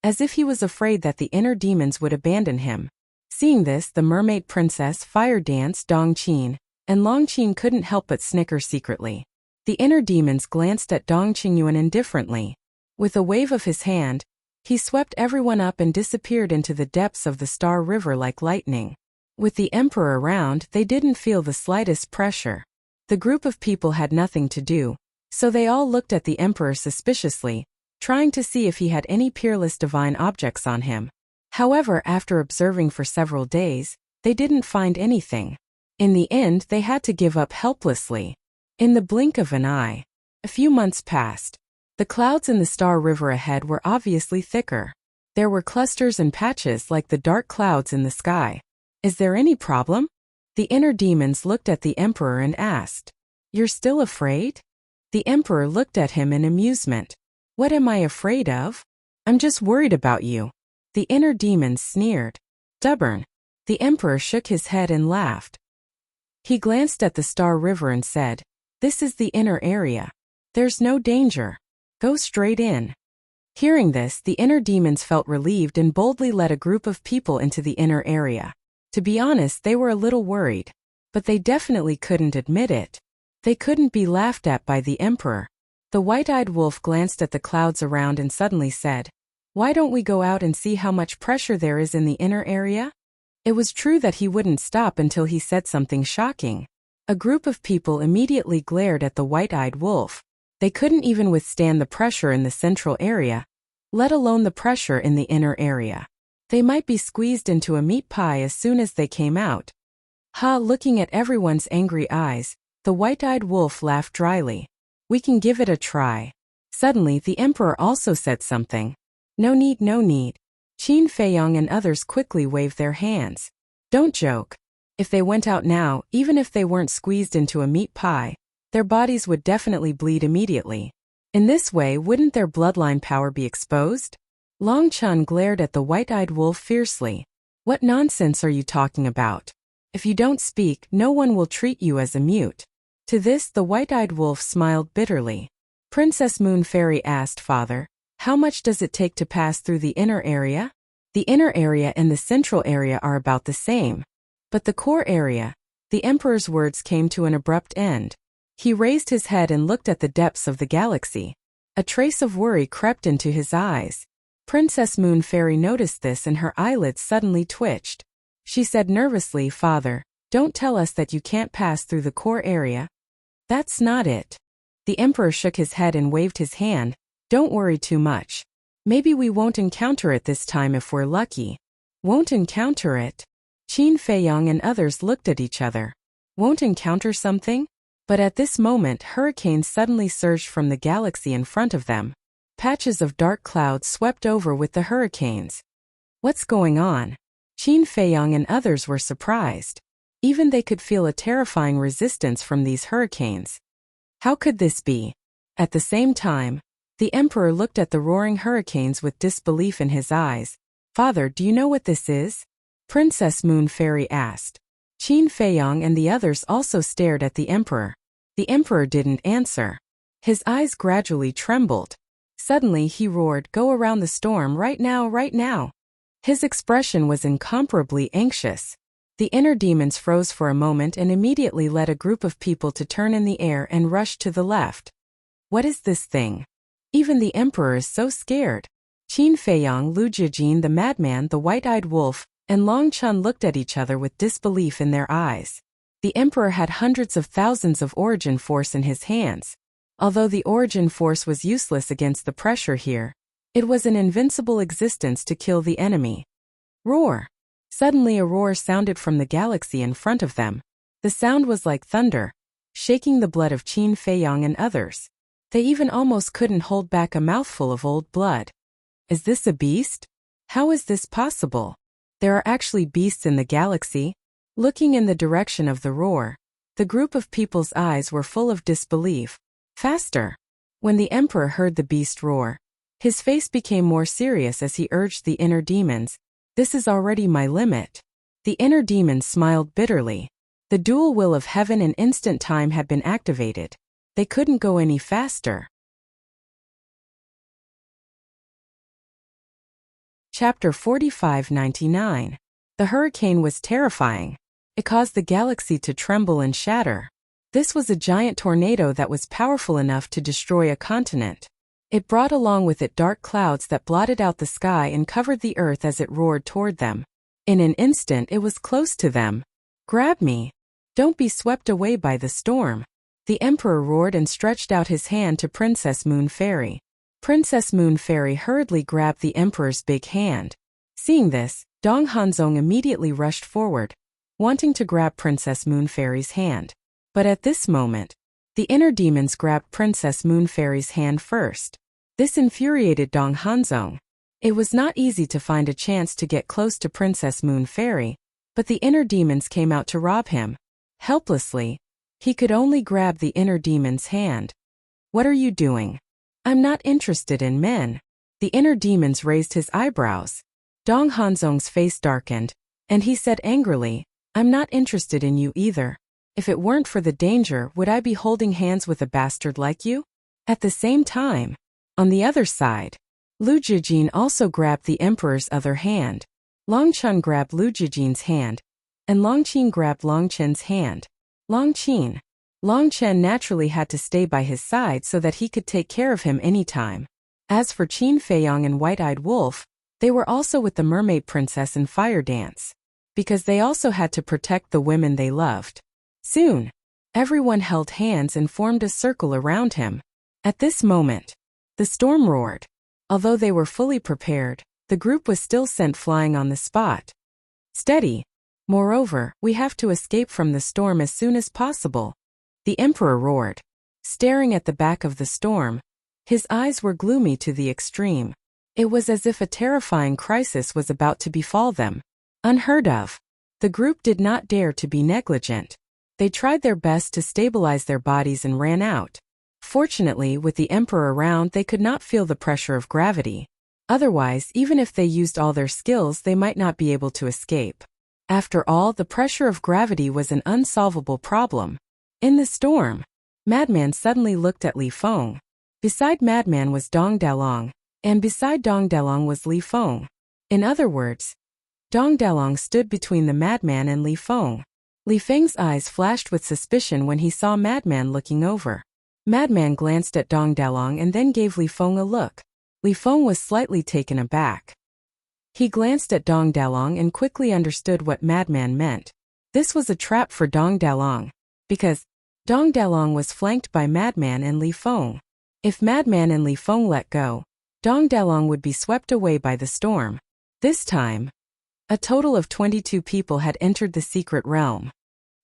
as if he was afraid that the inner demons would abandon him. Seeing this, the mermaid princess fire danced Dong Qin, and Long Qin couldn't help but snicker secretly. The inner demons glanced at Dong Qingyuan indifferently. With a wave of his hand, he swept everyone up and disappeared into the depths of the Star River like lightning. With the emperor around, they didn't feel the slightest pressure. The group of people had nothing to do, so they all looked at the emperor suspiciously, trying to see if he had any peerless divine objects on him. However, after observing for several days, they didn't find anything. In the end, they had to give up helplessly. In the blink of an eye, a few months passed. The clouds in the Star River ahead were obviously thicker. There were clusters and patches like the dark clouds in the sky. Is there any problem? The inner demons looked at the emperor and asked. You're still afraid? The emperor looked at him in amusement. What am I afraid of? I'm just worried about you. The inner demons sneered. Stubborn. The emperor shook his head and laughed. He glanced at the Star River and said, This is the inner area. There's no danger. Go straight in. Hearing this, the inner demons felt relieved and boldly led a group of people into the inner area. To be honest, they were a little worried, but they definitely couldn't admit it. They couldn't be laughed at by the emperor. The white-eyed wolf glanced at the clouds around and suddenly said, Why don't we go out and see how much pressure there is in the inner area? It was true that he wouldn't stop until he said something shocking. A group of people immediately glared at the white-eyed wolf. They couldn't even withstand the pressure in the central area, let alone the pressure in the inner area. They might be squeezed into a meat pie as soon as they came out. Looking at everyone's angry eyes, the white-eyed wolf laughed dryly. We can give it a try. Suddenly, the emperor also said something. No need, no need. Qin Feiyong and others quickly waved their hands. Don't joke. If they went out now, even if they weren't squeezed into a meat pie, their bodies would definitely bleed immediately. In this way, wouldn't their bloodline power be exposed? Long Chun glared at the white-eyed wolf fiercely. What nonsense are you talking about? If you don't speak, no one will treat you as a mute. To this, the white-eyed wolf smiled bitterly. Princess Moon Fairy asked Father, How much does it take to pass through the inner area? The inner area and the central area are about the same. But the core area, the emperor's words came to an abrupt end. He raised his head and looked at the depths of the galaxy. A trace of worry crept into his eyes. Princess Moon Fairy noticed this and her eyelids suddenly twitched. She said nervously, Father, don't tell us that you can't pass through the core area. That's not it. The emperor shook his head and waved his hand. Don't worry too much. Maybe we won't encounter it this time if we're lucky. Won't encounter it? Qin Feiyong and others looked at each other. Won't encounter something? But at this moment, hurricanes suddenly surged from the galaxy in front of them. Patches of dark clouds swept over with the hurricanes. What's going on? Qin Feiyong and others were surprised. Even they could feel a terrifying resistance from these hurricanes. How could this be? At the same time, the emperor looked at the roaring hurricanes with disbelief in his eyes. Father, do you know what this is? Princess Moon Fairy asked. Qin Feiyang and the others also stared at the emperor. The emperor didn't answer. His eyes gradually trembled. Suddenly he roared, "Go around the storm right now, right now!" His expression was incomparably anxious. The inner demons froze for a moment and immediately led a group of people to turn in the air and rush to the left. What is this thing? Even the emperor is so scared. Qin Feiyang, Lu Jijin the madman, the white-eyed wolf, and Long Chun looked at each other with disbelief in their eyes. The emperor had hundreds of thousands of origin force in his hands. Although the origin force was useless against the pressure here, it was an invincible existence to kill the enemy. Roar! Suddenly a roar sounded from the galaxy in front of them. The sound was like thunder, shaking the blood of Qin Feiyang and others. They even almost couldn't hold back a mouthful of old blood. Is this a beast? How is this possible? There are actually beasts in the galaxy? Looking in the direction of the roar, the group of people's eyes were full of disbelief. Faster! When the emperor heard the beast roar, his face became more serious as he urged the inner demons. This is already my limit. The inner demons smiled bitterly. The dual will of heaven and instant time had been activated. They couldn't go any faster. Chapter 45-99. The hurricane was terrifying. It caused the galaxy to tremble and shatter. This was a giant tornado that was powerful enough to destroy a continent. It brought along with it dark clouds that blotted out the sky and covered the earth as it roared toward them. In an instant it was close to them. Grab me! Don't be swept away by the storm! The emperor roared and stretched out his hand to Princess Moon Fairy. Princess Moon Fairy hurriedly grabbed the emperor's big hand. Seeing this, Dong Hanzong immediately rushed forward, wanting to grab Princess Moon Fairy's hand. But at this moment, the inner demons grabbed Princess Moon Fairy's hand first. This infuriated Dong Hanzong. It was not easy to find a chance to get close to Princess Moon Fairy, but the inner demons came out to rob him. Helplessly, he could only grab the inner demon's hand. What are you doing? I'm not interested in men. The inner demons raised his eyebrows. Dong Hanzong's face darkened, and he said angrily, I'm not interested in you either. If it weren't for the danger, would I be holding hands with a bastard like you? At the same time, on the other side, Lu Jijin also grabbed the emperor's other hand. Long Chun grabbed Lu Jijin's hand, and Long Qin grabbed Long Chen's hand. Long Chen naturally had to stay by his side so that he could take care of him anytime. As for Qin Feiyang and White-Eyed Wolf, they were also with the Mermaid Princess in Fire Dance, because they also had to protect the women they loved. Soon, everyone held hands and formed a circle around him. At this moment, the storm roared. Although they were fully prepared, the group was still sent flying on the spot. Steady! Moreover, we have to escape from the storm as soon as possible. The emperor roared. Staring at the back of the storm, his eyes were gloomy to the extreme. It was as if a terrifying crisis was about to befall them. Unheard of. The group did not dare to be negligent. They tried their best to stabilize their bodies and ran out. Fortunately, with the emperor around, they could not feel the pressure of gravity. Otherwise, even if they used all their skills, they might not be able to escape. After all, the pressure of gravity was an unsolvable problem. In the storm, Madman suddenly looked at Li Feng. Beside Madman was Dong Dalong, and beside Dong Dalong was Li Feng. In other words, Dong Dalong stood between the Madman and Li Feng. Li Feng's eyes flashed with suspicion when he saw Madman looking over. Madman glanced at Dong Dalong and then gave Li Feng a look. Li Feng was slightly taken aback. He glanced at Dong Dalong and quickly understood what Madman meant. This was a trap for Dong Dalong, because Dong Dalong was flanked by Madman and Li Feng. If Madman and Li Feng let go, Dong Dalong would be swept away by the storm. This time, a total of 22 people had entered the secret realm.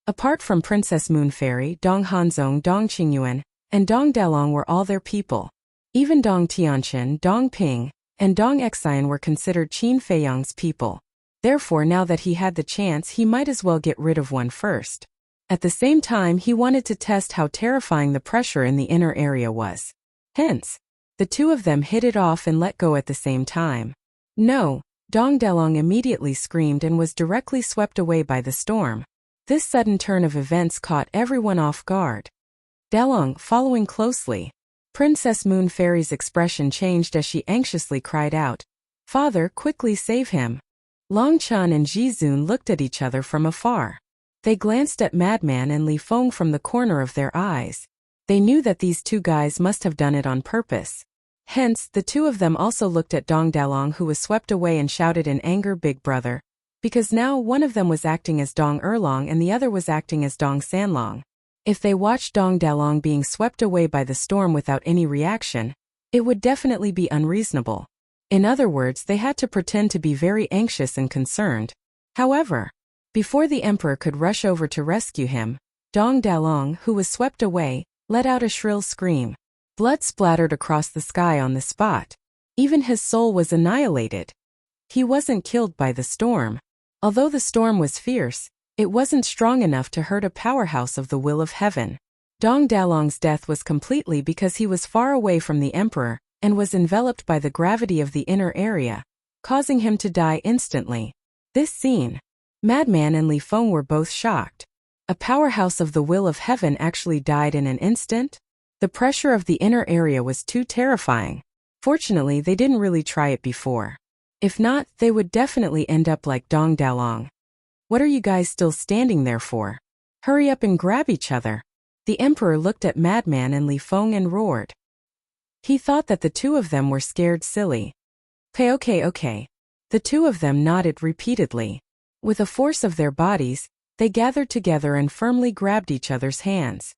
Apart from Princess Moon Fairy, Dong Hanzong, Dong Qingyuan, and Dong Dalong were all their people. Even Dong Tianqian, Dong Ping, and Dong Xian were considered Qin Feiyang's people. Therefore, now that he had the chance, he might as well get rid of one first. At the same time, he wanted to test how terrifying the pressure in the inner area was. Hence, the two of them hit it off and let go at the same time. No, Dong Dalong immediately screamed and was directly swept away by the storm. This sudden turn of events caught everyone off guard. Dalong, following closely. Princess Moon Fairy's expression changed as she anxiously cried out, "Father, quickly save him." Long Chan and Jizun looked at each other from afar. They glanced at Madman and Li Feng from the corner of their eyes. They knew that these two guys must have done it on purpose. Hence, the two of them also looked at Dong Dalong, who was swept away, and shouted in anger, "Big brother." Because now one of them was acting as Dong Erlong and the other was acting as Dong Sanlong. If they watched Dong Dalong being swept away by the storm without any reaction, it would definitely be unreasonable. In other words, they had to pretend to be very anxious and concerned. However, before the emperor could rush over to rescue him, Dong Dalong, who was swept away, let out a shrill scream. Blood splattered across the sky on the spot. Even his soul was annihilated. He wasn't killed by the storm. Although the storm was fierce, it wasn't strong enough to hurt a powerhouse of the will of heaven. Dong Dalong's death was completely because he was far away from the emperor and was enveloped by the gravity of the inner area, causing him to die instantly. This scene, Madman and Li Feng were both shocked. A powerhouse of the will of heaven actually died in an instant? The pressure of the inner area was too terrifying. Fortunately, they didn't really try it before. If not, they would definitely end up like Dong Dalong. "What are you guys still standing there for? Hurry up and grab each other." The emperor looked at Madman and Li Feng and roared. He thought that the two of them were scared silly. Okay. The two of them nodded repeatedly. With a force of their bodies, they gathered together and firmly grabbed each other's hands.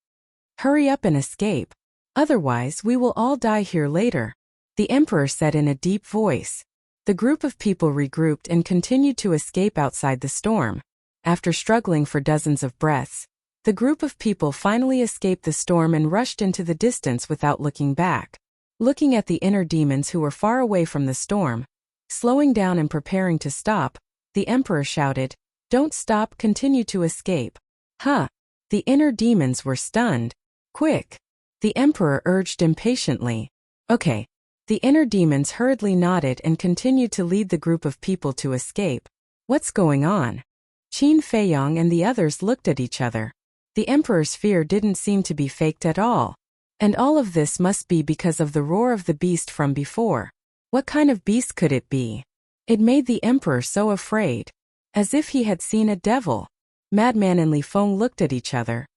"Hurry up and escape. Otherwise, we will all die here later," the emperor said in a deep voice. The group of people regrouped and continued to escape outside the storm. After struggling for dozens of breaths, the group of people finally escaped the storm and rushed into the distance without looking back. Looking at the inner demons who were far away from the storm, slowing down and preparing to stop, the emperor shouted, "Don't stop, continue to escape." Huh! The inner demons were stunned. "Quick!" the emperor urged impatiently. "Okay." The inner demons hurriedly nodded and continued to lead the group of people to escape. What's going on? Qin Feiyong and the others looked at each other. The emperor's fear didn't seem to be faked at all. And all of this must be because of the roar of the beast from before. What kind of beast could it be? It made the emperor so afraid. As if he had seen a devil. Madman and Li Feng looked at each other.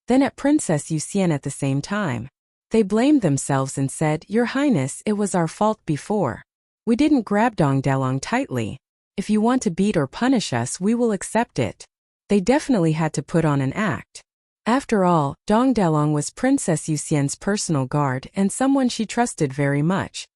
Then at Princess Yuxian at the same time. They blamed themselves and said, "Your Highness, it was our fault before. We didn't grab Dong Dalong tightly. If you want to beat or punish us, we will accept it." They definitely had to put on an act. After all, Dong Dalong was Princess Yuxian's personal guard and someone she trusted very much.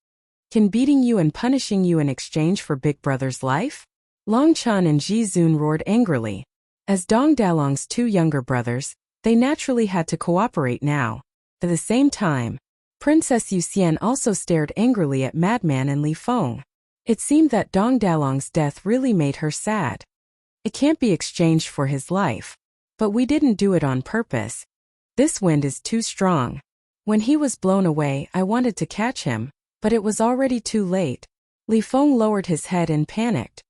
Can beating you and punishing you in exchange for Big Brother's life? Long Chan and Ji Zun roared angrily. As Dong Dalong's two younger brothers, they naturally had to cooperate now. At the same time, Princess Yuxian also stared angrily at Madman and Li Feng. It seemed that Dong Dalong's death really made her sad. It can't be exchanged for his life. But we didn't do it on purpose. This wind is too strong. When he was blown away, I wanted to catch him, but it was already too late. Li Feng lowered his head and panicked.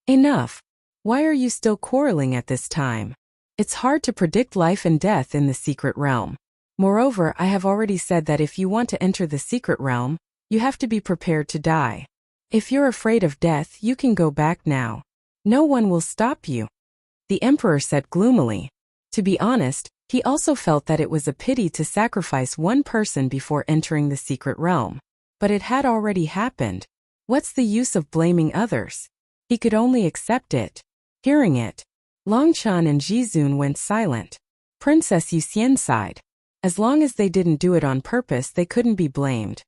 Enough. Why are you still quarreling at this time? It's hard to predict life and death in the secret realm. Moreover, I have already said that if you want to enter the secret realm, you have to be prepared to die. If you're afraid of death, you can go back now. No one will stop you. The emperor said gloomily. To be honest, he also felt that it was a pity to sacrifice one person before entering the secret realm. But it had already happened. What's the use of blaming others? He could only accept it. Hearing it, Long Chan and Ji Zun went silent. Princess Yuxian sighed. As long as they didn't do it on purpose, they couldn't be blamed.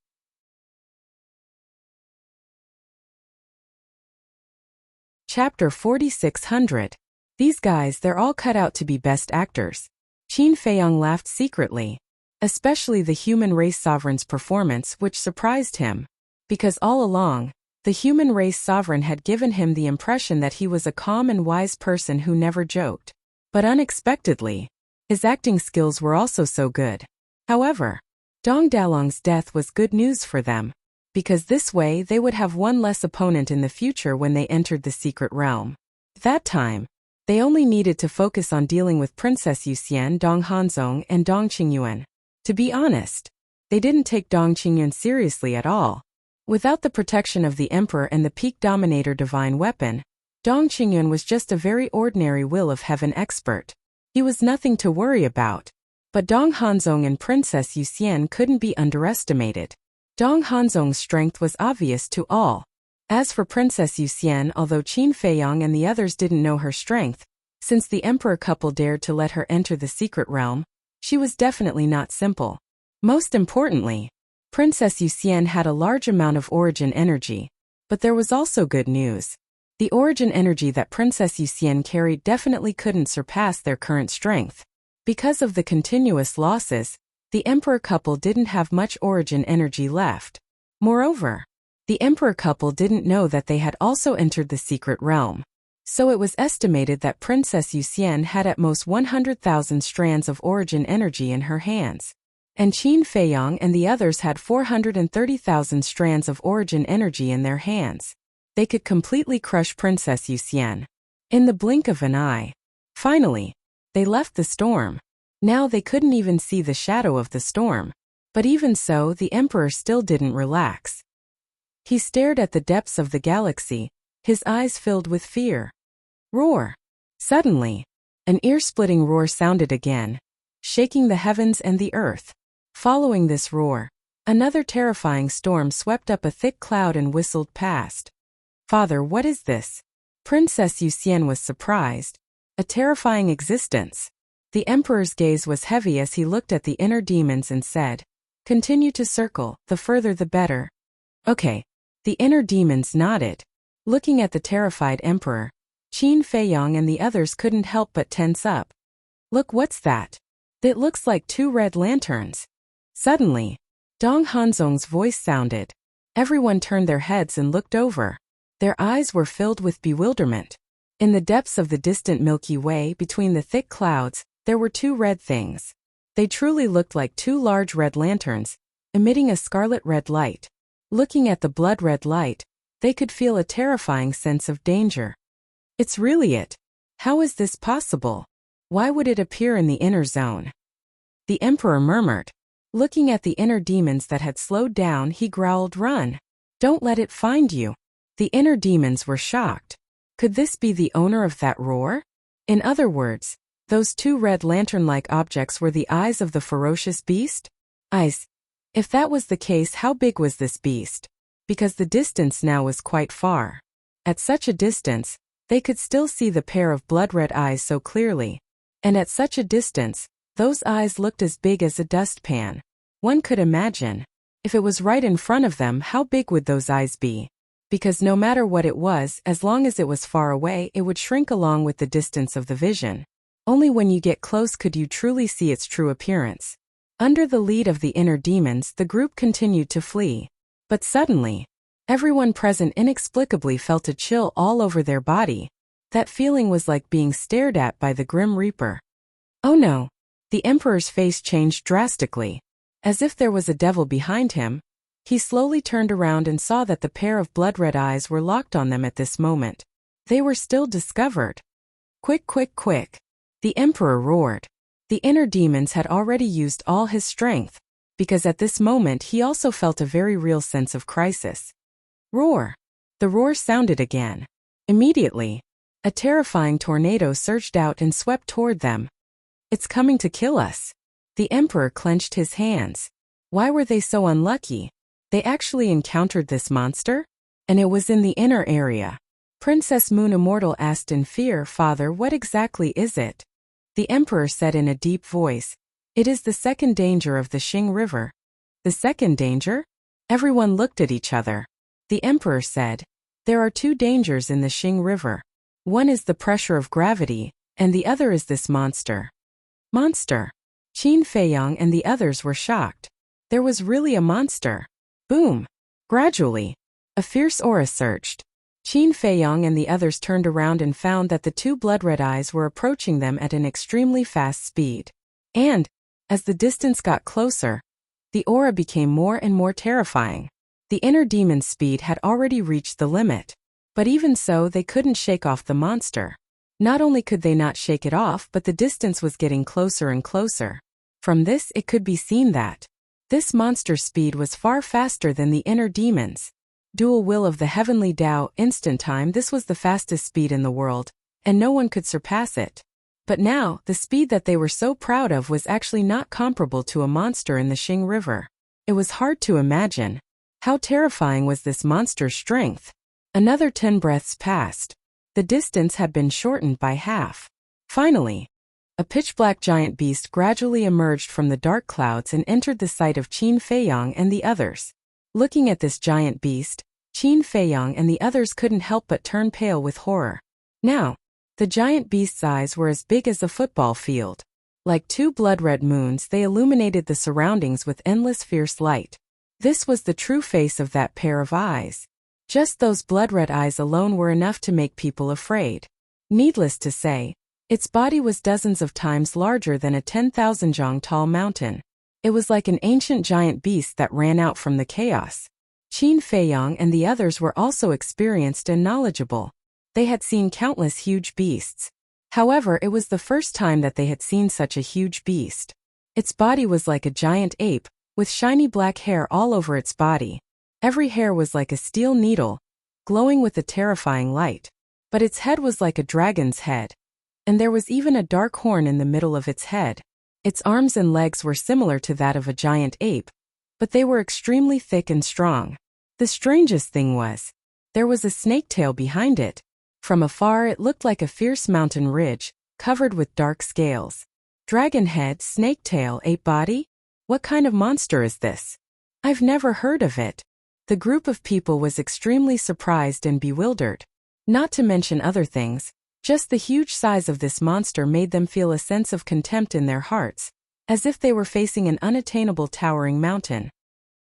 Chapter 4600. These guys, they're all cut out to be best actors. Qin Feiyong laughed secretly. Especially the human race sovereign's performance, which surprised him. Because all along, the human race sovereign had given him the impression that he was a calm and wise person who never joked. But unexpectedly, his acting skills were also so good. However, Dong Dalong's death was good news for them. because this way they would have one less opponent in the future when they entered the secret realm. That time, they only needed to focus on dealing with Princess Yuxian, Dong Hanzong, and Dong Qingyuan. To be honest, they didn't take Dong Qingyuan seriously at all. Without the protection of the Emperor and the Peak Dominator divine weapon, Dong Qingyuan was just a very ordinary will of heaven expert. He was nothing to worry about. But Dong Hanzong and Princess Yuxian couldn't be underestimated. Dong Hanzong's strength was obvious to all. As for Princess Yuxian, although Qin Feiyang and the others didn't know her strength, since the Emperor couple dared to let her enter the secret realm, she was definitely not simple. Most importantly, Princess Yuxian had a large amount of origin energy. But there was also good news. The origin energy that Princess Yuxian carried definitely couldn't surpass their current strength. Because of the continuous losses, the Emperor couple didn't have much origin energy left. Moreover, the Emperor couple didn't know that they had also entered the secret realm. So it was estimated that Princess Yuxian had at most 100,000 strands of origin energy in her hands. And Qin Feiyang and the others had 430,000 strands of origin energy in their hands. They could completely crush Princess Yuxian in the blink of an eye. Finally, they left the storm. Now they couldn't even see the shadow of the storm. But even so, the Emperor still didn't relax. He stared at the depths of the galaxy, his eyes filled with fear. Roar! Suddenly, an ear-splitting roar sounded again, shaking the heavens and the earth. Following this roar, another terrifying storm swept up a thick cloud and whistled past. Father, what is this? Princess Yuxian was surprised. A terrifying existence. The Emperor's gaze was heavy as he looked at the inner demons and said, "Continue to circle, the further the better." Okay. The inner demons nodded. Looking at the terrified Emperor, Qin Feiyang and the others couldn't help but tense up. Look, what's that? It looks like two red lanterns. Suddenly, Dong Hanzong's voice sounded. Everyone turned their heads and looked over. Their eyes were filled with bewilderment. In the depths of the distant Milky Way, between the thick clouds, there were two red things. They truly looked like two large red lanterns, emitting a scarlet-red light. Looking at the blood-red light, they could feel a terrifying sense of danger. It's really it. How is this possible? Why would it appear in the inner zone? The Emperor murmured. Looking at the inner demons that had slowed down, he growled, "Run! Don't let it find you." The inner demons were shocked. Could this be the owner of that roar? In other words, those two red lantern-like objects were the eyes of the ferocious beast? Eyes. If that was the case, how big was this beast? Because the distance now was quite far. At such a distance, they could still see the pair of blood-red eyes so clearly. And at such a distance, those eyes looked as big as a dustpan. One could imagine, if it was right in front of them, how big would those eyes be? Because no matter what it was, as long as it was far away, it would shrink along with the distance of the vision. Only when you get close could you truly see its true appearance. Under the lead of the inner demons, the group continued to flee. But suddenly, everyone present inexplicably felt a chill all over their body. That feeling was like being stared at by the Grim Reaper. Oh no! The Emperor's face changed drastically. As if there was a devil behind him, he slowly turned around and saw that the pair of blood-red eyes were locked on them at this moment. They were still discovered. Quick, quick, quick! The Emperor roared. The inner demons had already used all his strength, because at this moment he also felt a very real sense of crisis. Roar! The roar sounded again. Immediately, a terrifying tornado surged out and swept toward them. It's coming to kill us. The Emperor clenched his hands. Why were they so unlucky? They actually encountered this monster? And it was in the inner area. Princess Moon Immortal asked in fear, "Father, what exactly is it?" The Emperor said in a deep voice, "It is the second danger of the Xing River." The second danger? Everyone looked at each other. The Emperor said, "There are two dangers in the Xing River. One is the pressure of gravity, and the other is this monster." Monster? Qin Feiyang and the others were shocked. There was really a monster. Boom! Gradually, a fierce aura surged. Qin Feiyang and the others turned around and found that the two blood-red eyes were approaching them at an extremely fast speed. And, as the distance got closer, the aura became more and more terrifying. The inner demon's speed had already reached the limit. But even so, they couldn't shake off the monster. Not only could they not shake it off, but the distance was getting closer and closer. From this, it could be seen that this monster's speed was far faster than the inner demon's. Dual will of the heavenly Tao, instant time, this was the fastest speed in the world, and no one could surpass it. But now, the speed that they were so proud of was actually not comparable to a monster in the Xing River. It was hard to imagine. How terrifying was this monster's strength? Another 10 breaths passed. The distance had been shortened by half. Finally, a pitch-black giant beast gradually emerged from the dark clouds and entered the sight of Qin Feiyang and the others. Looking at this giant beast, Qin Feiyang and the others couldn't help but turn pale with horror. Now, the giant beast's eyes were as big as a football field. Like two blood-red moons, they illuminated the surroundings with endless fierce light. This was the true face of that pair of eyes. Just those blood-red eyes alone were enough to make people afraid. Needless to say, its body was dozens of times larger than a 10,000 zhang tall mountain. It was like an ancient giant beast that ran out from the chaos. Qin Feiyang and the others were also experienced and knowledgeable. They had seen countless huge beasts. However, it was the first time that they had seen such a huge beast. Its body was like a giant ape, with shiny black hair all over its body. Every hair was like a steel needle, glowing with a terrifying light. But its head was like a dragon's head. And there was even a dark horn in the middle of its head. Its arms and legs were similar to that of a giant ape, but they were extremely thick and strong. The strangest thing was, there was a snake tail behind it. From afar it looked like a fierce mountain ridge, covered with dark scales. Dragon head, snake tail, ape body? What kind of monster is this? I've never heard of it. The group of people was extremely surprised and bewildered. Not to mention other things, just the huge size of this monster made them feel a sense of contempt in their hearts, as if they were facing an unattainable towering mountain.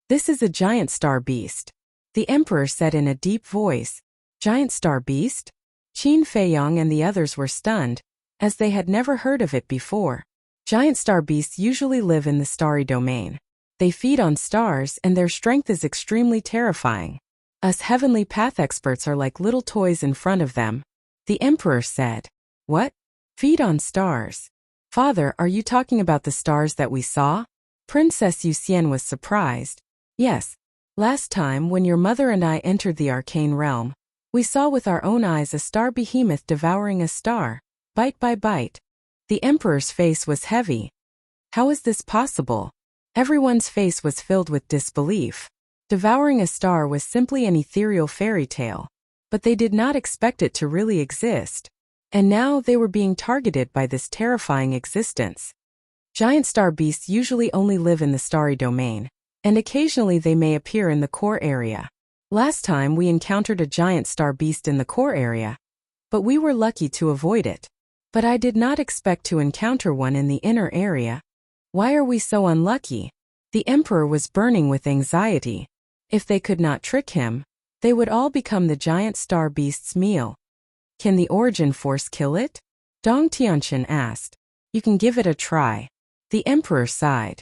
This is a giant star beast, the emperor said in a deep voice. Giant star beast? Qin Feiyang and the others were stunned, as they had never heard of it before. Giant star beasts usually live in the starry domain. They feed on stars and their strength is extremely terrifying. Us heavenly path experts are like little toys in front of them. The emperor said. What? Feed on stars? Father, are you talking about the stars that we saw? Princess Yuxian was surprised. Yes. Last time, when your mother and I entered the arcane realm, we saw with our own eyes a star behemoth devouring a star, bite by bite. The emperor's face was heavy. How is this possible? Everyone's face was filled with disbelief. Devouring a star was simply an ethereal fairy tale, but they did not expect it to really exist. And now they were being targeted by this terrifying existence. Giant star beasts usually only live in the starry domain, and occasionally they may appear in the core area. Last time we encountered a giant star beast in the core area, but we were lucky to avoid it. But I did not expect to encounter one in the inner area. Why are we so unlucky? The emperor was burning with anxiety. If they could not trick him, they would all become the giant star beast's meal. Can the origin force kill it? Dong Tianqian asked. You can give it a try. The emperor sighed.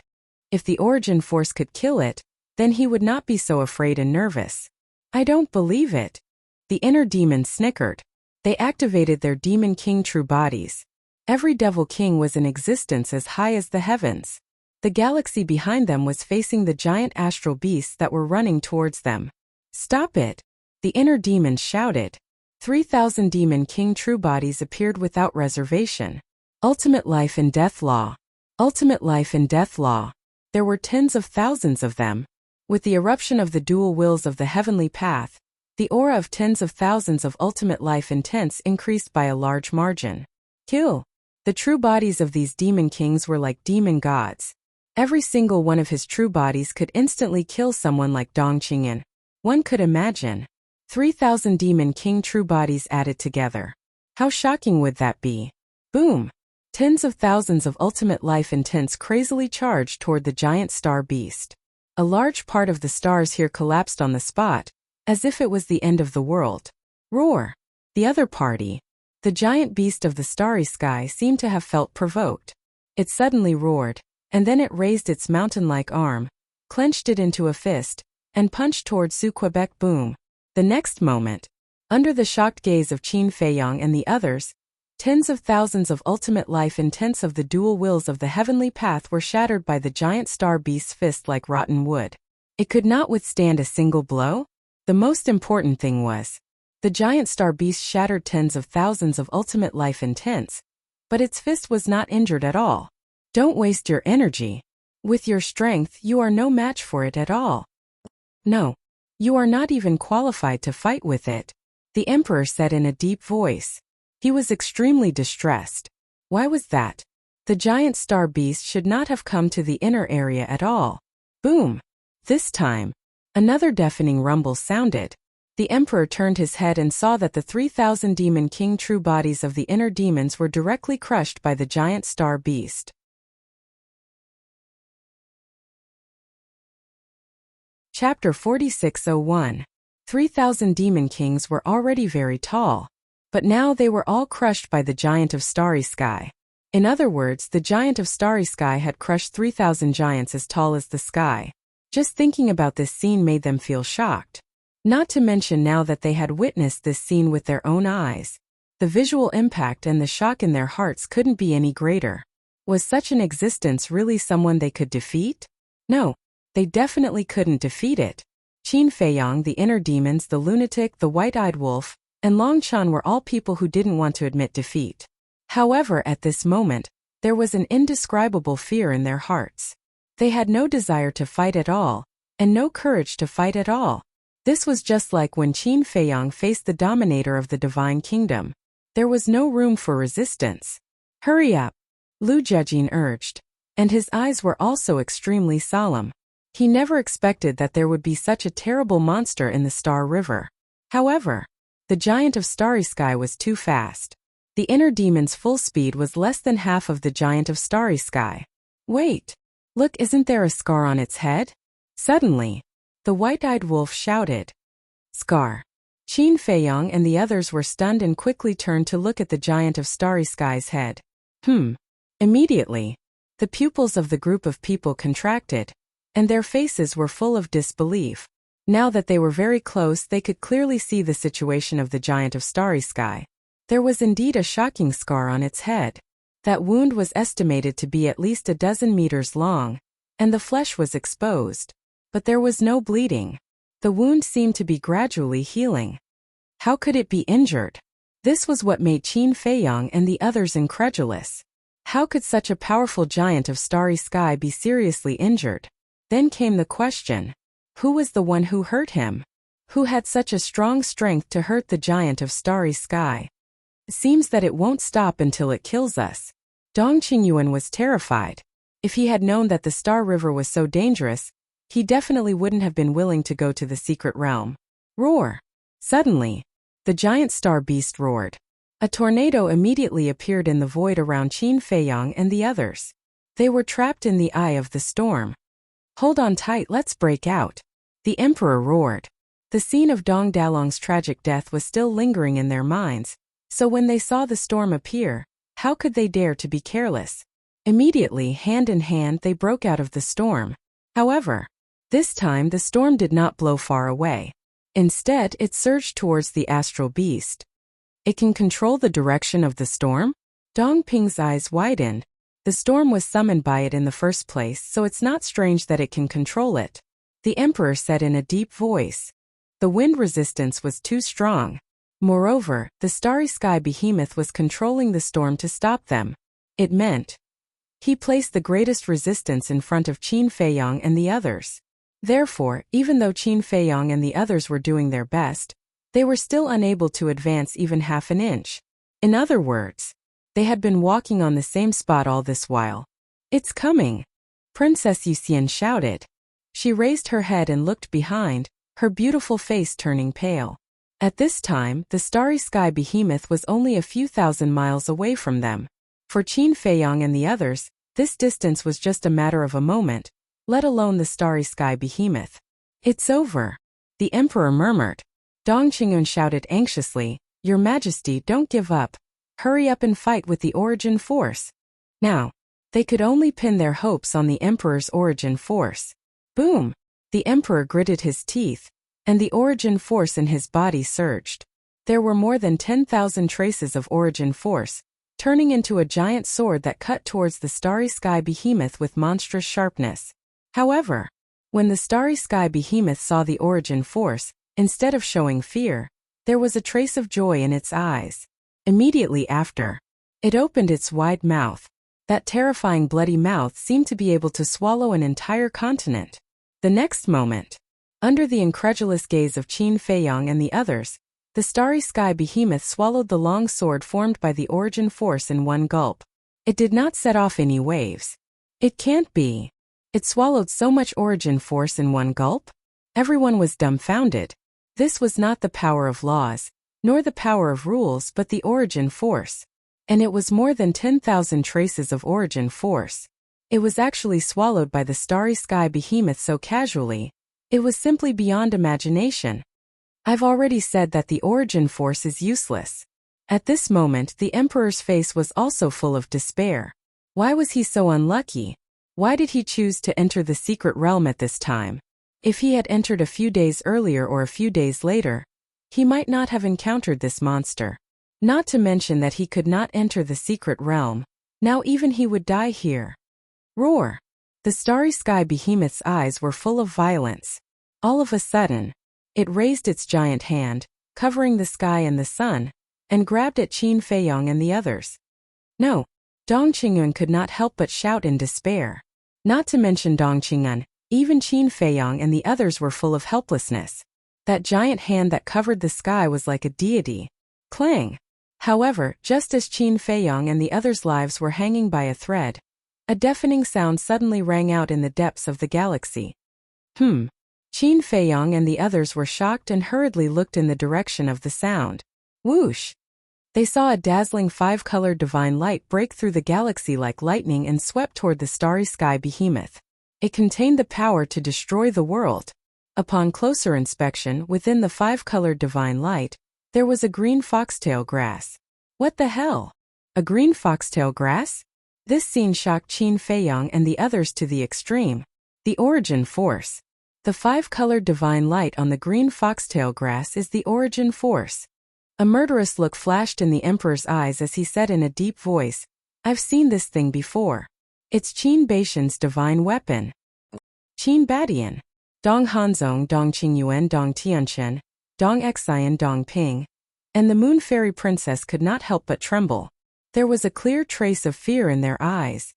If the origin force could kill it, then he would not be so afraid and nervous. I don't believe it. The inner demons snickered. They activated their demon king true bodies. Every devil king was in existence as high as the heavens. The galaxy behind them was facing the giant astral beasts that were running towards them. Stop it! The inner demons shouted. 3,000 demon king true bodies appeared without reservation. Ultimate life and death law. Ultimate life and death law. There were tens of thousands of them. With the eruption of the dual wills of the heavenly path, the aura of tens of thousands of ultimate life intense increased by a large margin. Kill! The true bodies of these demon kings were like demon gods. Every single one of his true bodies could instantly kill someone like Dong Qingyan. One could imagine. 3,000 demon king true bodies added together. How shocking would that be? Boom! Tens of thousands of ultimate life intense crazily charged toward the giant star beast. A large part of the stars here collapsed on the spot, as if it was the end of the world. Roar! The other party, the giant beast of the starry sky, seemed to have felt provoked. It suddenly roared, and then it raised its mountain-like arm, clenched it into a fist, and punched toward Su Quebec. Boom. The next moment, under the shocked gaze of Qin Feiyang and the others, tens of thousands of ultimate life intents of the dual wills of the heavenly path were shattered by the giant star beast's fist like rotten wood. It could not withstand a single blow? The most important thing was, the giant star beast shattered tens of thousands of ultimate life intents, but its fist was not injured at all. Don't waste your energy. With your strength, you are no match for it at all. No. You are not even qualified to fight with it, the emperor said in a deep voice. He was extremely distressed. Why was that? The giant star beast should not have come to the inner area at all. Boom! This time, another deafening rumble sounded. The emperor turned his head and saw that the 3,000 demon king true bodies of the inner demons were directly crushed by the giant star beast. Chapter 46:01. 3,000 demon kings were already very tall, but now they were all crushed by the giant of starry sky. In other words, the giant of starry sky had crushed 3,000 giants as tall as the sky. Just thinking about this scene made them feel shocked. Not to mention now that they had witnessed this scene with their own eyes. The visual impact and the shock in their hearts couldn't be any greater. Was such an existence really someone they could defeat? No, they definitely couldn't defeat it. Qin Feiyang, the inner demons, the lunatic, the white-eyed wolf, and Long Chan were all people who didn't want to admit defeat. However, at this moment, there was an indescribable fear in their hearts. They had no desire to fight at all, and no courage to fight at all. This was just like when Qin Feiyang faced the dominator of the divine kingdom. There was no room for resistance. Hurry up, Lu Jiajin urged, and his eyes were also extremely solemn. He never expected that there would be such a terrible monster in the Star River. However, the giant of starry sky was too fast. The inner demon's full speed was less than half of the giant of starry sky. Wait! Look, isn't there a scar on its head? Suddenly, the white-eyed wolf shouted. Scar. Qin Feiyang and the others were stunned and quickly turned to look at the giant of starry sky's head. Immediately, the pupils of the group of people contracted, and their faces were full of disbelief. Now that they were very close, they could clearly see the situation of the giant of starry sky. There was indeed a shocking scar on its head. That wound was estimated to be at least a dozen meters long, and the flesh was exposed. But there was no bleeding. The wound seemed to be gradually healing. How could it be injured? This was what made Qin Feiyang and the others incredulous. How could such a powerful giant of starry sky be seriously injured? Then came the question. Who was the one who hurt him? Who had such a strong strength to hurt the giant of starry sky? It seems that it won't stop until it kills us. Dong Qingyuan was terrified. If he had known that the Star River was so dangerous, he definitely wouldn't have been willing to go to the secret realm. Roar! Suddenly, the giant star beast roared. A tornado immediately appeared in the void around Qin Feiyang and the others. They were trapped in the eye of the storm. Hold on tight, let's break out. The emperor roared. The scene of Dong Dalong's tragic death was still lingering in their minds, so when they saw the storm appear, how could they dare to be careless? Immediately, hand in hand, they broke out of the storm. However, this time the storm did not blow far away. Instead, it surged towards the astral beast. It can control the direction of the storm? Dong Ping's eyes widened. The storm was summoned by it in the first place, so it's not strange that it can control it. The emperor said in a deep voice. The wind resistance was too strong. Moreover, the starry sky behemoth was controlling the storm to stop them. It meant he placed the greatest resistance in front of Qin Feiyang and the others. Therefore, even though Qin Feiyang and the others were doing their best, they were still unable to advance even half an inch. In other words, they had been walking on the same spot all this while. It's coming! Princess Yuxian shouted. She raised her head and looked behind, her beautiful face turning pale. At this time, the starry sky behemoth was only a few thousand miles away from them. For Qin Feiyang and the others, this distance was just a matter of a moment, let alone the starry sky behemoth. It's over, the emperor murmured. Dong Qingyun shouted anxiously, Your Majesty, don't give up. Hurry up and fight with the origin force. Now, they could only pin their hopes on the emperor's origin force. Boom! The emperor gritted his teeth, and the origin force in his body surged. There were more than 10,000 traces of origin force, turning into a giant sword that cut towards the starry sky behemoth with monstrous sharpness. However, when the starry sky behemoth saw the origin force, instead of showing fear, there was a trace of joy in its eyes. Immediately after, it opened its wide mouth. That terrifying bloody mouth seemed to be able to swallow an entire continent. The next moment, under the incredulous gaze of Qin Feiyong and the others, the starry sky behemoth swallowed the long sword formed by the origin force in one gulp. It did not set off any waves. It can't be. It swallowed so much origin force in one gulp? Everyone was dumbfounded. This was not the power of laws, nor the power of rules, but the origin force. And it was more than 10,000 traces of origin force. It was actually swallowed by the starry sky behemoth so casually. It was simply beyond imagination. I've already said that the origin force is useless. At this moment, the emperor's face was also full of despair. Why was he so unlucky? Why did he choose to enter the secret realm at this time? If he had entered a few days earlier or a few days later, he might not have encountered this monster. Not to mention that he could not enter the secret realm. Now even he would die here. Roar! The starry sky behemoth's eyes were full of violence. All of a sudden, it raised its giant hand, covering the sky and the sun, and grabbed at Qin Feiyong and the others. No! Dong Qingyun could not help but shout in despair. Not to mention Dong Qingyun, even Qin Feiyong and the others were full of helplessness. That giant hand that covered the sky was like a deity. Clang! However, just as Qin Feiyong and the others' lives were hanging by a thread, a deafening sound suddenly rang out in the depths of the galaxy. Qin Feiyong and the others were shocked and hurriedly looked in the direction of the sound. Whoosh! They saw a dazzling five-colored divine light break through the galaxy like lightning and swept toward the starry sky behemoth. It contained the power to destroy the world. Upon closer inspection, within the five-colored divine light, there was a green foxtail grass. What the hell? A green foxtail grass? This scene shocked Qin Feiyong and the others to the extreme. The origin force. The five-colored divine light on the green foxtail grass is the origin force. A murderous look flashed in the emperor's eyes as he said in a deep voice, "I've seen this thing before. It's Qin Baishan's divine weapon. Qin Badian. Dong Hanzong, Dong Qingyuan, Dong Tianchen, Dong Xian, Dong Ping." And the Moon Fairy Princess could not help but tremble. There was a clear trace of fear in their eyes.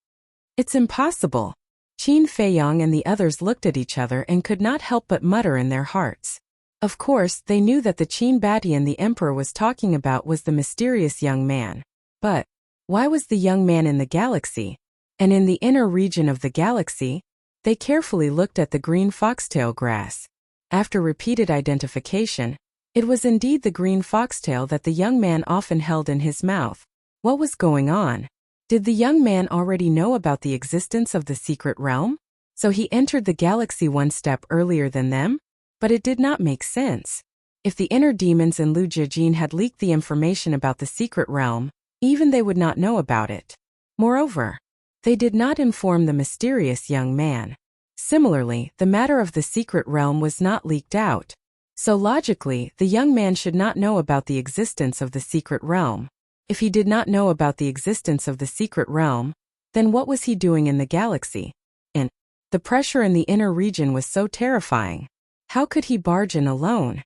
It's impossible. Qin Feiyong and the others looked at each other and could not help but mutter in their hearts. Of course, they knew that the Qin Badian the emperor was talking about was the mysterious young man. But why was the young man in the galaxy? And in the inner region of the galaxy? They carefully looked at the green foxtail grass. After repeated identification, it was indeed the green foxtail that the young man often held in his mouth. What was going on? Did the young man already know about the existence of the secret realm? So he entered the galaxy one step earlier than them? But it did not make sense. If the inner demons in Lu Jiajin had leaked the information about the secret realm, even they would not know about it. Moreover, they did not inform the mysterious young man. Similarly, the matter of the secret realm was not leaked out. So logically, the young man should not know about the existence of the secret realm. If he did not know about the existence of the secret realm, then what was he doing in the galaxy? And the pressure in the inner region was so terrifying. How could he barge in alone?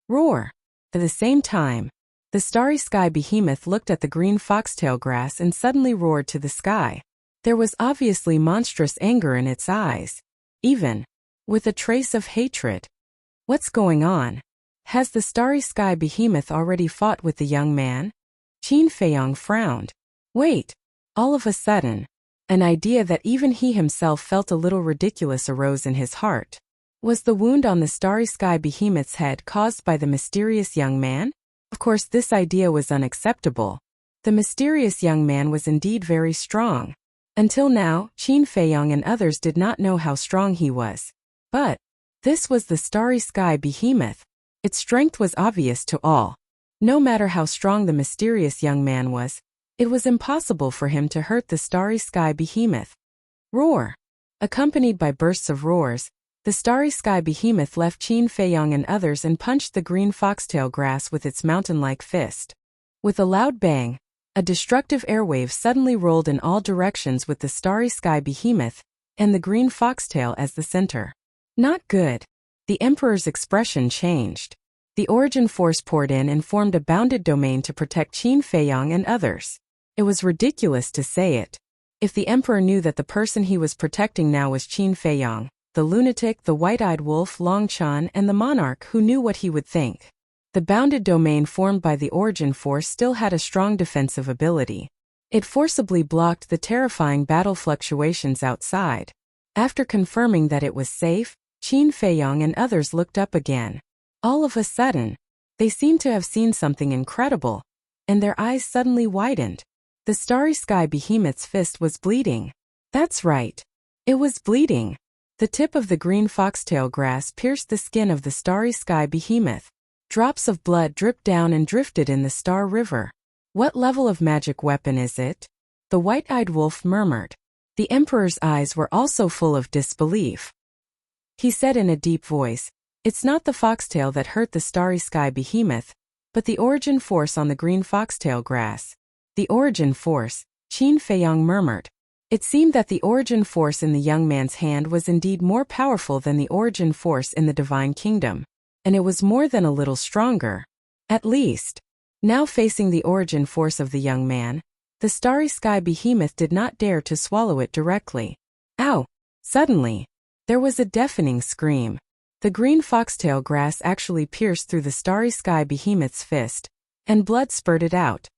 Roar! At the same time, the starry sky behemoth looked at the green foxtail grass and suddenly roared to the sky. There was obviously monstrous anger in its eyes, even with a trace of hatred. What's going on? Has the starry sky behemoth already fought with the young man? Qin Feiyong frowned. Wait! All of a sudden, an idea that even he himself felt a little ridiculous arose in his heart. Was the wound on the starry sky behemoth's head caused by the mysterious young man? Of course, this idea was unacceptable. The mysterious young man was indeed very strong. Until now, Qin Feiyong and others did not know how strong he was. But this was the starry sky behemoth. Its strength was obvious to all. No matter how strong the mysterious young man was, it was impossible for him to hurt the starry sky behemoth. Roar! Accompanied by bursts of roars, The starry sky behemoth left Qin Feiyong and others and punched the green foxtail grass with its mountain-like fist. With a loud bang, a destructive airwave suddenly rolled in all directions with the starry sky behemoth and the green foxtail as the center. Not good. The emperor's expression changed. The origin force poured in and formed a bounded domain to protect Qin Feiyong and others. It was ridiculous to say it. If the emperor knew that the person he was protecting now was Qin Feiyong, the lunatic, the white-eyed wolf, Long Chan, and the monarch, who knew what he would think? The bounded domain formed by the origin force still had a strong defensive ability. It forcibly blocked the terrifying battle fluctuations outside. After confirming that it was safe, Qin Feiyong and others looked up again. All of a sudden, they seemed to have seen something incredible, and their eyes suddenly widened. The starry sky behemoth's fist was bleeding. That's right. It was bleeding. The tip of the green foxtail grass pierced the skin of the starry sky behemoth. Drops of blood dripped down and drifted in the Star River. What level of magic weapon is it? The white-eyed wolf murmured. The emperor's eyes were also full of disbelief. He said in a deep voice, "It's not the foxtail that hurt the starry sky behemoth, but the origin force on the green foxtail grass." The origin force, Qin Feiyong murmured. It seemed that the origin force in the young man's hand was indeed more powerful than the origin force in the divine kingdom. And it was more than a little stronger. At least. Now facing the origin force of the young man, the starry sky behemoth did not dare to swallow it directly. Ow! Suddenly, there was a deafening scream. The green foxtail grass actually pierced through the starry sky behemoth's fist, and blood spurted out.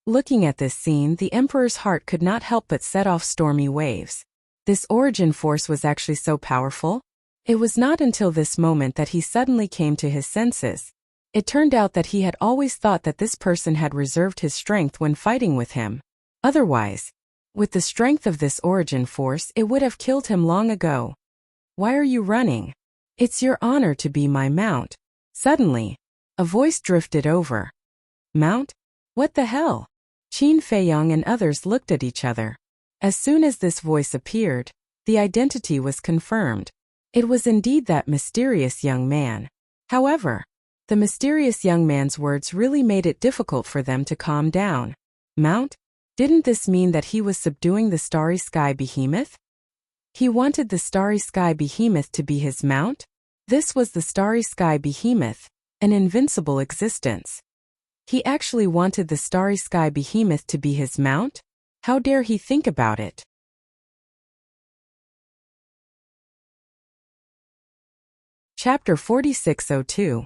Looking at this scene, the emperor's heart could not help but set off stormy waves. This origin force was actually so powerful? It was not until this moment that he suddenly came to his senses. It turned out that he had always thought that this person had reserved his strength when fighting with him. Otherwise, with the strength of this origin force, it would have killed him long ago. "Why are you running? It's your honor to be my mount." Suddenly, a voice drifted over. "Mount? What the hell?" Qin Feiyong and others looked at each other. As soon as this voice appeared, the identity was confirmed. It was indeed that mysterious young man. However, the mysterious young man's words really made it difficult for them to calm down. Mount? Didn't this mean that he was subduing the starry sky behemoth? He wanted the starry sky behemoth to be his mount? This was the starry sky behemoth, an invincible existence. He actually wanted the starry sky behemoth to be his mount? How dare he think about it? Chapter 4602.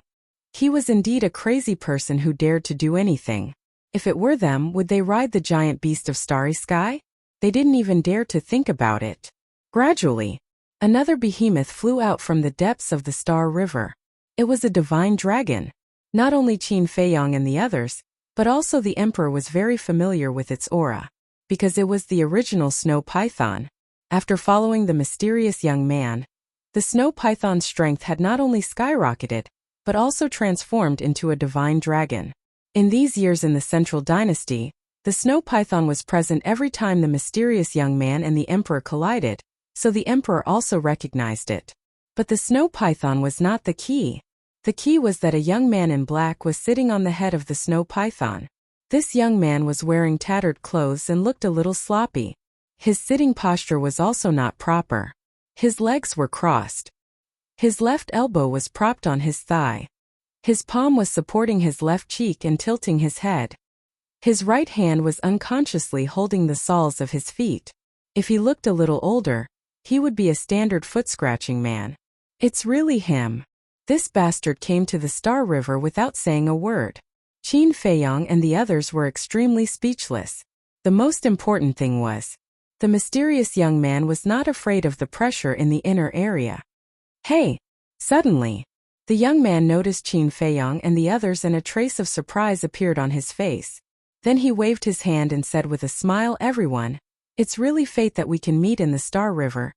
He was indeed a crazy person who dared to do anything. If it were them, would they ride the giant beast of starry sky? They didn't even dare to think about it. Gradually, another behemoth flew out from the depths of the Star River. It was a divine dragon. Not only Qin Feiyong and the others, but also the emperor was very familiar with its aura, because it was the original snow python. After following the mysterious young man, the snow python's strength had not only skyrocketed, but also transformed into a divine dragon. In these years in the Central Dynasty, the snow python was present every time the mysterious young man and the emperor collided, so the emperor also recognized it. But the snow python was not the key. The key was that a young man in black was sitting on the head of the snow python. This young man was wearing tattered clothes and looked a little sloppy. His sitting posture was also not proper. His legs were crossed. His left elbow was propped on his thigh. His palm was supporting his left cheek and tilting his head. His right hand was unconsciously holding the soles of his feet. If he looked a little older, he would be a standard foot-scratching man. It's really him. This bastard came to the Star River without saying a word. Qin Feiyong and the others were extremely speechless. The most important thing was, the mysterious young man was not afraid of the pressure in the inner area. Hey! Suddenly, the young man noticed Qin Feiyong and the others and a trace of surprise appeared on his face. Then he waved his hand and said with a smile, "Everyone, it's really fate that we can meet in the Star River."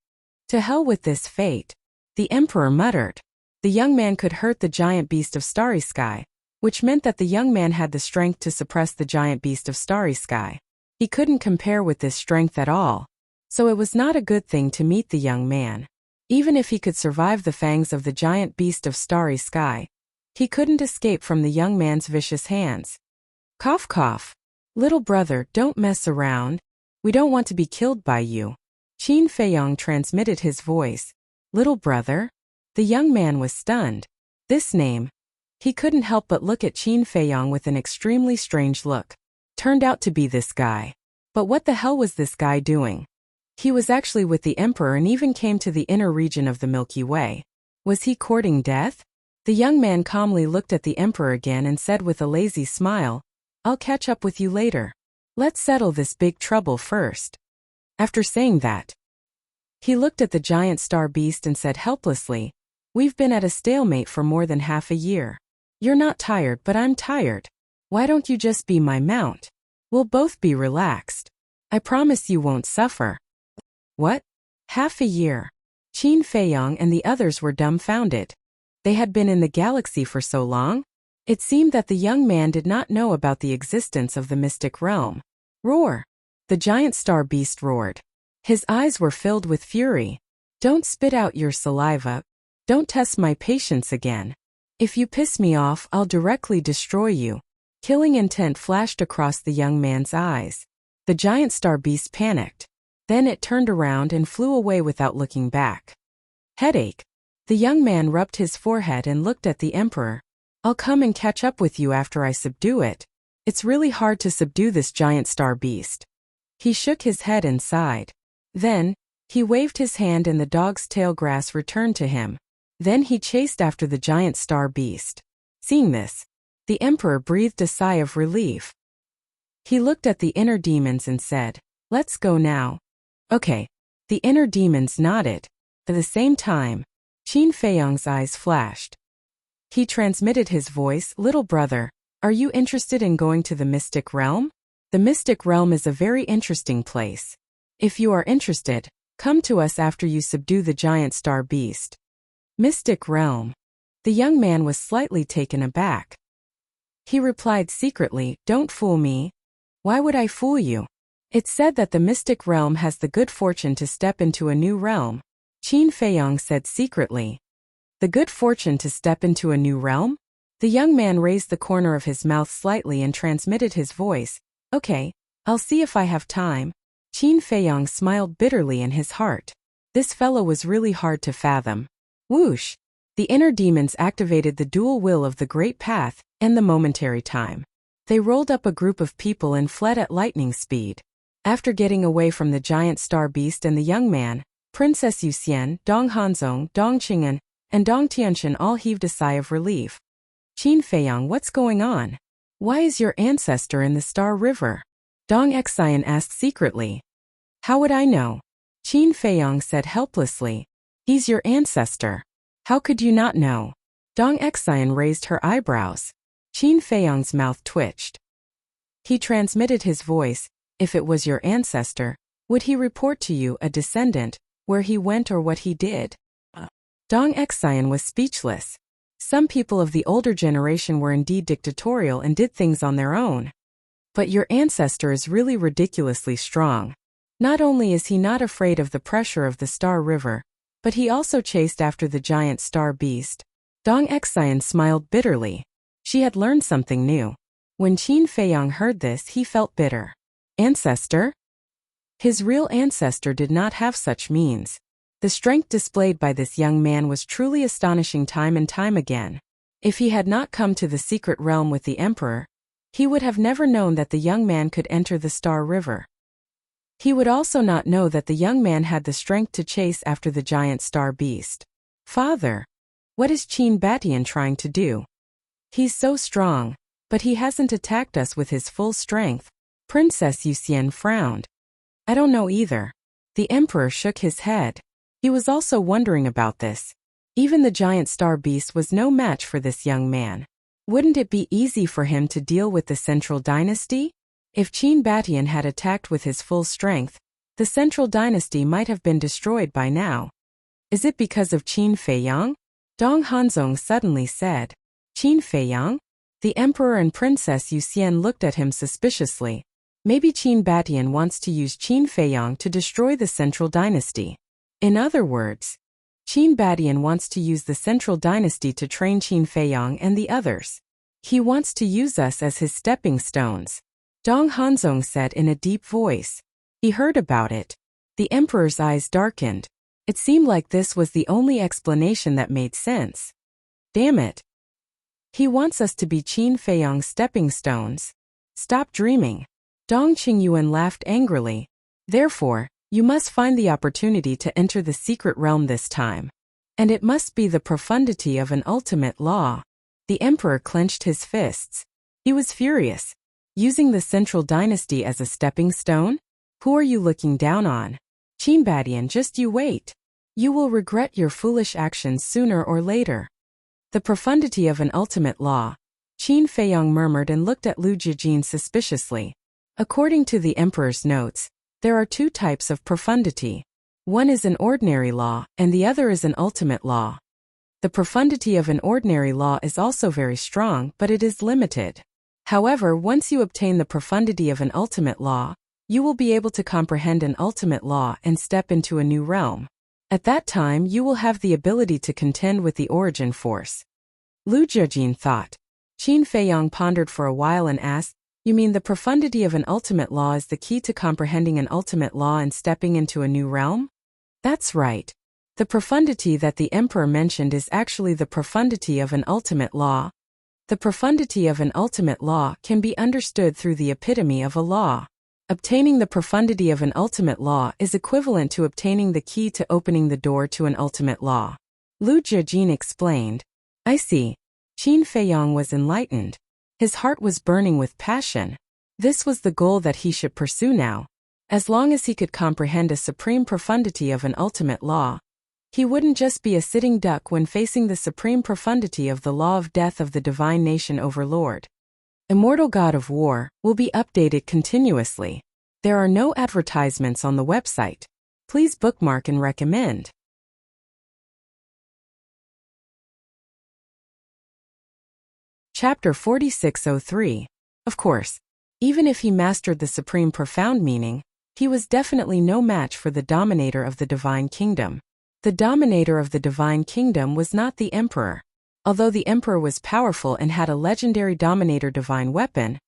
"To hell with this fate," the emperor muttered. The young man could hurt the giant beast of starry sky, which meant that the young man had the strength to suppress the giant beast of starry sky. He couldn't compare with this strength at all, so it was not a good thing to meet the young man. Even if he could survive the fangs of the giant beast of starry sky, he couldn't escape from the young man's vicious hands. Cough cough. Little brother, don't mess around. We don't want to be killed by you. Qin Feiyong transmitted his voice. Little brother? The young man was stunned. This name. He couldn't help but look at Qin Feiyong with an extremely strange look. Turned out to be this guy. But what the hell was this guy doing? He was actually with the Emperor and even came to the inner region of the Milky Way. Was he courting death? The young man calmly looked at the Emperor again and said with a lazy smile, I'll catch up with you later. Let's settle this big trouble first. After saying that, he looked at the giant star beast and said helplessly, We've been at a stalemate for more than half a year. You're not tired, but I'm tired. Why don't you just be my mount? We'll both be relaxed. I promise you won't suffer. What? Half a year? Qin Feiyong and the others were dumbfounded. They had been in the galaxy for so long? It seemed that the young man did not know about the existence of the mystic realm. Roar! The giant star beast roared. His eyes were filled with fury. Don't spit out your saliva. Don't test my patience again. If you piss me off, I'll directly destroy you. Killing intent flashed across the young man's eyes. The giant star beast panicked. Then it turned around and flew away without looking back. Headache. The young man rubbed his forehead and looked at the Emperor. I'll come and catch up with you after I subdue it. It's really hard to subdue this giant star beast. He shook his head and sighed. Then, he waved his hand and the dog's tail grass returned to him. Then he chased after the giant star beast. Seeing this, the Emperor breathed a sigh of relief. He looked at the inner demons and said, Let's go now. Okay. The inner demons nodded. At the same time, Qin Feiyong's eyes flashed. He transmitted his voice, Little brother, are you interested in going to the mystic realm? The mystic realm is a very interesting place. If you are interested, come to us after you subdue the giant star beast. Mystic realm. The young man was slightly taken aback. He replied secretly, Don't fool me. Why would I fool you? It's said that the mystic realm has the good fortune to step into a new realm. Qin Feiyong said secretly. The good fortune to step into a new realm? The young man raised the corner of his mouth slightly and transmitted his voice. Okay, I'll see if I have time. Qin Feiyong smiled bitterly in his heart. This fellow was really hard to fathom. Whoosh! The inner demons activated the dual will of the Great Path and the momentary time. They rolled up a group of people and fled at lightning speed. After getting away from the giant star beast and the young man, Princess Yuxian, Dong Hanzong, Dong Qing'an, and Dong Tianxian all heaved a sigh of relief. Qin Feiyong, what's going on? Why is your ancestor in the Star River? Dong Xian asked secretly. How would I know? Qin Feiyong said helplessly. He's your ancestor. How could you not know? Dong Xian raised her eyebrows. Qin Feiyong's mouth twitched. He transmitted his voice. If it was your ancestor, would he report to you, a descendant, where he went or what he did? Dong Xian was speechless. Some people of the older generation were indeed dictatorial and did things on their own. But your ancestor is really ridiculously strong. Not only is he not afraid of the pressure of the Star River, but he also chased after the giant star beast. Dong Xian smiled bitterly. She had learned something new. When Qin Feiyong heard this, he felt bitter. Ancestor? His real ancestor did not have such means. The strength displayed by this young man was truly astonishing time and time again. If he had not come to the secret realm with the Emperor, he would have never known that the young man could enter the Star River. He would also not know that the young man had the strength to chase after the giant star beast. Father, what is Qin Batian trying to do? He's so strong, but he hasn't attacked us with his full strength. Princess Yuxian frowned. I don't know either. The Emperor shook his head. He was also wondering about this. Even the giant star beast was no match for this young man. Wouldn't it be easy for him to deal with the Central Dynasty? If Qin Batian had attacked with his full strength, the Central Dynasty might have been destroyed by now. Is it because of Qin Feiyong? Dong Hanzong suddenly said. Qin Feiyong? The Emperor and Princess Yuxian looked at him suspiciously. Maybe Qin Batian wants to use Qin Feiyong to destroy the Central Dynasty. In other words, Qin Badian wants to use the central dynasty to train Qin Feiyang and the others. He wants to use us as his stepping stones, Dong Hanzong said in a deep voice. He heard about it. The emperor's eyes darkened. It seemed like this was the only explanation that made sense. Damn it. He wants us to be Qin Feiyang's stepping stones. Stop dreaming. Dong Qingyuan laughed angrily. Therefore, you must find the opportunity to enter the secret realm this time. And it must be the profundity of an ultimate law. The emperor clenched his fists. He was furious. Using the central dynasty as a stepping stone? Who are you looking down on? Qin Badian, just you wait. You will regret your foolish actions sooner or later. The profundity of an ultimate law. Qin Feiyang murmured and looked at Lu Jijin suspiciously. According to the emperor's notes, there are two types of profundity. One is an ordinary law, and the other is an ultimate law. The profundity of an ordinary law is also very strong, but it is limited. However, once you obtain the profundity of an ultimate law, you will be able to comprehend an ultimate law and step into a new realm. At that time, you will have the ability to contend with the origin force. Lu Jijin thought. Qin Feiyang pondered for a while and asked, you mean the profundity of an ultimate law is the key to comprehending an ultimate law and stepping into a new realm? That's right. The profundity that the emperor mentioned is actually the profundity of an ultimate law. The profundity of an ultimate law can be understood through the epitome of a law. Obtaining the profundity of an ultimate law is equivalent to obtaining the key to opening the door to an ultimate law. Lu Jijin explained. I see. Qin Feiyang was enlightened. His heart was burning with passion. This was the goal that he should pursue now. As long as he could comprehend a supreme profundity of an ultimate law, he wouldn't just be a sitting duck when facing the supreme profundity of the law of death of the divine nation overlord. Immortal God of War will be updated continuously. There are no advertisements on the website. Please bookmark and recommend. Chapter 4603. Of course, even if he mastered the supreme profound meaning, he was definitely no match for the dominator of the divine kingdom. The dominator of the divine kingdom was not the emperor. Although the emperor was powerful and had a legendary dominator divine weapon,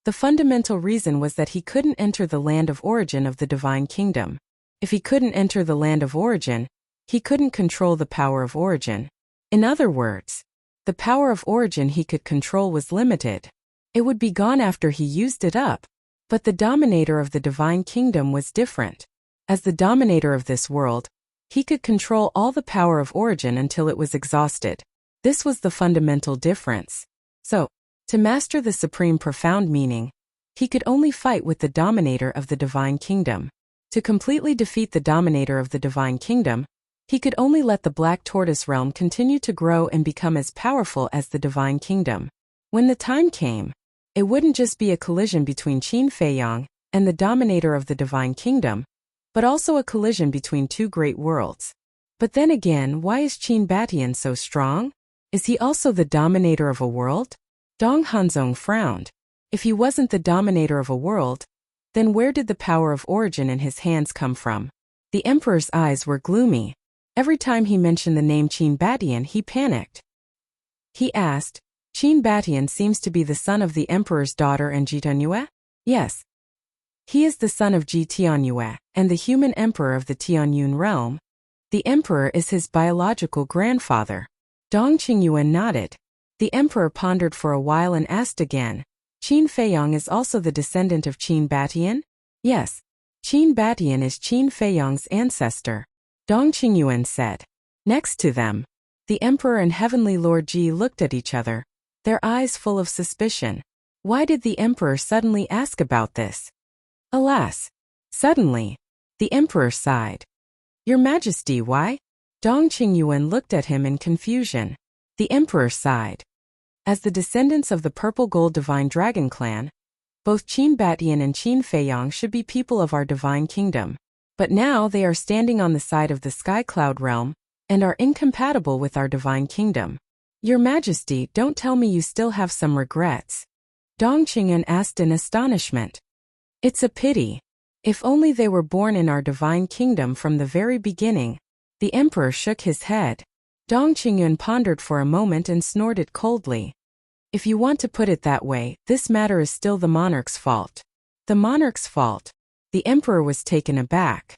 the fundamental reason was that he couldn't enter the land of origin of the divine kingdom. If he couldn't enter the land of origin, he couldn't control the power of origin. In other words, the power of origin he could control was limited. It would be gone after he used it up. But the dominator of the divine kingdom was different. As the dominator of this world, he could control all the power of origin until it was exhausted. This was the fundamental difference. So, to master the supreme profound meaning, he could only fight with the dominator of the divine kingdom. To completely defeat the dominator of the divine kingdom, he could only let the Black Tortoise realm continue to grow and become as powerful as the divine kingdom. When the time came, it wouldn't just be a collision between Qin Feiyang and the dominator of the divine kingdom, but also a collision between two great worlds. But then again, why is Qin Badian so strong? Is he also the dominator of a world? Dong Hanzong frowned. If he wasn't the dominator of a world, then where did the power of origin in his hands come from? The emperor's eyes were gloomy. Every time he mentioned the name Qin Badian, he panicked. He asked, Qin Badian seems to be the son of the emperor's daughter and Ji Tianyue? Yes. He is the son of Ji Tianyue and the human emperor of the Tianyun realm. The emperor is his biological grandfather. Dong Qingyuan nodded. The emperor pondered for a while and asked again, Qin Feiyang is also the descendant of Qin Badian? Yes. Qin Badian is Qin Feiyang's ancestor. Dong Qingyuan said. Next to them, the emperor and heavenly lord Ji looked at each other, their eyes full of suspicion. Why did the emperor suddenly ask about this? Alas! Suddenly, the emperor sighed. Your Majesty, why? Dong Qingyuan looked at him in confusion. The emperor sighed. As the descendants of the Purple Gold Divine Dragon clan, both Qin Badian and Qin Feiyang should be people of our divine kingdom. But now they are standing on the side of the Sky Cloud realm and are incompatible with our divine kingdom. Your Majesty, don't tell me you still have some regrets. Dong Qingyuan asked in astonishment. It's a pity. If only they were born in our divine kingdom from the very beginning, The emperor shook his head. Dong Qingyun pondered for a moment and snorted coldly. If you want to put it that way, this matter is still the monarch's fault. The monarch's fault? The emperor was taken aback.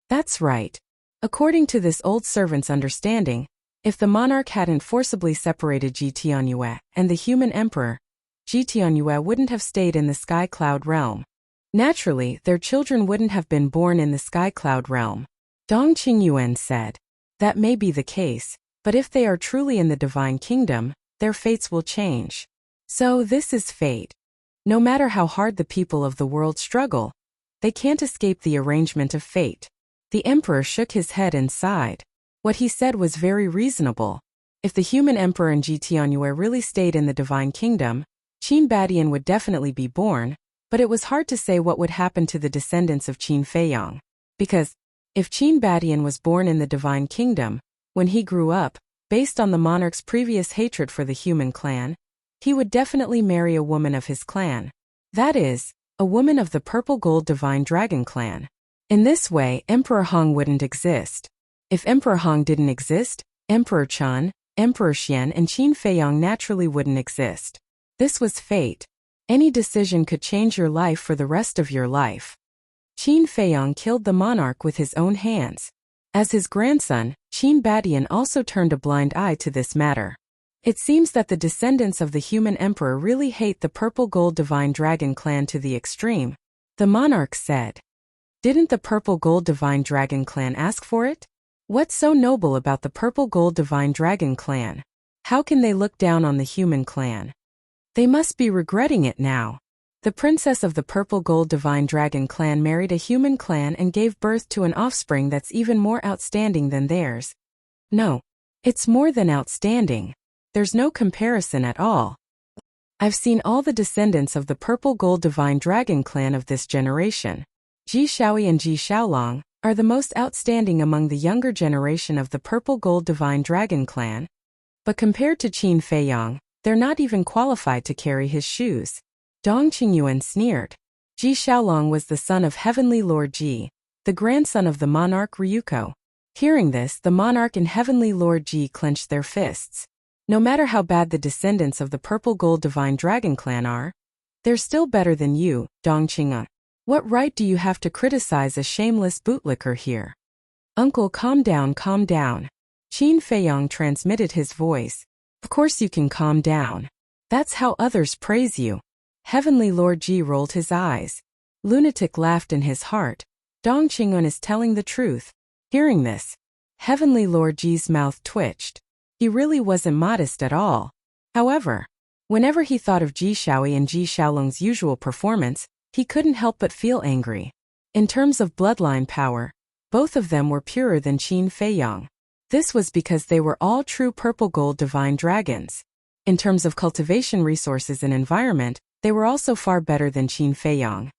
That's right. According to this old servant's understanding, if the monarch hadn't forcibly separated Ji Tianyue and the human emperor, Ji Tianyue wouldn't have stayed in the sky cloud realm. Naturally, their children wouldn't have been born in the sky cloud realm. Dong Qingyuan said, that may be the case, but if they are truly in the divine kingdom, their fates will change. So this is fate. No matter how hard the people of the world struggle, they can't escape the arrangement of fate. The emperor shook his head and sighed. What he said was very reasonable. If the human emperor and Ji Tianyue really stayed in the divine kingdom, Qin Badian would definitely be born, but it was hard to say what would happen to the descendants of Qin Feiyang. Because, if Qin Badian was born in the divine kingdom, when he grew up, based on the monarch's previous hatred for the human clan, he would definitely marry a woman of his clan. That is, a woman of the purple gold divine dragon clan. In this way, Emperor Hong wouldn't exist. If Emperor Hong didn't exist, Emperor Chen, Emperor Xian and Qin Feiyang naturally wouldn't exist. This was fate. Any decision could change your life for the rest of your life. Qin Feiyang killed the monarch with his own hands. As his grandson, Qin Badian also turned a blind eye to this matter. It seems that the descendants of the human emperor really hate the purple gold divine dragon clan to the extreme. The monarch said. Didn't the purple gold divine dragon clan ask for it? What's so noble about the purple gold divine dragon clan? How can they look down on the human clan? They must be regretting it now. The princess of the purple gold divine dragon clan married a human clan and gave birth to an offspring that's even more outstanding than theirs. No, it's more than outstanding. There's no comparison at all. I've seen all the descendants of the purple gold divine dragon clan of this generation. Ji Shaoi and Ji Xiaolong are the most outstanding among the younger generation of the purple gold divine dragon clan. But compared to Qin Feiyang, they're not even qualified to carry his shoes. Dong Qingyuan sneered. Ji Xiaolong was the son of Heavenly Lord Ji, the grandson of the monarch Ryuko. Hearing this, the monarch and Heavenly Lord Ji clenched their fists. No matter how bad the descendants of the purple gold divine dragon clan are, they're still better than you, Dong Qingyuan. What right do you have to criticize a shameless bootlicker here? Uncle, calm down, calm down. Qin Feiyang transmitted his voice. Of course you can calm down. That's how others praise you. Heavenly Lord Ji rolled his eyes. Lunatic laughed in his heart. Dong Qingyuan is telling the truth. Hearing this, Heavenly Lord Ji's mouth twitched. He really wasn't modest at all. However, whenever he thought of Ji Shaoi and Ji Xiaolong's usual performance, he couldn't help but feel angry. In terms of bloodline power, both of them were purer than Qin Feiyang. This was because they were all true purple gold divine dragons. In terms of cultivation resources and environment, they were also far better than Qin Feiyang.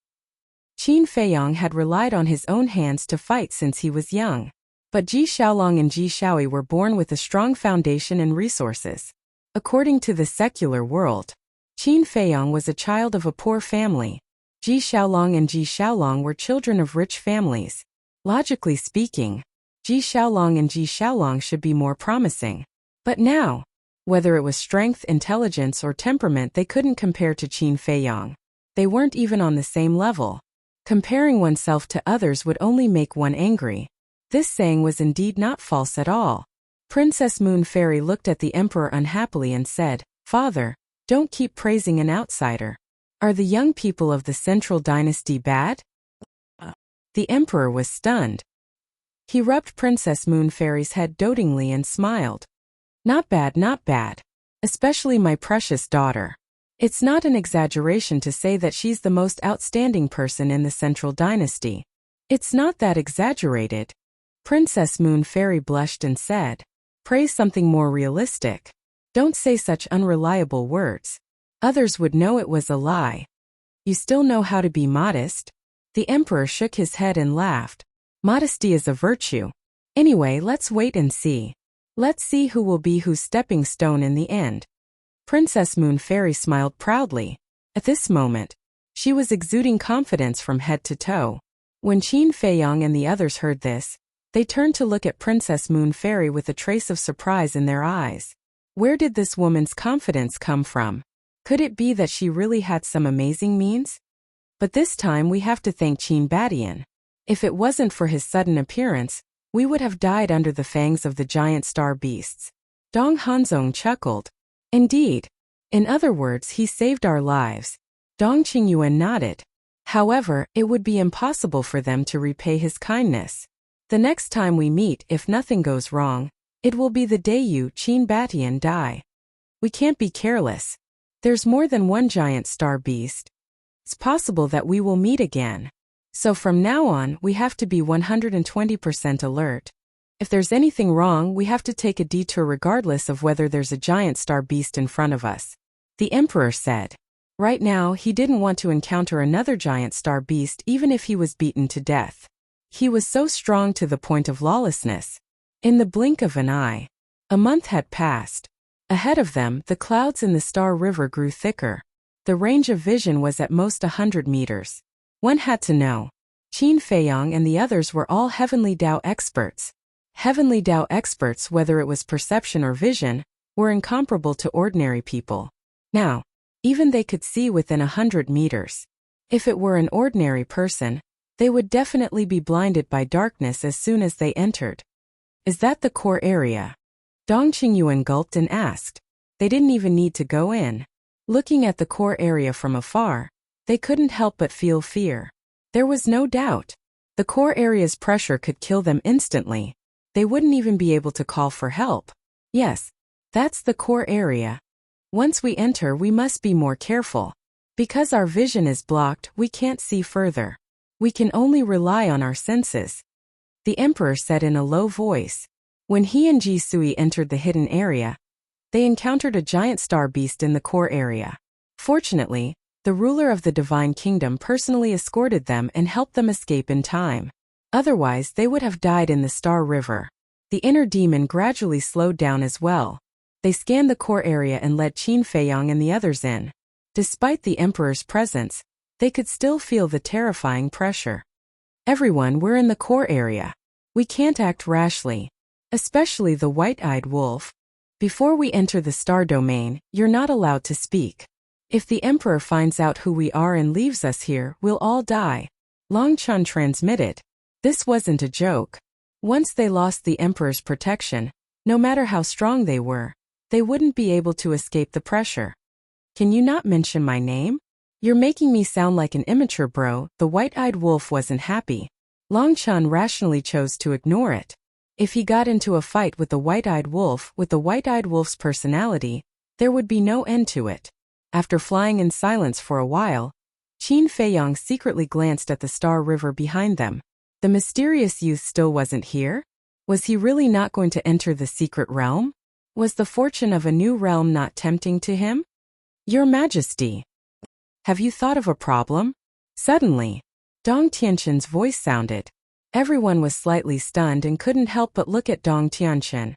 Qin Feiyang had relied on his own hands to fight since he was young. But Ji Xiaolong and Ji Shaoi were born with a strong foundation and resources. According to the secular world, Qin Feiyang was a child of a poor family. Ji Xiaolong and Ji Xiaolong were children of rich families. Logically speaking, Ji Xiaolong and Ji Xiaolong should be more promising. But now, whether it was strength, intelligence, or temperament, they couldn't compare to Qin Feiyang. They weren't even on the same level. Comparing oneself to others would only make one angry. This saying was indeed not false at all. Princess Moon Fairy looked at the emperor unhappily and said, "Father, don't keep praising an outsider. Are the young people of the central dynasty bad?" The emperor was stunned. He rubbed Princess Moon Fairy's head dotingly and smiled. Not bad, not bad. Especially my precious daughter. It's not an exaggeration to say that she's the most outstanding person in the central dynasty. It's not that exaggerated. Princess Moon Fairy blushed and said, "Praise something more realistic. Don't say such unreliable words. Others would know it was a lie. You still know how to be modest?" The emperor shook his head and laughed. Modesty is a virtue. Anyway, let's wait and see. Let's see who will be whose stepping stone in the end. Princess Moon Fairy smiled proudly. At this moment, she was exuding confidence from head to toe. When Qin Feiyang and the others heard this, They turned to look at Princess Moon Fairy with a trace of surprise in their eyes. Where did this woman's confidence come from? Could it be that she really had some amazing means? But this time we have to thank Qin Badian. If it wasn't for his sudden appearance, we would have died under the fangs of the giant star beasts. Dong Hanzong chuckled. Indeed. In other words, he saved our lives. Dong Qingyuan nodded. However, it would be impossible for them to repay his kindness. The next time we meet, if nothing goes wrong, it will be the day you, Qin Badian, die. We can't be careless. There's more than one giant star beast. It's possible that we will meet again. So from now on, we have to be 120% alert. If there's anything wrong, we have to take a detour regardless of whether there's a giant star beast in front of us. The Emperor said. Right now, he didn't want to encounter another giant star beast even if he was beaten to death. He was so strong to the point of lawlessness. In the blink of an eye, a month had passed. Ahead of them, the clouds in the Star River grew thicker. The range of vision was at most 100 meters. One had to know. Qin Feiyang and the others were all Heavenly Dao experts. Heavenly Dao experts, whether it was perception or vision, were incomparable to ordinary people. Now, even they could see within 100 meters. If it were an ordinary person, they would definitely be blinded by darkness as soon as they entered. Is that the core area? Dong Qingyuan gulped and asked. They didn't even need to go in. Looking at the core area from afar, they couldn't help but feel fear. There was no doubt. The core area's pressure could kill them instantly. They wouldn't even be able to call for help. Yes, that's the core area. Once we enter, we must be more careful. Because our vision is blocked, we can't see further. We can only rely on our senses. The Emperor said in a low voice. When he and Ji Sui entered the hidden area, they encountered a giant star beast in the core area. Fortunately, the ruler of the Divine Kingdom personally escorted them and helped them escape in time. Otherwise, they would have died in the Star River. The inner demon gradually slowed down as well. They scanned the core area and let Qin Feiyang and the others in. Despite the Emperor's presence, they could still feel the terrifying pressure. Everyone, we're in the core area. We can't act rashly. Especially the white-eyed wolf. Before we enter the star domain, you're not allowed to speak. If the Emperor finds out who we are and leaves us here, we'll all die. Long Chun transmitted. This wasn't a joke. Once they lost the Emperor's protection, no matter how strong they were, they wouldn't be able to escape the pressure. Can you not mention my name? You're making me sound like an immature bro. The white-eyed wolf wasn't happy. Long Chun rationally chose to ignore it. If he got into a fight with the white-eyed wolf, with the white-eyed wolf's personality, there would be no end to it. After flying in silence for a while, Qin Feiyang secretly glanced at the Star River behind them. The mysterious youth still wasn't here? Was he really not going to enter the secret realm? Was the fortune of a new realm not tempting to him? Your Majesty, have you thought of a problem? Suddenly, Dong Tianqin's voice sounded. Everyone was slightly stunned and couldn't help but look at Dong Tianqin.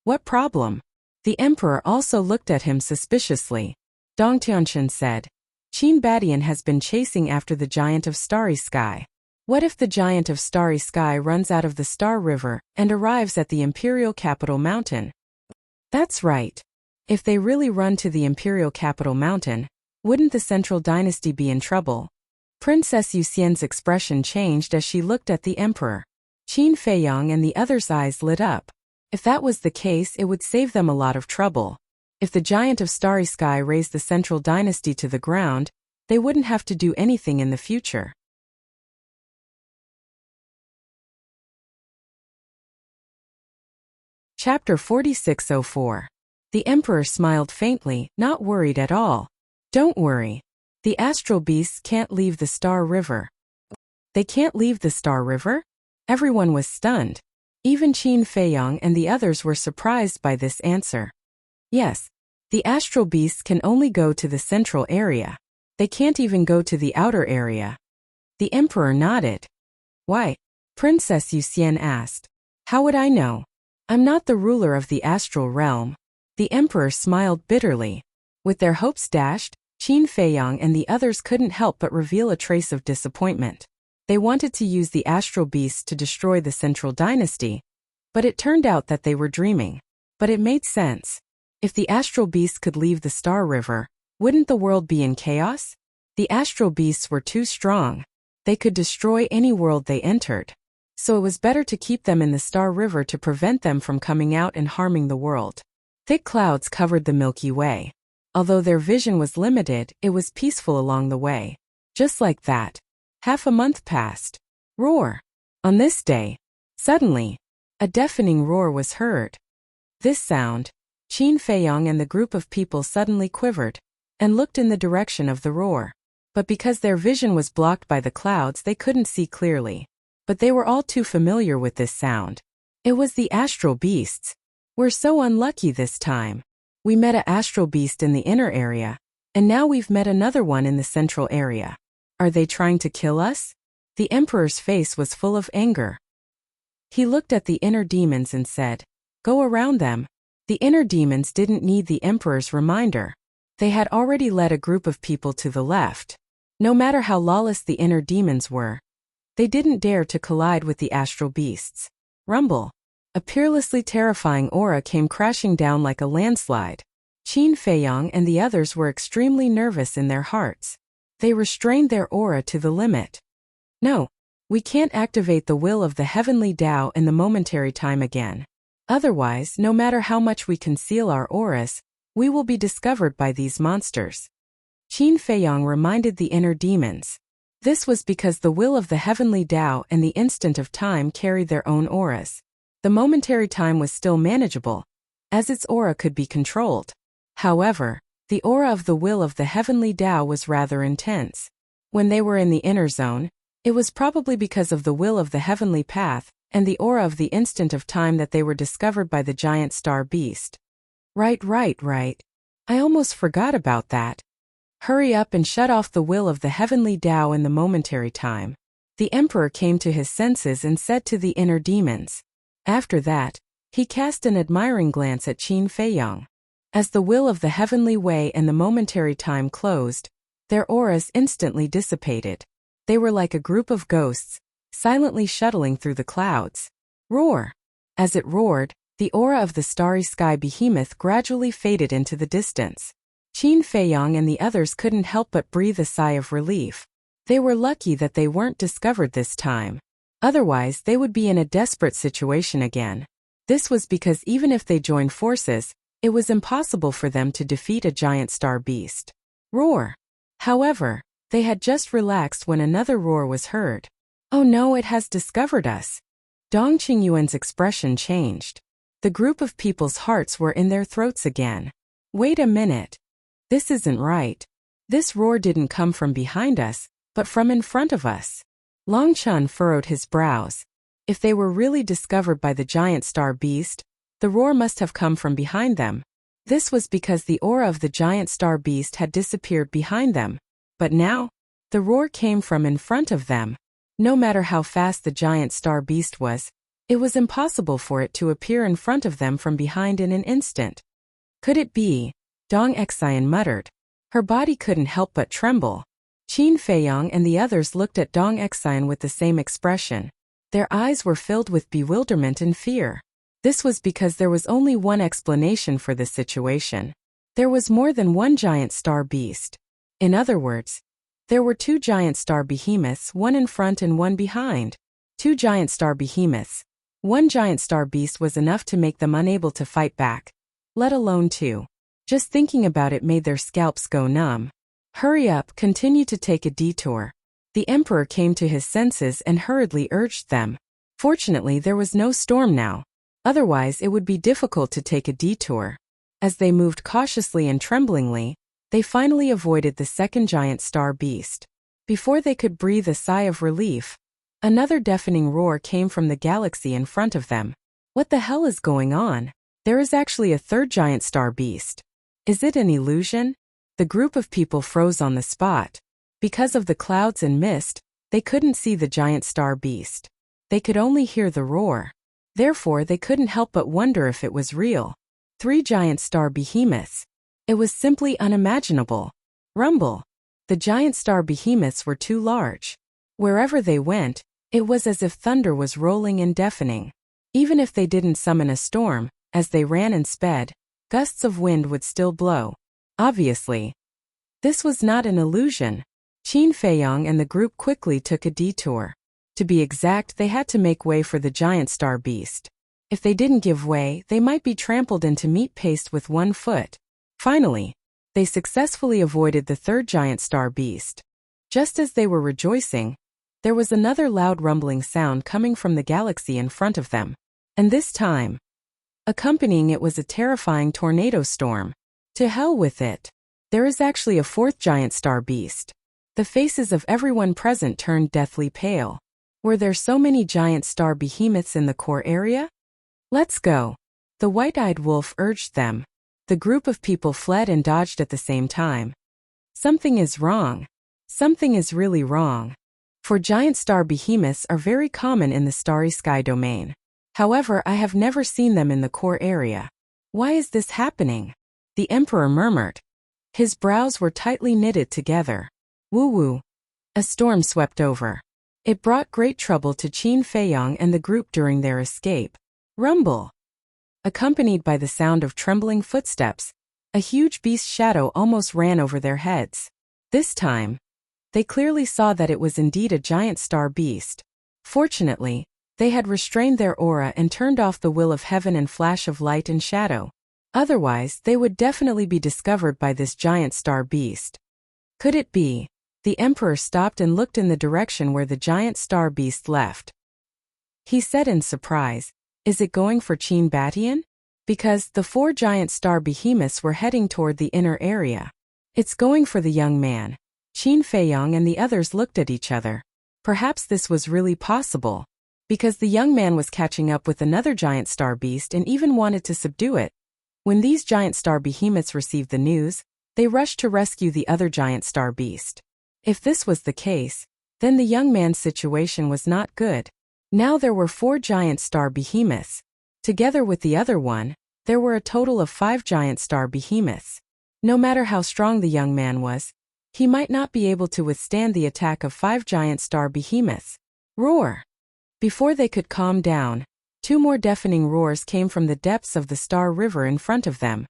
What problem? The Emperor also looked at him suspiciously. Dong Tianqin said, Qin Badian has been chasing after the Giant of Starry Sky. What if the Giant of Starry Sky runs out of the Star River and arrives at the Imperial Capital Mountain? That's right. If they really run to the Imperial Capital Mountain, wouldn't the Central Dynasty be in trouble? Princess Yuxian's expression changed as she looked at the Emperor. Qin Feiyang and the others' eyes lit up. If that was the case, it would save them a lot of trouble. If the Giant of Starry Sky raised the Central Dynasty to the ground, they wouldn't have to do anything in the future. Chapter 4604. The Emperor smiled faintly, not worried at all. Don't worry. The astral beasts can't leave the Star River. They can't leave the Star River? Everyone was stunned. Even Qin Feiyang and the others were surprised by this answer. Yes, the astral beasts can only go to the central area. They can't even go to the outer area. The Emperor nodded. Why? Princess Yuxian asked. How would I know? I'm not the ruler of the astral realm. The Emperor smiled bitterly. With their hopes dashed, Qin Feiyang and the others couldn't help but reveal a trace of disappointment. They wanted to use the astral beasts to destroy the central dynasty, but it turned out that they were dreaming. But it made sense. If the astral beasts could leave the Star River, wouldn't the world be in chaos? The astral beasts were too strong. They could destroy any world they entered. So it was better to keep them in the Star River to prevent them from coming out and harming the world. Thick clouds covered the Milky Way. Although their vision was limited, it was peaceful along the way. Just like that, half a month passed. Roar! On this day, suddenly, a deafening roar was heard. This sound, Qin Feiyong and the group of people suddenly quivered and looked in the direction of the roar. But because their vision was blocked by the clouds, they couldn't see clearly. But they were all too familiar with this sound. It was the astral beasts. We're so unlucky this time. We met an astral beast in the inner area, and now we've met another one in the central area. Are they trying to kill us? The emperor's face was full of anger. He looked at the inner demons and said, "Go around them." The inner demons didn't need the emperor's reminder. They had already led a group of people to the left. No matter how lawless the inner demons were, they didn't dare to collide with the astral beasts. Rumble. A peerlessly terrifying aura came crashing down like a landslide. Qin Feiyong and the others were extremely nervous in their hearts. They restrained their aura to the limit. No, we can't activate the will of the heavenly Tao in the momentary time again. Otherwise, no matter how much we conceal our auras, we will be discovered by these monsters. Qin Feiyong reminded the inner demons. This was because the will of the heavenly Tao and the instant of time carried their own auras. The momentary time was still manageable, as its aura could be controlled. However, the aura of the will of the heavenly Tao was rather intense. When they were in the inner zone, it was probably because of the will of the heavenly path and the aura of the instant of time that they were discovered by the giant star beast. Right. I almost forgot about that. Hurry up and shut off the will of the heavenly Tao in the momentary time. The emperor came to his senses and said to the inner demons. After that, he cast an admiring glance at Qin Feiyong. As the will of the heavenly way and the momentary time closed, their auras instantly dissipated. They were like a group of ghosts, silently shuttling through the clouds. Roar! As it roared, the aura of the starry sky behemoth gradually faded into the distance. Qin Feiyong and the others couldn't help but breathe a sigh of relief. They were lucky that they weren't discovered this time. Otherwise, they would be in a desperate situation again. This was because even if they joined forces, it was impossible for them to defeat a giant star beast. Roar! However, they had just relaxed when another roar was heard. Oh no, it has discovered us. Dong Qingyuan's expression changed. The group of people's hearts were in their throats again. Wait a minute. This isn't right. This roar didn't come from behind us, but from in front of us. Long Chun furrowed his brows. If they were really discovered by the giant star beast, the roar must have come from behind them. This was because the aura of the giant star beast had disappeared behind them. But now, the roar came from in front of them. No matter how fast the giant star beast was, it was impossible for it to appear in front of them from behind in an instant. Could it be? Dong Xian muttered. Her body couldn't help but tremble. Qin Feiyong and the others looked at Dong Xian with the same expression. Their eyes were filled with bewilderment and fear. This was because there was only one explanation for this situation. There was more than one giant star beast. In other words, there were two giant star behemoths, one in front and one behind. Two giant star behemoths. One giant star beast was enough to make them unable to fight back, let alone two. Just thinking about it made their scalps go numb. Hurry up, continue to take a detour. The emperor came to his senses and hurriedly urged them. Fortunately, there was no storm now. Otherwise, it would be difficult to take a detour. As they moved cautiously and tremblingly, they finally avoided the second giant star beast. Before they could breathe a sigh of relief, another deafening roar came from the galaxy in front of them. What the hell is going on? There is actually a third giant star beast. Is it an illusion? The group of people froze on the spot. Because of the clouds and mist, they couldn't see the giant star beast. They could only hear the roar. Therefore, they couldn't help but wonder if it was real. Three giant star behemoths. It was simply unimaginable. Rumble. The giant star behemoths were too large. Wherever they went, it was as if thunder was rolling and deafening. Even if they didn't summon a storm, as they ran and sped, gusts of wind would still blow. Obviously, this was not an illusion. Qin Feiyong and the group quickly took a detour. To be exact, they had to make way for the giant star beast. If they didn't give way, they might be trampled into meat paste with one foot. Finally, they successfully avoided the third giant star beast. Just as they were rejoicing, there was another loud rumbling sound coming from the galaxy in front of them. And this time, accompanying it was a terrifying tornado storm. To hell with it. There is actually a fourth giant star beast. The faces of everyone present turned deathly pale. Were there so many giant star behemoths in the core area? Let's go. The white-eyed wolf urged them. The group of people fled and dodged at the same time. Something is wrong. Something is really wrong. For giant star behemoths are very common in the starry sky domain. However, I have never seen them in the core area. Why is this happening? The emperor murmured. His brows were tightly knitted together. Woo-woo. A storm swept over. It brought great trouble to Qin Feiyong and the group during their escape. Rumble. Accompanied by the sound of trembling footsteps, a huge beast's shadow almost ran over their heads. This time, they clearly saw that it was indeed a giant star beast. Fortunately, they had restrained their aura and turned off the will of heaven and flash of light and shadow. Otherwise, they would definitely be discovered by this giant star beast. Could it be? The emperor stopped and looked in the direction where the giant star beast left. He said in surprise, "Is it going for Qin Batian?" Because the four giant star behemoths were heading toward the inner area. It's going for the young man. Qin Feiyong and the others looked at each other. Perhaps this was really possible. Because the young man was catching up with another giant star beast and even wanted to subdue it. When these giant star behemoths received the news, they rushed to rescue the other giant star beast. If this was the case, then the young man's situation was not good. Now there were 4 giant star behemoths. Together with the other one, there were a total of 5 giant star behemoths. No matter how strong the young man was, he might not be able to withstand the attack of 5 giant star behemoths. Roar! Before they could calm down, 2 more deafening roars came from the depths of the Star River in front of them.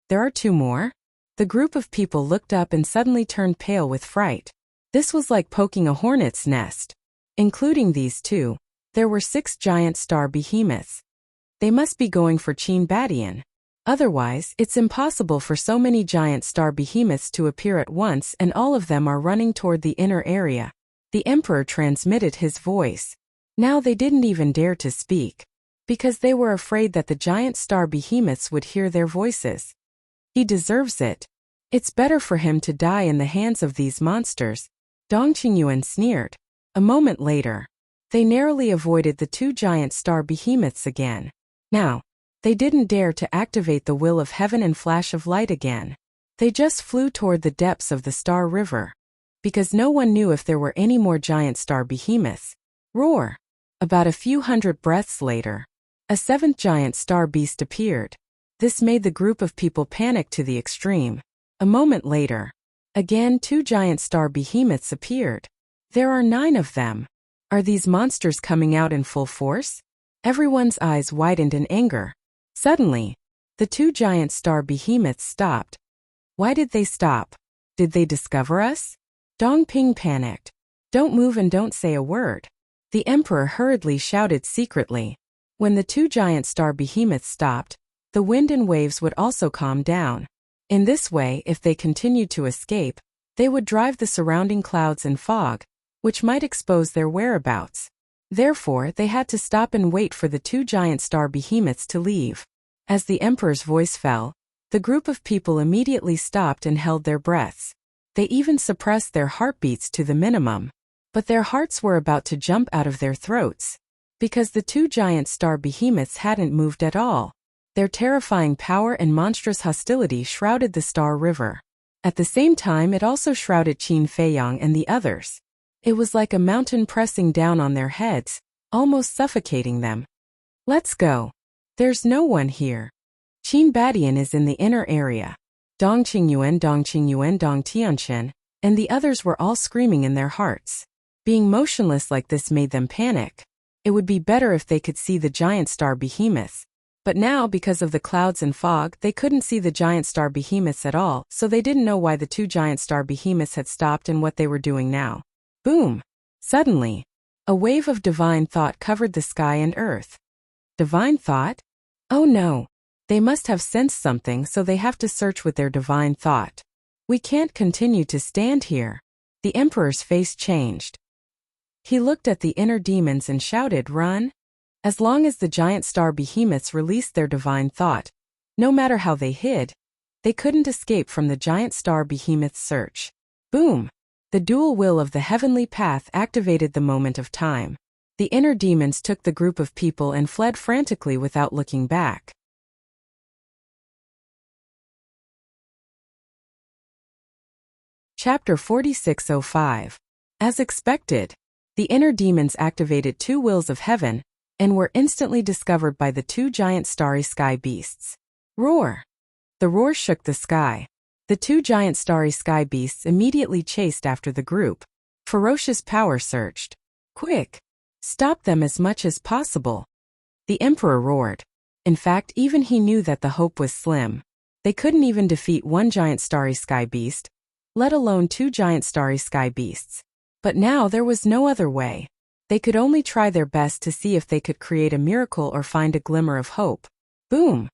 There are 2 more? The group of people looked up and suddenly turned pale with fright. This was like poking a hornet's nest. Including these 2, there were 6 giant star behemoths. They must be going for Qin Batian. Otherwise, it's impossible for so many giant star behemoths to appear at once, and all of them are running toward the inner area. The emperor transmitted his voice. Now they didn't even dare to speak, because they were afraid that the giant star behemoths would hear their voices. He deserves it. It's better for him to die in the hands of these monsters. Dong Qingyuan sneered. A moment later, they narrowly avoided the 2 giant star behemoths again. Now, they didn't dare to activate the will of heaven and flash of light again. They just flew toward the depths of the Star River. Because no one knew if there were any more giant star behemoths. Roar! About a few hundred breaths later, a 7th giant star beast appeared. This made the group of people panic to the extreme. A moment later, again 2 giant star behemoths appeared. There are 9 of them. Are these monsters coming out in full force? Everyone's eyes widened in anger. Suddenly, the 2 giant star behemoths stopped. Why did they stop? Did they discover us? Dong Ping panicked. Don't move and don't say a word. The emperor hurriedly shouted secretly. When the 2 giant star behemoths stopped, the wind and waves would also calm down. In this way, if they continued to escape, they would drive the surrounding clouds and fog, which might expose their whereabouts. Therefore, they had to stop and wait for the 2 giant star behemoths to leave. As the emperor's voice fell, the group of people immediately stopped and held their breaths. They even suppressed their heartbeats to the minimum. But their hearts were about to jump out of their throats. Because the 2 giant star behemoths hadn't moved at all. Their terrifying power and monstrous hostility shrouded the Star River. At the same time, it also shrouded Qin Feiyong and the others. It was like a mountain pressing down on their heads, almost suffocating them. Let's go. There's no one here. Qin Batian is in the inner area. Dong Qingyuan, Dong Tianchen, and the others were all screaming in their hearts. Being motionless like this made them panic. It would be better if they could see the giant star behemoths. But now, because of the clouds and fog, they couldn't see the giant star behemoths at all, so they didn't know why the two giant star behemoths had stopped and what they were doing now. Boom! Suddenly, a wave of divine thought covered the sky and earth. Divine thought? Oh no! They must have sensed something, so they have to search with their divine thought. We can't continue to stand here. The emperor's face changed. He looked at the inner demons and shouted, "Run!" As long as the giant star behemoths released their divine thought, no matter how they hid, they couldn't escape from the giant star behemoth's search. Boom! The dual will of the heavenly path activated the moment of time. The inner demons took the group of people and fled frantically without looking back. Chapter 4605. As expected, the inner demons activated two wills of heaven and were instantly discovered by the two giant starry sky beasts. Roar! The roar shook the sky. The two giant starry sky beasts immediately chased after the group. Ferocious power surged. Quick! Stop them as much as possible. The emperor roared. In fact, even he knew that the hope was slim. They couldn't even defeat one giant starry sky beast, let alone two giant starry sky beasts. But now there was no other way. They could only try their best to see if they could create a miracle or find a glimmer of hope. Boom!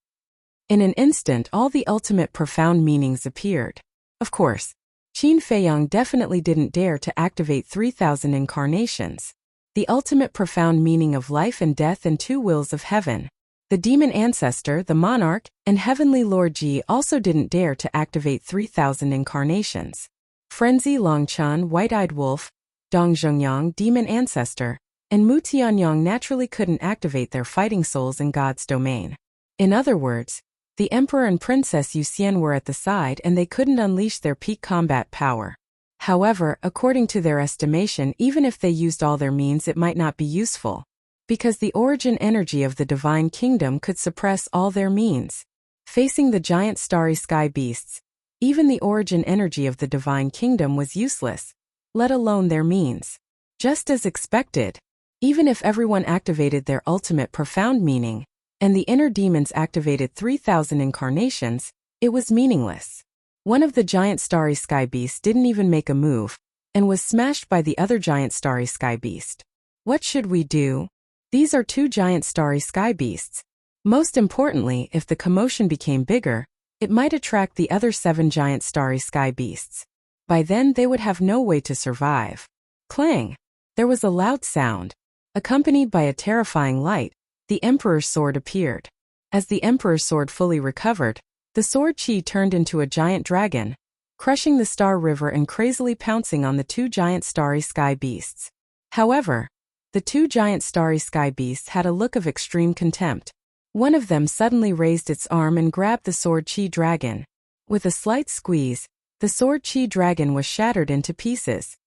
In an instant, all the ultimate profound meanings appeared. Of course, Qin Feiyang definitely didn't dare to activate 3,000 incarnations. The ultimate profound meaning of life and death and two wills of heaven. The demon ancestor, the monarch, and heavenly Lord Ji also didn't dare to activate 3,000 incarnations. Frenzy Longchun, white-eyed wolf, Dong Zhongyang, demon ancestor, and Mu Tianyang naturally couldn't activate their fighting souls in God's domain. In other words, the Emperor and Princess Yuxian were at the side and they couldn't unleash their peak combat power. However, according to their estimation, even if they used all their means, it might not be useful, because the origin energy of the divine kingdom could suppress all their means. Facing the giant starry sky beasts, even the origin energy of the divine kingdom was useless, let alone their means. Just as expected, even if everyone activated their ultimate profound meaning, and the inner demons activated 3,000 incarnations, it was meaningless. One of the giant starry sky beasts didn't even make a move, and was smashed by the other giant starry sky beast. What should we do? These are two giant starry sky beasts. Most importantly, if the commotion became bigger, it might attract the other 7 giant starry sky beasts. By then they would have no way to survive. Clang! There was a loud sound. Accompanied by a terrifying light, the Emperor's sword appeared. As the Emperor's sword fully recovered, the sword Qi turned into a giant dragon, crushing the Star River and crazily pouncing on the two giant starry sky beasts. However, the two giant starry sky beasts had a look of extreme contempt. One of them suddenly raised its arm and grabbed the sword Qi dragon. With a slight squeeze, the sword Qi dragon was shattered into pieces.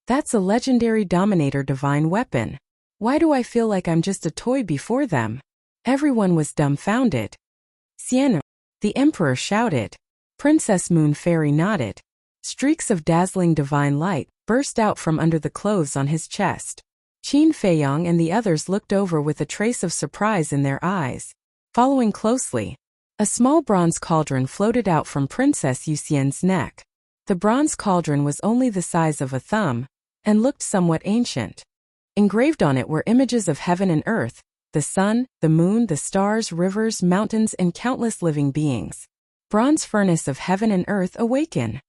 That's a legendary Dominator divine weapon. Why do I feel like I'm just a toy before them? Everyone was dumbfounded. Sienna, the Emperor shouted. Princess Moon Fairy nodded. Streaks of dazzling divine light burst out from under the clothes on his chest. Qin Feiyang and the others looked over with a trace of surprise in their eyes. Following closely, a small bronze cauldron floated out from Princess Yuxian's neck. The bronze cauldron was only the size of a thumb, and looked somewhat ancient. Engraved on it were images of heaven and earth, the sun, the moon, the stars, rivers, mountains, and countless living beings. Bronze furnace of heaven and earth, awaken!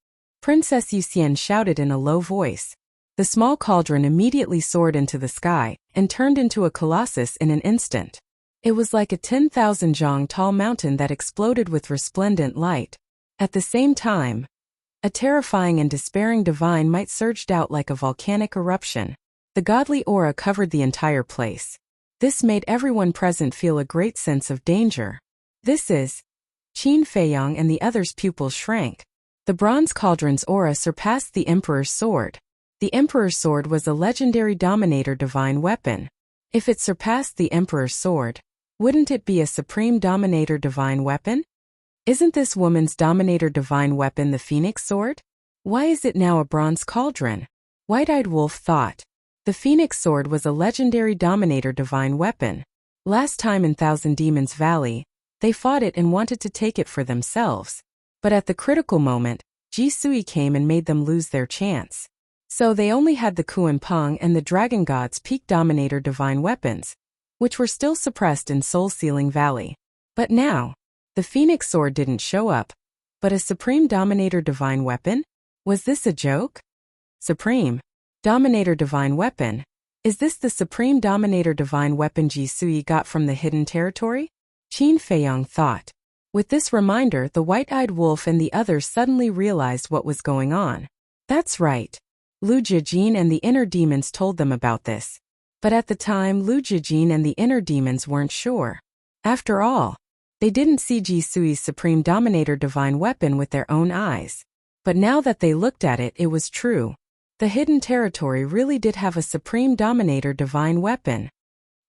Princess Yuxian shouted in a low voice. The small cauldron immediately soared into the sky, and turned into a colossus in an instant. It was like a 10,000 zhang tall mountain that exploded with resplendent light. At the same time, a terrifying and despairing divine might surged out like a volcanic eruption. The godly aura covered the entire place. This made everyone present feel a great sense of danger. This is... Qin Feiyang and the others' pupils shrank. The bronze cauldron's aura surpassed the Emperor's sword. The Emperor's sword was a legendary Dominator divine weapon. If it surpassed the Emperor's sword, wouldn't it be a supreme Dominator divine weapon? Isn't this woman's Dominator divine weapon the Phoenix sword? Why is it now a bronze cauldron? White-eyed wolf thought. The Phoenix Sword was a legendary Dominator divine weapon. Last time in Thousand Demons Valley, they fought it and wanted to take it for themselves. But at the critical moment, Jisui came and made them lose their chance. So they only had the Kuan Pong and the Dragon God's peak Dominator divine weapons, which were still suppressed in Soul Sealing Valley. But now, the Phoenix Sword didn't show up. But a Supreme Dominator divine weapon? Was this a joke? Supreme Dominator divine weapon? Is this the Supreme Dominator divine weapon Jisui got from the Hidden Territory? Qin Feiyong thought. With this reminder, the white-eyed wolf and the others suddenly realized what was going on. That's right. Lu Jijin and the inner demons told them about this. But at the time, Lu Jijin and the inner demons weren't sure. After all, they didn't see Jisui's Supreme Dominator divine weapon with their own eyes. But now that they looked at it, it was true. The Hidden Territory really did have a Supreme Dominator divine weapon.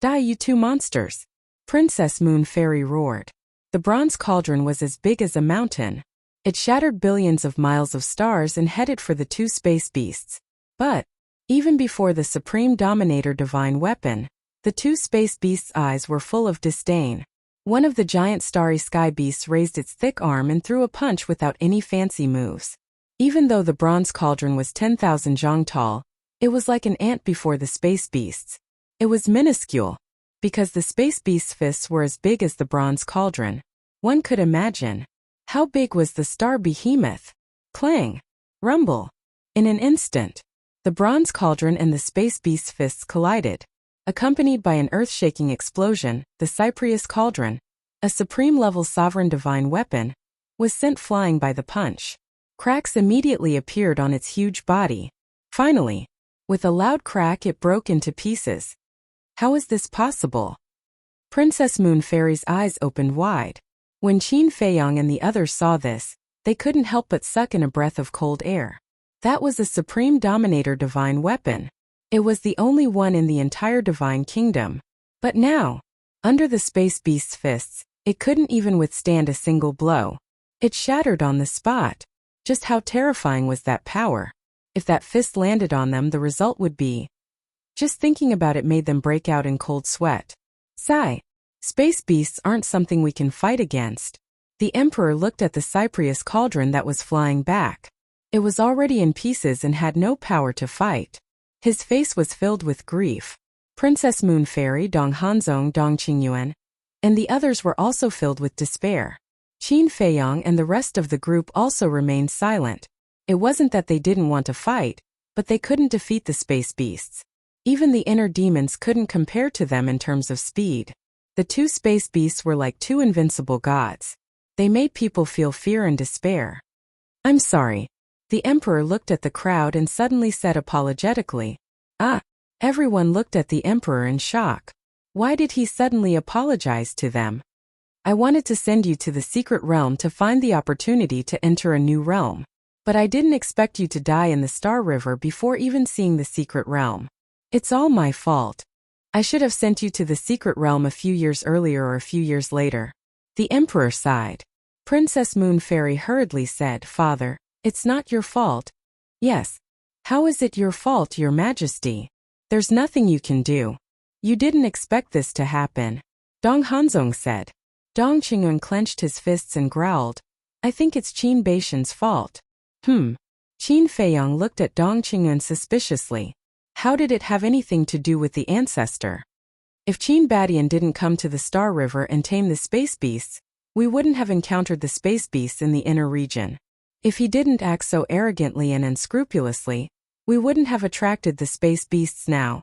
Die, you two monsters! Princess Moon Fairy roared. The bronze cauldron was as big as a mountain. It shattered billions of miles of stars and headed for the two space beasts. But, even before the Supreme Dominator divine weapon, the two space beasts' eyes were full of disdain. One of the giant starry sky beasts raised its thick arm and threw a punch without any fancy moves. Even though the bronze cauldron was 10,000 zhang tall, it was like an ant before the space beasts. It was minuscule, because the space beast's fists were as big as the bronze cauldron. One could imagine. How big was the star behemoth? Clang! Rumble! In an instant, the bronze cauldron and the space beast's fists collided. Accompanied by an earth-shaking explosion, the Cyprius cauldron, a supreme-level sovereign divine weapon, was sent flying by the punch. Cracks immediately appeared on its huge body. Finally, with a loud crack, it broke into pieces. How is this possible? Princess Moon Fairy's eyes opened wide. When Qin Feiyong and the others saw this, they couldn't help but suck in a breath of cold air. That was a Supreme Dominator divine weapon. It was the only one in the entire Divine Kingdom. But now, under the space beast's fists, it couldn't even withstand a single blow. It shattered on the spot. Just how terrifying was that power? If that fist landed on them, the result would be... Just thinking about it made them break out in cold sweat. Sigh. Space beasts aren't something we can fight against. The Emperor looked at the Cyprius cauldron that was flying back. It was already in pieces and had no power to fight. His face was filled with grief. Princess Moon Fairy, Dong Hanzong, Dong Qingyuan, and the others were also filled with despair. Qin Feiyong and the rest of the group also remained silent. It wasn't that they didn't want to fight, but they couldn't defeat the space beasts. Even the inner demons couldn't compare to them in terms of speed. The two space beasts were like two invincible gods. They made people feel fear and despair. I'm sorry. The Emperor looked at the crowd and suddenly said apologetically. Everyone looked at the Emperor in shock. Why did he suddenly apologize to them? I wanted to send you to the secret realm to find the opportunity to enter a new realm. But I didn't expect you to die in the Star River before even seeing the secret realm. It's all my fault. I should have sent you to the secret realm a few years earlier or a few years later. The Emperor sighed. Princess Moon Fairy hurriedly said, Father, it's not your fault. Yes. How is it your fault, Your Majesty? There's nothing you can do. You didn't expect this to happen. Dong Hanzong said. Dong Qingyuan clenched his fists and growled. I think it's Qin Baishan's fault. Qin Feiyong looked at Dong Qingyuan suspiciously. How did it have anything to do with the ancestor? If Qin Badian didn't come to the Star River and tame the space beasts, we wouldn't have encountered the space beasts in the inner region. If he didn't act so arrogantly and unscrupulously, we wouldn't have attracted the space beasts now.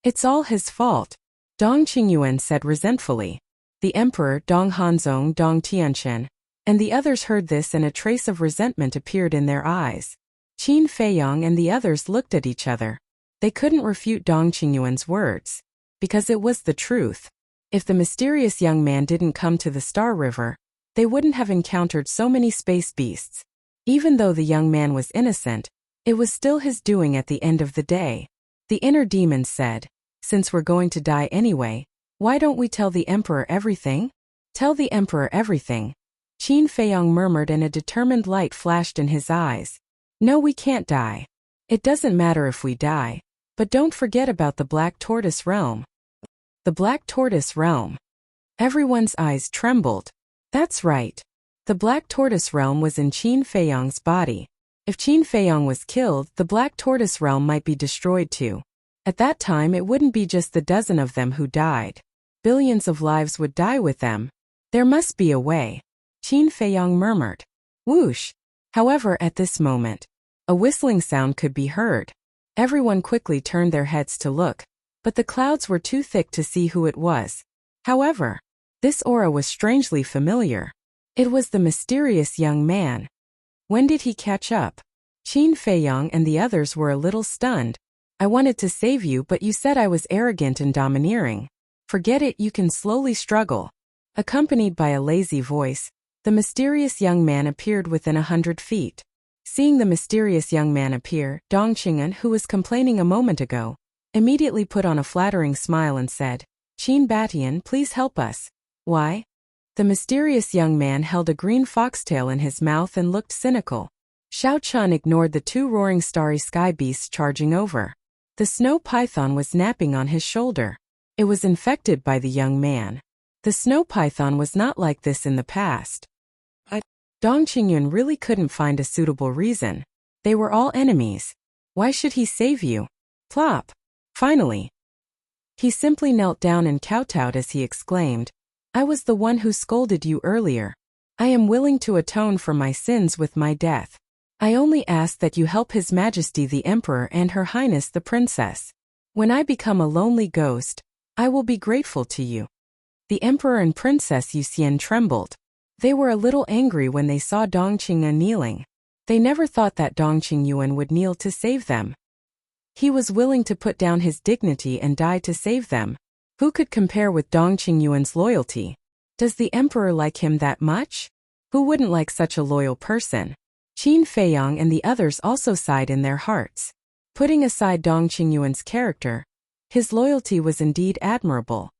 It's all his fault, Dong Qingyuan said resentfully. The Emperor, Dong Hanzong, Dong Tianchen, and the others heard this, and a trace of resentment appeared in their eyes. Qin Feiyong and the others looked at each other. They couldn't refute Dong Qingyuan's words, because it was the truth. If the mysterious young man didn't come to the Star River, they wouldn't have encountered so many space beasts. Even though the young man was innocent, it was still his doing at the end of the day. The inner demon said, Since we're going to die anyway, why don't we tell the Emperor everything? Tell the Emperor everything. Qin Feiyong murmured, and a determined light flashed in his eyes. No, we can't die. It doesn't matter if we die. But don't forget about the Black Tortoise Realm. The Black Tortoise Realm. Everyone's eyes trembled. That's right. The Black Tortoise Realm was in Qin Feiyong's body. If Qin Feiyong was killed, the Black Tortoise Realm might be destroyed too. At that time it wouldn't be just the dozen of them who died. Billions of lives would die with them. There must be a way. Qin Feiyong murmured. Whoosh! However, at this moment, a whistling sound could be heard. Everyone quickly turned their heads to look, but the clouds were too thick to see who it was. However, this aura was strangely familiar. It was the mysterious young man. When did he catch up? Qin Feiyong and the others were a little stunned. I wanted to save you, but you said I was arrogant and domineering. Forget it, you can slowly struggle. Accompanied by a lazy voice, the mysterious young man appeared within 100 feet. Seeing the mysterious young man appear, Dong Qing'an, who was complaining a moment ago, immediately put on a flattering smile and said, Qin Batian, please help us. Why? The mysterious young man held a green foxtail in his mouth and looked cynical. Xiao Chun ignored the two roaring starry sky beasts charging over. The snow python was napping on his shoulder. It was infected by the young man. The snow python was not like this in the past. Dong Qingyun really couldn't find a suitable reason. They were all enemies. Why should he save you? Plop! Finally. He simply knelt down and kowtowed as he exclaimed, I was the one who scolded you earlier. I am willing to atone for my sins with my death. I only ask that you help His Majesty the Emperor and Her Highness the Princess. When I become a lonely ghost, I will be grateful to you. The Emperor and Princess Yuxian trembled. They were a little angry when they saw Dong Qingyuan kneeling. They never thought that Dong Qingyuan would kneel to save them. He was willing to put down his dignity and die to save them. Who could compare with Dong Qingyuan's loyalty? Does the Emperor like him that much? Who wouldn't like such a loyal person? Qin Feiyong and the others also sighed in their hearts. Putting aside Dong Qingyuan's character, his loyalty was indeed admirable.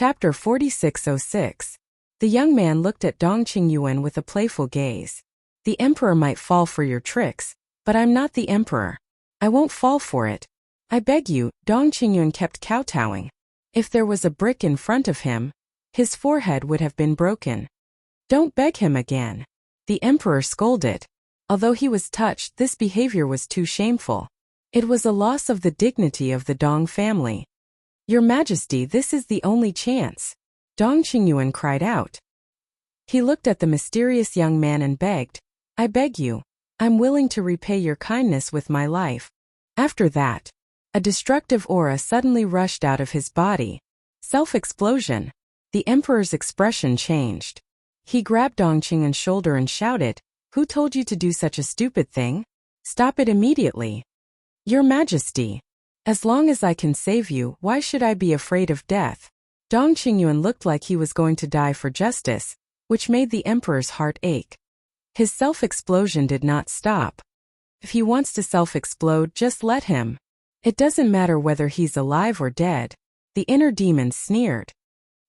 Chapter 4606. The young man looked at Dong Qingyuan with a playful gaze. The Emperor might fall for your tricks, but I'm not the Emperor. I won't fall for it. I beg you. Dong Qingyuan kept kowtowing. If there was a brick in front of him, his forehead would have been broken. Don't beg him again. The Emperor scolded. Although he was touched, this behavior was too shameful. It was a loss of the dignity of the Dong family. Your Majesty, this is the only chance. Dong Qingyuan cried out. He looked at the mysterious young man and begged, I beg you. I'm willing to repay your kindness with my life. After that, a destructive aura suddenly rushed out of his body. Self-explosion. The Emperor's expression changed. He grabbed Dong Qingyuan's shoulder and shouted, Who told you to do such a stupid thing? Stop it immediately. Your Majesty. As long as I can save you, why should I be afraid of death? Dong Qingyuan looked like he was going to die for justice, which made the Emperor's heart ache. His self-explosion did not stop. If he wants to self-explode, just let him. It doesn't matter whether he's alive or dead. The inner demon sneered.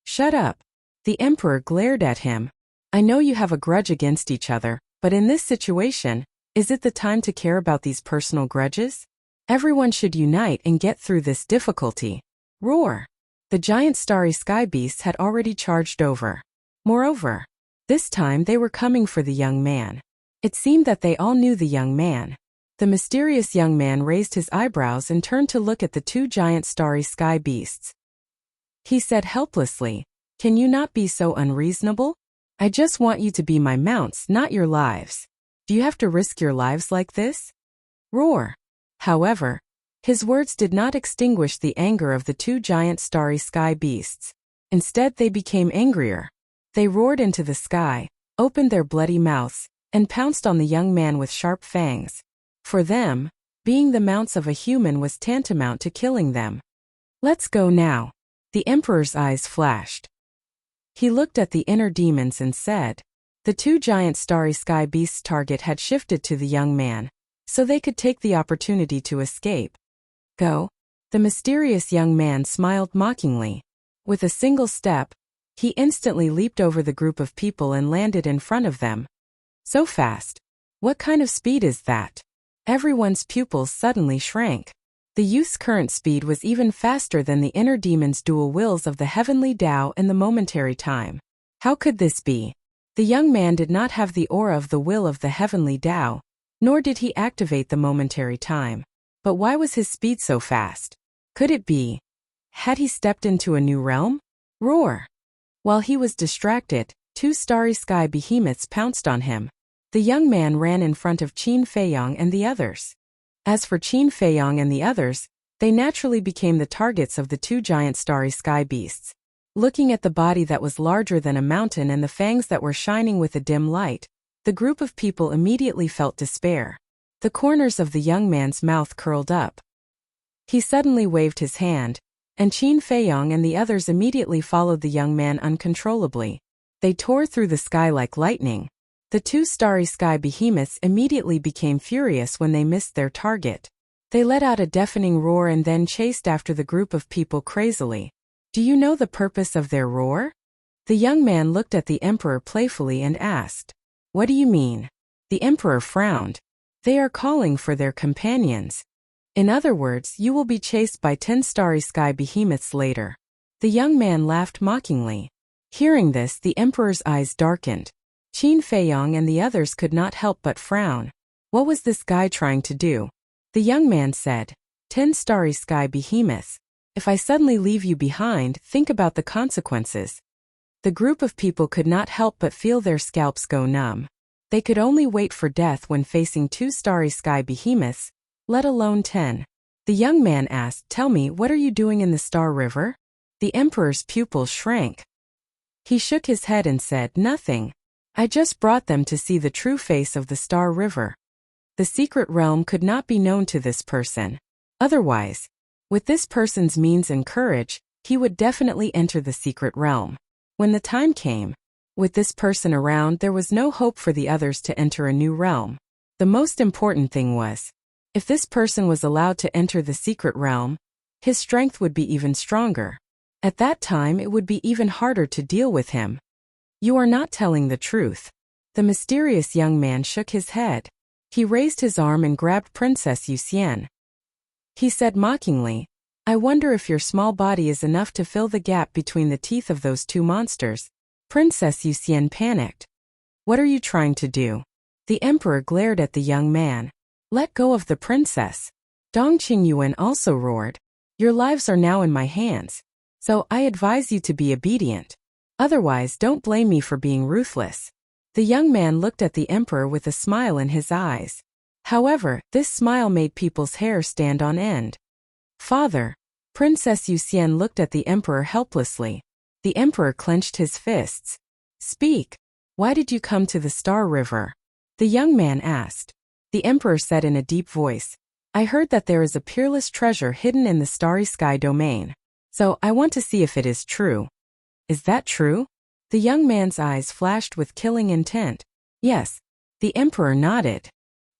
Shut up. The Emperor glared at him. I know you have a grudge against each other, but in this situation, is it the time to care about these personal grudges? Everyone should unite and get through this difficulty. Roar! The giant starry sky beasts had already charged over. Moreover, this time they were coming for the young man. It seemed that they all knew the young man. The mysterious young man raised his eyebrows and turned to look at the two giant starry sky beasts. He said helplessly, Can you not be so unreasonable? I just want you to be my mounts, not your lives. Do you have to risk your lives like this? Roar! However, his words did not extinguish the anger of the two giant starry sky beasts. Instead, they became angrier. They roared into the sky, opened their bloody mouths, and pounced on the young man with sharp fangs. For them, being the mounts of a human was tantamount to killing them. Let's go now. The Emperor's eyes flashed. He looked at the inner demons and said, The two giant starry sky beasts' target had shifted to the young man, so they could take the opportunity to escape. Go. The mysterious young man smiled mockingly. With a single step, he instantly leaped over the group of people and landed in front of them. So fast. What kind of speed is that? Everyone's pupils suddenly shrank. The youth's current speed was even faster than the inner demon's dual wills of the heavenly Tao and the momentary time. How could this be? The young man did not have the aura of the will of the heavenly Tao, nor did he activate the momentary time. But why was his speed so fast? Could it be? Had he stepped into a new realm? Roar! While he was distracted, two starry sky behemoths pounced on him. The young man ran in front of Qin Feiyong and the others. As for Qin Feiyong and the others, they naturally became the targets of the two giant starry sky beasts. Looking at the body that was larger than a mountain and the fangs that were shining with a dim light, the group of people immediately felt despair. The corners of the young man's mouth curled up. He suddenly waved his hand, and Qin Feiyong and the others immediately followed the young man uncontrollably. They tore through the sky like lightning. The two starry sky behemoths immediately became furious when they missed their target. They let out a deafening roar and then chased after the group of people crazily. Do you know the purpose of their roar? The young man looked at the emperor playfully and asked. What do you mean? The emperor frowned. They are calling for their companions. In other words, you will be chased by 10 starry sky behemoths later. The young man laughed mockingly. Hearing this, the emperor's eyes darkened. Qin Feiyong and the others could not help but frown. What was this guy trying to do? The young man said, 10 starry sky behemoths. If I suddenly leave you behind, think about the consequences. The group of people could not help but feel their scalps go numb. They could only wait for death when facing 2 starry sky behemoths, let alone 10. The young man asked, Tell me, what are you doing in the Star River? The emperor's pupils shrank. He shook his head and said, Nothing. I just brought them to see the true face of the Star River. The secret realm could not be known to this person. Otherwise, with this person's means and courage, he would definitely enter the secret realm. When the time came, with this person around, there was no hope for the others to enter a new realm. The most important thing was, if this person was allowed to enter the secret realm, his strength would be even stronger. At that time, it would be even harder to deal with him. You are not telling the truth. The mysterious young man shook his head. He raised his arm and grabbed Princess Yuxian. He said mockingly, I wonder if your small body is enough to fill the gap between the teeth of those two monsters. Princess Yuxian panicked. What are you trying to do? The emperor glared at the young man. Let go of the princess. Dong Qingyuan also roared. Your lives are now in my hands, so I advise you to be obedient. Otherwise, don't blame me for being ruthless. The young man looked at the emperor with a smile in his eyes. However, this smile made people's hair stand on end. Father. Princess Yuxian looked at the emperor helplessly. The emperor clenched his fists. Speak. Why did you come to the Star River? The young man asked. The emperor said in a deep voice, I heard that there is a peerless treasure hidden in the starry sky domain. So I want to see if it is true. Is that true? The young man's eyes flashed with killing intent. Yes. The emperor nodded.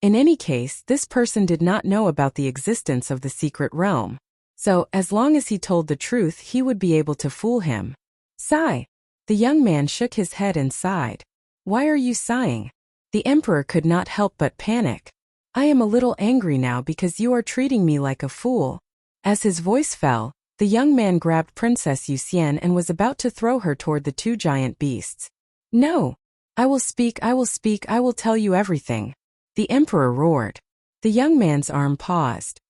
In any case, this person did not know about the existence of the secret realm. So, as long as he told the truth, he would be able to fool him. Sigh. The young man shook his head and sighed. Why are you sighing? The emperor could not help but panic. I am a little angry now because you are treating me like a fool. As his voice fell, the young man grabbed Princess Yuxian and was about to throw her toward the two giant beasts. No. I will speak, I will tell you everything. The emperor roared. The young man's arm paused.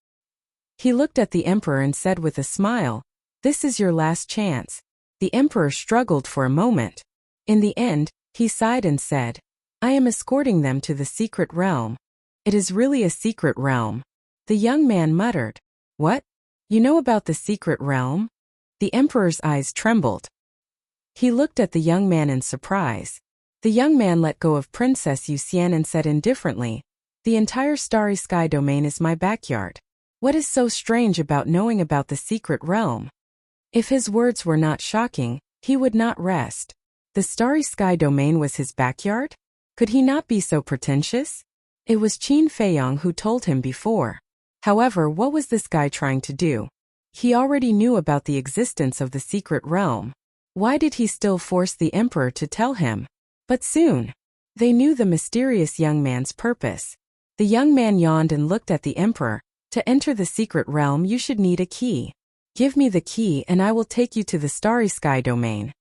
He looked at the emperor and said with a smile, This is your last chance. The emperor struggled for a moment. In the end, he sighed and said, I am escorting them to the secret realm. It is really a secret realm. The young man muttered, What? You know about the secret realm? The emperor's eyes trembled. He looked at the young man in surprise. The young man let go of Princess Yuxian and said indifferently, The entire starry sky domain is my backyard. What is so strange about knowing about the secret realm? If his words were not shocking, he would not rest. The starry sky domain was his backyard? Could he not be so pretentious? It was Qin Feiyong who told him before. However, what was this guy trying to do? He already knew about the existence of the secret realm. Why did he still force the emperor to tell him? But soon, They knew the mysterious young man's purpose. The young man yawned and looked at the emperor. To enter the secret realm you should need a key. Give me the key and I will take you to the starry sky domain.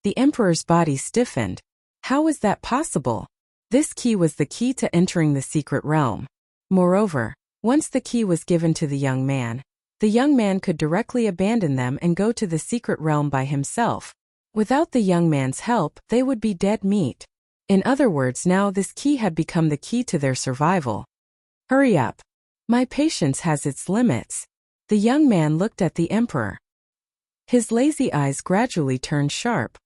The emperor's body stiffened. How was that possible? This key was the key to entering the secret realm. Moreover, once the key was given to the young man could directly abandon them and go to the secret realm by himself. Without the young man's help, they would be dead meat. In other words, now this key had become the key to their survival. Hurry up. My patience has its limits. The young man looked at the emperor. His lazy eyes gradually turned sharp.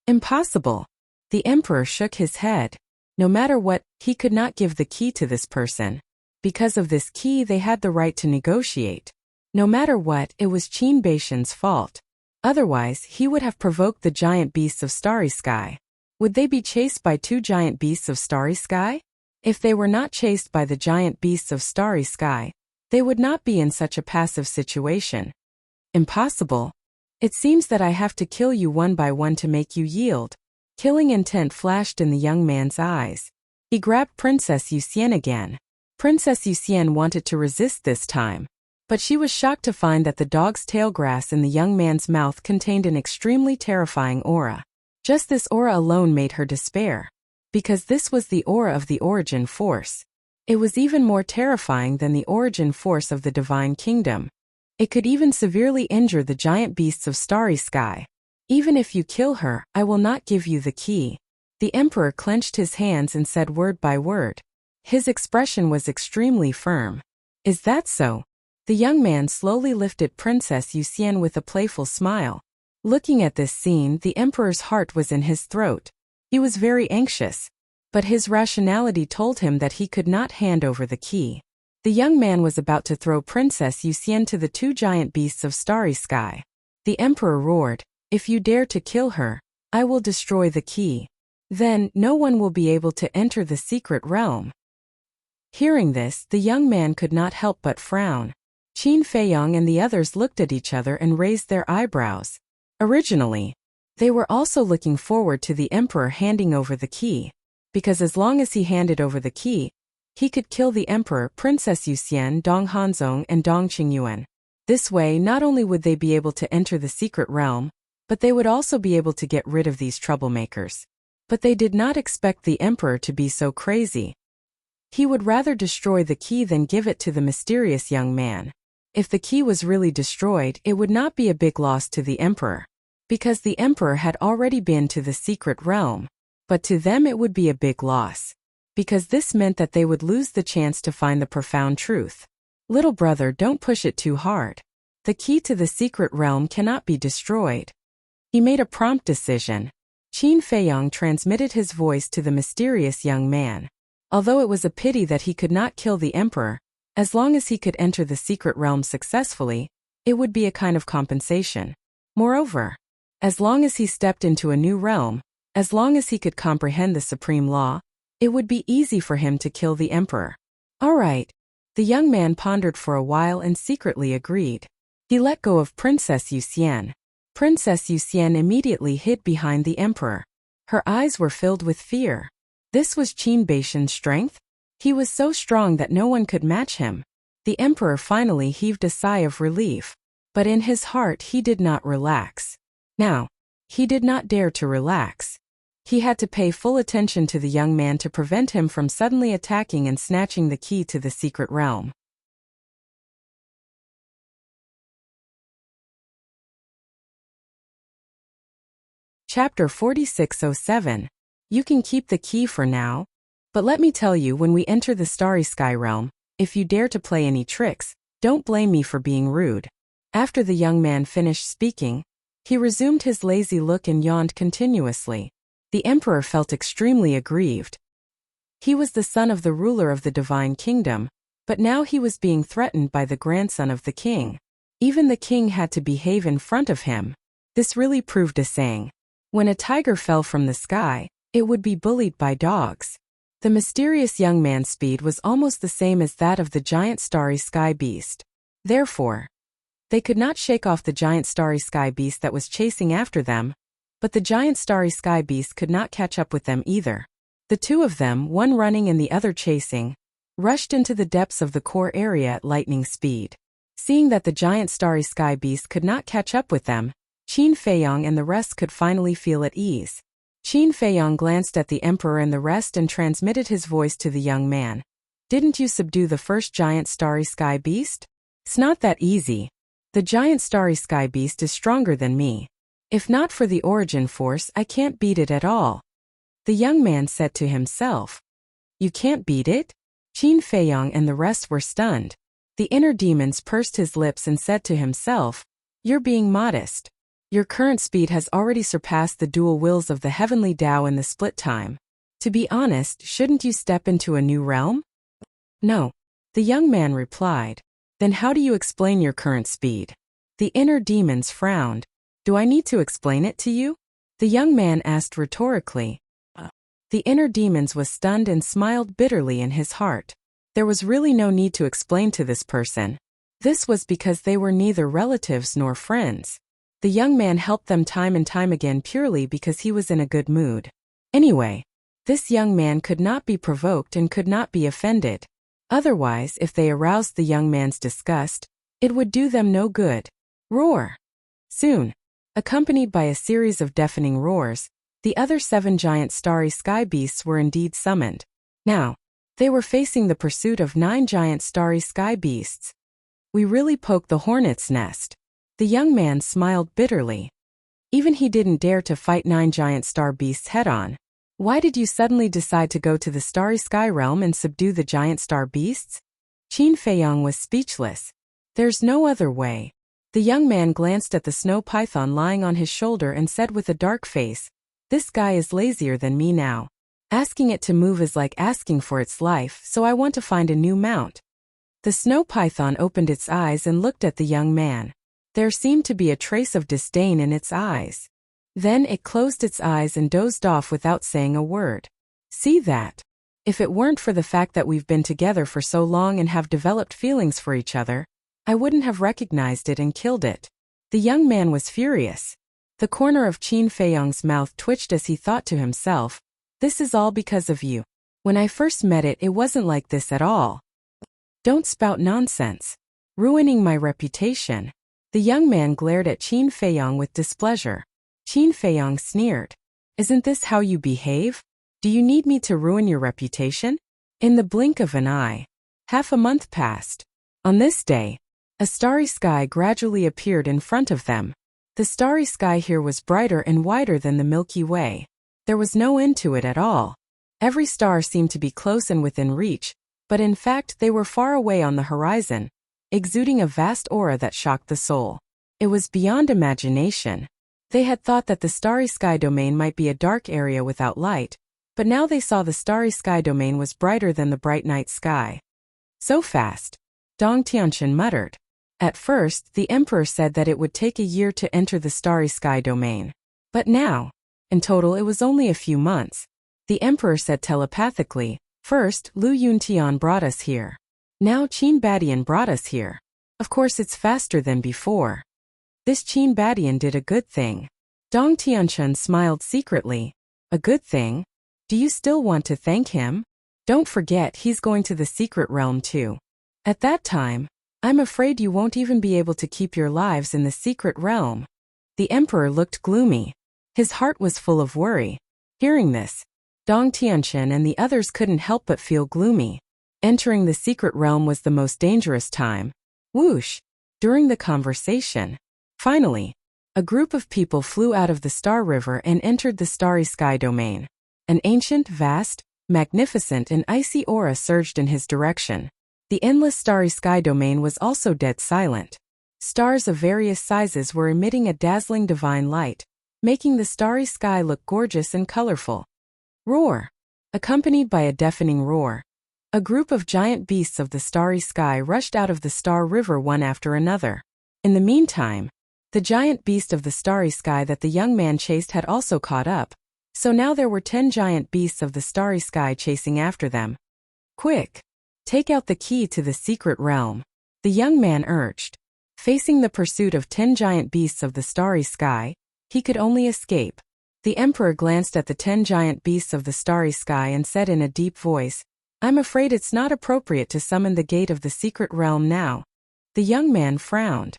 Impossible. The emperor shook his head. No matter what, he could not give the key to this person. Because of this key they had the right to negotiate. No matter what, it was Qin Beishan's fault. Otherwise, he would have provoked the giant beasts of starry sky. Would they be chased by 2 giant beasts of starry sky? If they were not chased by the giant beasts of starry sky, they would not be in such a passive situation. Impossible. It seems that I have to kill you one by one to make you yield. Killing intent flashed in the young man's eyes. He grabbed Princess Yuxian again. Princess Yuxian wanted to resist this time, but she was shocked to find that the dog's tail grass in the young man's mouth contained an extremely terrifying aura. Just this aura alone made her despair, because this was the aura of the origin force. It was even more terrifying than the origin force of the divine kingdom. It could even severely injure the giant beasts of starry sky. Even if you kill her, I will not give you the key. The emperor clenched his hands and said word by word. His expression was extremely firm. Is that so? The young man slowly lifted Princess Yuxian with a playful smile. Looking at this scene, the emperor's heart was in his throat. He was very anxious, but his rationality told him that he could not hand over the key. The young man was about to throw Princess Yuxian to the 2 giant beasts of starry sky. The emperor roared, "If you dare to kill her, I will destroy the key. Then, no one will be able to enter the secret realm." Hearing this, the young man could not help but frown. Qin Feiyong and the others looked at each other and raised their eyebrows. Originally, they were also looking forward to the emperor handing over the key, because as long as he handed over the key, he could kill the emperor, Princess Yuxian, Dong Hanzong, and Dong Qingyuan. This way, not only would they be able to enter the secret realm, but they would also be able to get rid of these troublemakers. But they did not expect the emperor to be so crazy. He would rather destroy the key than give it to the mysterious young man. If the key was really destroyed, it would not be a big loss to the emperor, because the emperor had already been to the secret realm. But to them it would be a big loss, because this meant that they would lose the chance to find the profound truth. Little brother, don't push it too hard. The key to the secret realm cannot be destroyed. He made a prompt decision. Qin Feiyong transmitted his voice to the mysterious young man. Although it was a pity that he could not kill the emperor, as long as he could enter the secret realm successfully, it would be a kind of compensation. Moreover, as long as he stepped into a new realm, as long as he could comprehend the supreme law, it would be easy for him to kill the emperor. All right. The young man pondered for a while and secretly agreed. He let go of Princess Yuxian. Princess Yuxian immediately hid behind the emperor. Her eyes were filled with fear. This was Qin Beishan's strength? He was so strong that no one could match him. The emperor finally heaved a sigh of relief. But in his heart he did not relax. Now, he did not dare to relax. He had to pay full attention to the young man to prevent him from suddenly attacking and snatching the key to the secret realm. Chapter 4607. You can keep the key for now. But let me tell you, when we enter the starry sky realm, if you dare to play any tricks, don't blame me for being rude. After the young man finished speaking, he resumed his lazy look and yawned continuously. The emperor felt extremely aggrieved. He was the son of the ruler of the divine kingdom, but now he was being threatened by the grandson of the king. Even the king had to behave in front of him. This really proved a saying. When a tiger fell from the sky, it would be bullied by dogs. The mysterious young man's speed was almost the same as that of the giant starry sky beast. Therefore, they could not shake off the giant starry sky beast that was chasing after them, but the giant starry sky beast could not catch up with them either. The two of them, one running and the other chasing, rushed into the depths of the core area at lightning speed. Seeing that the giant starry sky beast could not catch up with them, Qin Feiyong and the rest could finally feel at ease. Qin Feiyong glanced at the emperor and the rest and transmitted his voice to the young man. Didn't you subdue the first giant starry sky beast? It's not that easy. The giant starry sky beast is stronger than me. If not for the origin force, I can't beat it at all. The young man said to himself. You can't beat it? Qin Feiyong and the rest were stunned. The inner demons pursed his lips and said to himself, You're being modest. Your current speed has already surpassed the dual wills of the heavenly Tao in the split time. To be honest, shouldn't you step into a new realm? No. The young man replied. Then how do you explain your current speed? The inner demons frowned. Do I need to explain it to you? The young man asked rhetorically. The inner demons was stunned and smiled bitterly in his heart. There was really no need to explain to this person. This was because they were neither relatives nor friends. The young man helped them time and time again purely because he was in a good mood. Anyway, this young man could not be provoked and could not be offended. Otherwise, if they aroused the young man's disgust, it would do them no good. Roar! Soon, accompanied by a series of deafening roars, the other 7 giant starry sky beasts were indeed summoned. Now, they were facing the pursuit of 9 giant starry sky beasts. We really poked the hornet's nest. The young man smiled bitterly. Even he didn't dare to fight 9 giant star beasts head-on. Why did you suddenly decide to go to the starry sky realm and subdue the giant star beasts? Qin Feiyong was speechless. There's no other way. The young man glanced at the snow python lying on his shoulder and said with a dark face, This guy is lazier than me now. Asking it to move is like asking for its life, so I want to find a new mount. The snow python opened its eyes and looked at the young man. There seemed to be a trace of disdain in its eyes. Then it closed its eyes and dozed off without saying a word. See that? If it weren't for the fact that we've been together for so long and have developed feelings for each other, I wouldn't have recognized it and killed it. The young man was furious. The corner of Qin Feiyong's mouth twitched as he thought to himself, This is all because of you. When I first met it, it wasn't like this at all. Don't spout nonsense. Ruining my reputation. The young man glared at Qin Feiyong with displeasure. Qin Feiyong sneered. Isn't this how you behave? Do you need me to ruin your reputation? In the blink of an eye. Half a month passed. On this day, a starry sky gradually appeared in front of them. The starry sky here was brighter and wider than the Milky Way. There was no end to it at all. Every star seemed to be close and within reach, but in fact they were far away on the horizon, exuding a vast aura that shocked the soul. It was beyond imagination. They had thought that the starry sky domain might be a dark area without light, but now they saw the starry sky domain was brighter than the bright night sky. So fast. Dong Tianqian muttered. At first, the emperor said that it would take a year to enter the starry sky domain. But now, in total it was only a few months. The emperor said telepathically, First, Lu Yuntian brought us here. Now Qin Badian brought us here. Of course it's faster than before. This Qin Badian did a good thing. Dong Tianqian smiled secretly. A good thing? Do you still want to thank him? Don't forget he's going to the secret realm too. At that time, I'm afraid you won't even be able to keep your lives in the secret realm. The emperor looked gloomy. His heart was full of worry. Hearing this, Dong Tianqian and the others couldn't help but feel gloomy. Entering the secret realm was the most dangerous time. Whoosh! During the conversation. Finally, a group of people flew out of the Star River and entered the starry sky domain. An ancient, vast, magnificent and icy aura surged in his direction. The endless starry sky domain was also dead silent. Stars of various sizes were emitting a dazzling divine light, making the starry sky look gorgeous and colorful. Roar! Accompanied by a deafening roar, a group of giant beasts of the starry sky rushed out of the Star River one after another. In the meantime, the giant beast of the starry sky that the young man chased had also caught up, so now there were 10 giant beasts of the starry sky chasing after them. Quick! Take out the key to the secret realm, the young man urged. Facing the pursuit of 10 giant beasts of the starry sky, he could only escape. The emperor glanced at the 10 giant beasts of the starry sky and said in a deep voice, "I'm afraid it's not appropriate to summon the gate of the secret realm now." The young man frowned.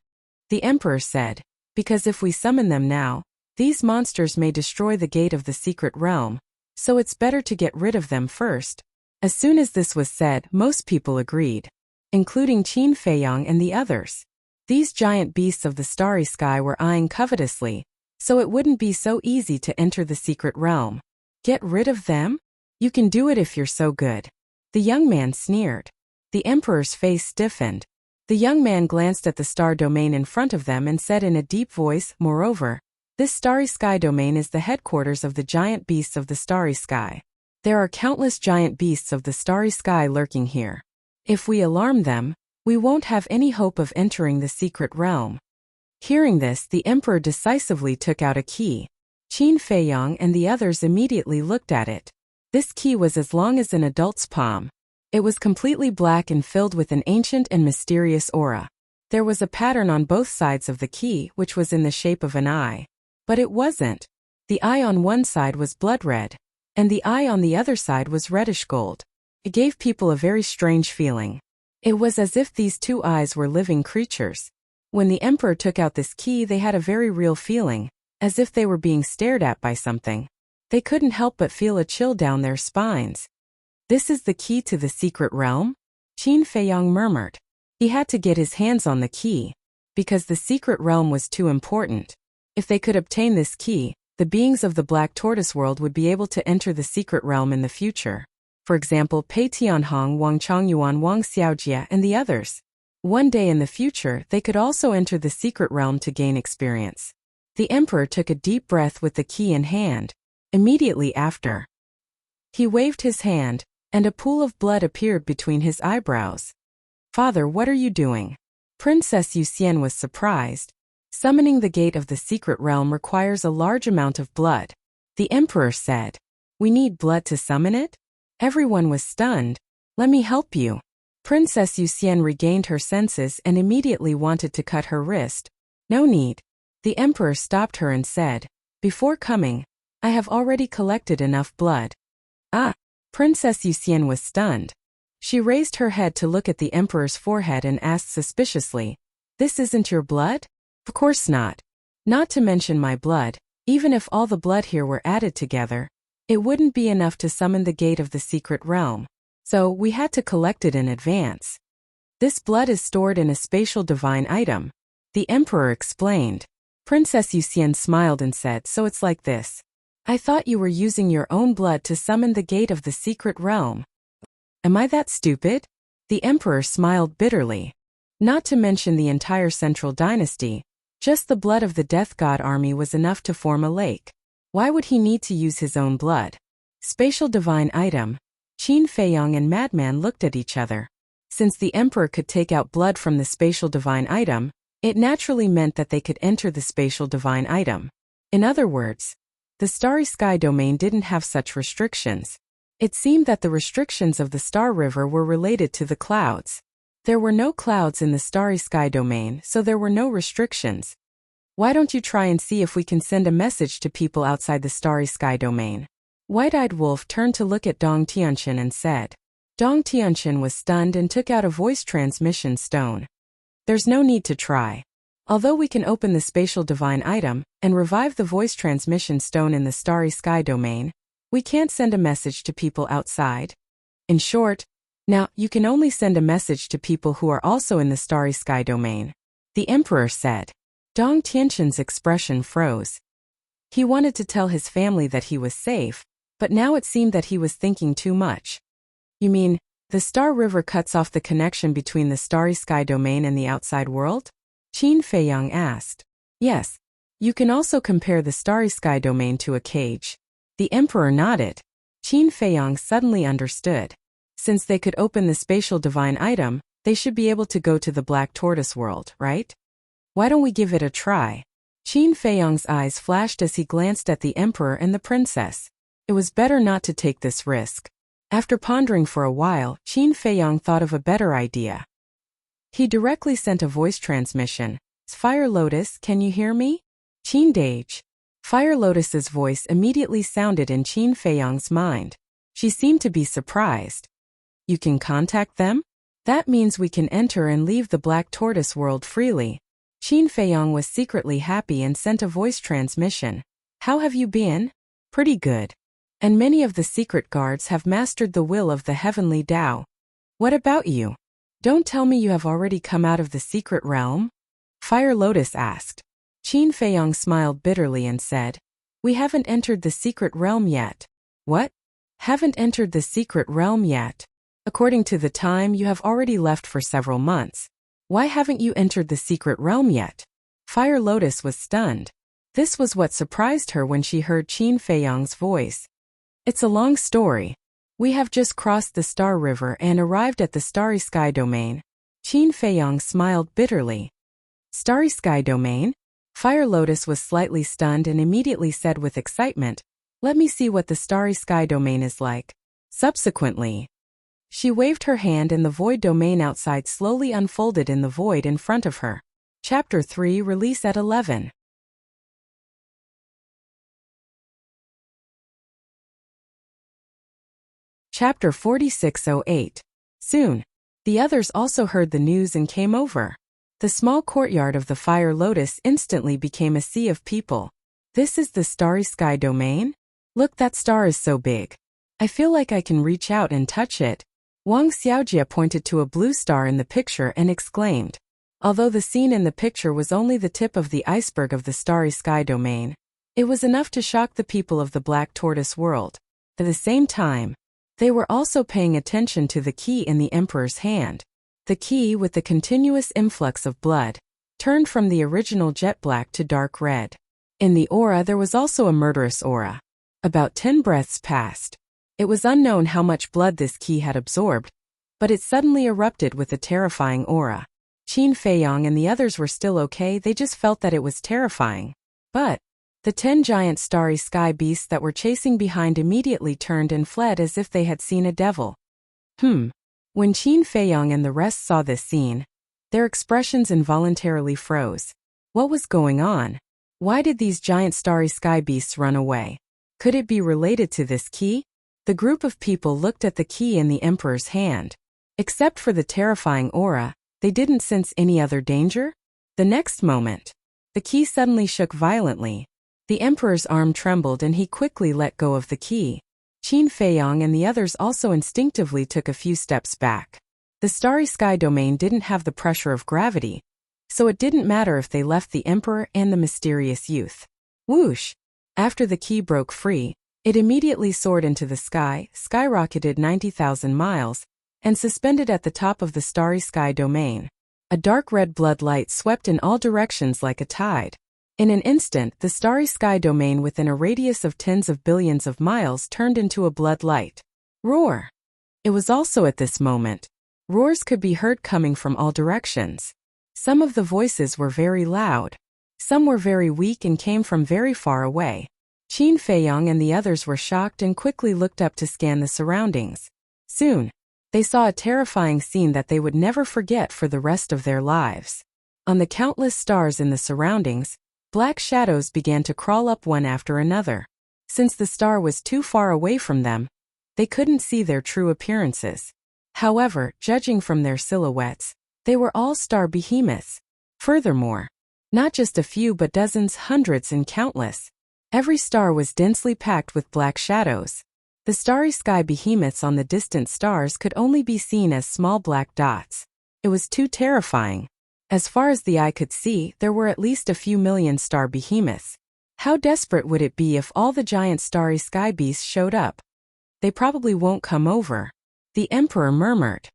The emperor said, "Because if we summon them now, these monsters may destroy the gate of the secret realm, so it's better to get rid of them first." As soon as this was said, most people agreed, including Qin Feiyang and the others. These giant beasts of the starry sky were eyeing covetously, so it wouldn't be so easy to enter the secret realm. Get rid of them? You can do it if you're so good. The young man sneered. The emperor's face stiffened. The young man glanced at the star domain in front of them and said in a deep voice, "Moreover, this starry sky domain is the headquarters of the giant beasts of the starry sky. There are countless giant beasts of the starry sky lurking here. If we alarm them, we won't have any hope of entering the secret realm." Hearing this, the emperor decisively took out a key. Qin Feiyang and the others immediately looked at it. This key was as long as an adult's palm. It was completely black and filled with an ancient and mysterious aura. There was a pattern on both sides of the key which was in the shape of an eye. But it wasn't. The eye on one side was blood red, and the eye on the other side was reddish gold. It gave people a very strange feeling. It was as if these two eyes were living creatures. When the emperor took out this key, they had a very real feeling, as if they were being stared at by something. They couldn't help but feel a chill down their spines. "This is the key to the secret realm?" Qin Feiyang murmured. He had to get his hands on the key, because the secret realm was too important. If they could obtain this key, the beings of the Black Tortoise world would be able to enter the secret realm in the future. For example, Pei Tianhong, Wang Chongyuan, Wang Xiaojia, and the others. One day in the future, they could also enter the secret realm to gain experience. The emperor took a deep breath with the key in hand. Immediately after, he waved his hand, and a pool of blood appeared between his eyebrows. "Father, what are you doing?" Princess Yuxian was surprised. Summoning the gate of the secret realm requires a large amount of blood. The emperor said, "We need blood to summon it?" Everyone was stunned. "Let me help you." Princess Yuxian regained her senses and immediately wanted to cut her wrist. "No need." The emperor stopped her and said, "Before coming, I have already collected enough blood." "Ah!" Princess Yuxian was stunned. She raised her head to look at the emperor's forehead and asked suspiciously, "This isn't your blood?" "Of course not. Not to mention my blood, even if all the blood here were added together, it wouldn't be enough to summon the gate of the secret realm. So we had to collect it in advance. This blood is stored in a spatial divine item," the emperor explained. Princess Yuxian smiled and said, "So it's like this. I thought you were using your own blood to summon the gate of the secret realm." "Am I that stupid?" The emperor smiled bitterly. Not to mention the entire central dynasty, just the blood of the death god army was enough to form a lake. Why would he need to use his own blood? Spatial divine item. Qin Feiyang and Madman looked at each other. Since the emperor could take out blood from the spatial divine item, it naturally meant that they could enter the spatial divine item. In other words, the starry sky domain didn't have such restrictions. It seemed that the restrictions of the Star River were related to the clouds. There were no clouds in the starry sky domain, so there were no restrictions. "Why don't you try and see if we can send a message to people outside the starry sky domain?" White-eyed Wolf turned to look at Dong Tianqian and said. Dong Tianqian was stunned and took out a voice transmission stone. "There's no need to try. Although we can open the spatial divine item and revive the voice transmission stone in the starry sky domain, we can't send a message to people outside. In short, now you can only send a message to people who are also in the starry sky domain," the emperor said. Dong Tianqian's expression froze. He wanted to tell his family that he was safe, but now it seemed that he was thinking too much. "You mean, the Star River cuts off the connection between the starry sky domain and the outside world?" Qin Feiyang asked. "Yes. You can also compare the starry sky domain to a cage." The emperor nodded. Qin Feiyang suddenly understood. Since they could open the spatial divine item, they should be able to go to the Black Tortoise world, right? "Why don't we give it a try?" Qin Feiyang's eyes flashed as he glanced at the emperor and the princess. It was better not to take this risk. After pondering for a while, Qin Feiyang thought of a better idea. He directly sent a voice transmission. "Fire Lotus, can you hear me?" Qin Dage. Fire Lotus's voice immediately sounded in Qin Feiyang's mind. She seemed to be surprised. You can contact them? That means we can enter and leave the Black Tortoise world freely. Qin Feiyang was secretly happy and sent a voice transmission. How have you been? Pretty good. And many of the secret guards have mastered the will of the heavenly Tao. What about you? Don't tell me you have already come out of the secret realm? Fire Lotus asked. Qin Feiyang smiled bitterly and said, We haven't entered the secret realm yet. What? Haven't entered the secret realm yet? According to the time, you have already left for several months. Why haven't you entered the secret realm yet? Fire Lotus was stunned. This was what surprised her when she heard Qin Feiyang's voice. It's a long story. We have just crossed the Star River and arrived at the Starry Sky Domain. Qin Feiyang smiled bitterly. Starry Sky Domain? Fire Lotus was slightly stunned and immediately said with excitement, Let me see what the Starry Sky Domain is like. Subsequently, she waved her hand and the void domain outside slowly unfolded in the void in front of her. Chapter 3 Release at 11. Chapter 4608. Soon, the others also heard the news and came over. The small courtyard of the Fire Lotus instantly became a sea of people. This is the Starry Sky Domain? Look, that star is so big. I feel like I can reach out and touch it. Wang Xiaojia pointed to a blue star in the picture and exclaimed. Although the scene in the picture was only the tip of the iceberg of the Starry Sky Domain, it was enough to shock the people of the Black Tortoise world. At the same time, they were also paying attention to the key in the Emperor's hand. The key, with the continuous influx of blood, turned from the original jet black to dark red. In the aura there was also a murderous aura. About 10 breaths passed. It was unknown how much blood this key had absorbed, but it suddenly erupted with a terrifying aura. Qin Feiyang and the others were still okay, they just felt that it was terrifying. But the 10 giant starry sky beasts that were chasing behind immediately turned and fled as if they had seen a devil. When Qin Feiyang and the rest saw this scene, their expressions involuntarily froze. What was going on? Why did these giant starry sky beasts run away? Could it be related to this key? The group of people looked at the key in the Emperor's hand. Except for the terrifying aura, they didn't sense any other danger. The next moment, the key suddenly shook violently. The Emperor's arm trembled and he quickly let go of the key. Qin Feiyang and the others also instinctively took a few steps back. The Starry Sky Domain didn't have the pressure of gravity, so it didn't matter if they left the Emperor and the mysterious youth. Whoosh! After the key broke free, it immediately soared into the sky, skyrocketed 90,000 miles, and suspended at the top of the Starry Sky Domain. A dark red blood light swept in all directions like a tide. In an instant, the Starry Sky Domain within a radius of tens of billions of miles turned into a blood light. Roar! It was also at this moment. Roars could be heard coming from all directions. Some of the voices were very loud. Some were very weak and came from very far away. Qin Feiyang and the others were shocked and quickly looked up to scan the surroundings. Soon, they saw a terrifying scene that they would never forget for the rest of their lives. On the countless stars in the surroundings, black shadows began to crawl up one after another. Since the star was too far away from them, they couldn't see their true appearances. However, judging from their silhouettes, they were all star behemoths. Furthermore, not just a few but dozens, hundreds and countless. Every star was densely packed with black shadows. The starry sky behemoths on the distant stars could only be seen as small black dots. It was too terrifying. As far as the eye could see, there were at least a few million star behemoths. How desperate would it be if all the giant starry sky beasts showed up? They probably won't come over. The Emperor murmured.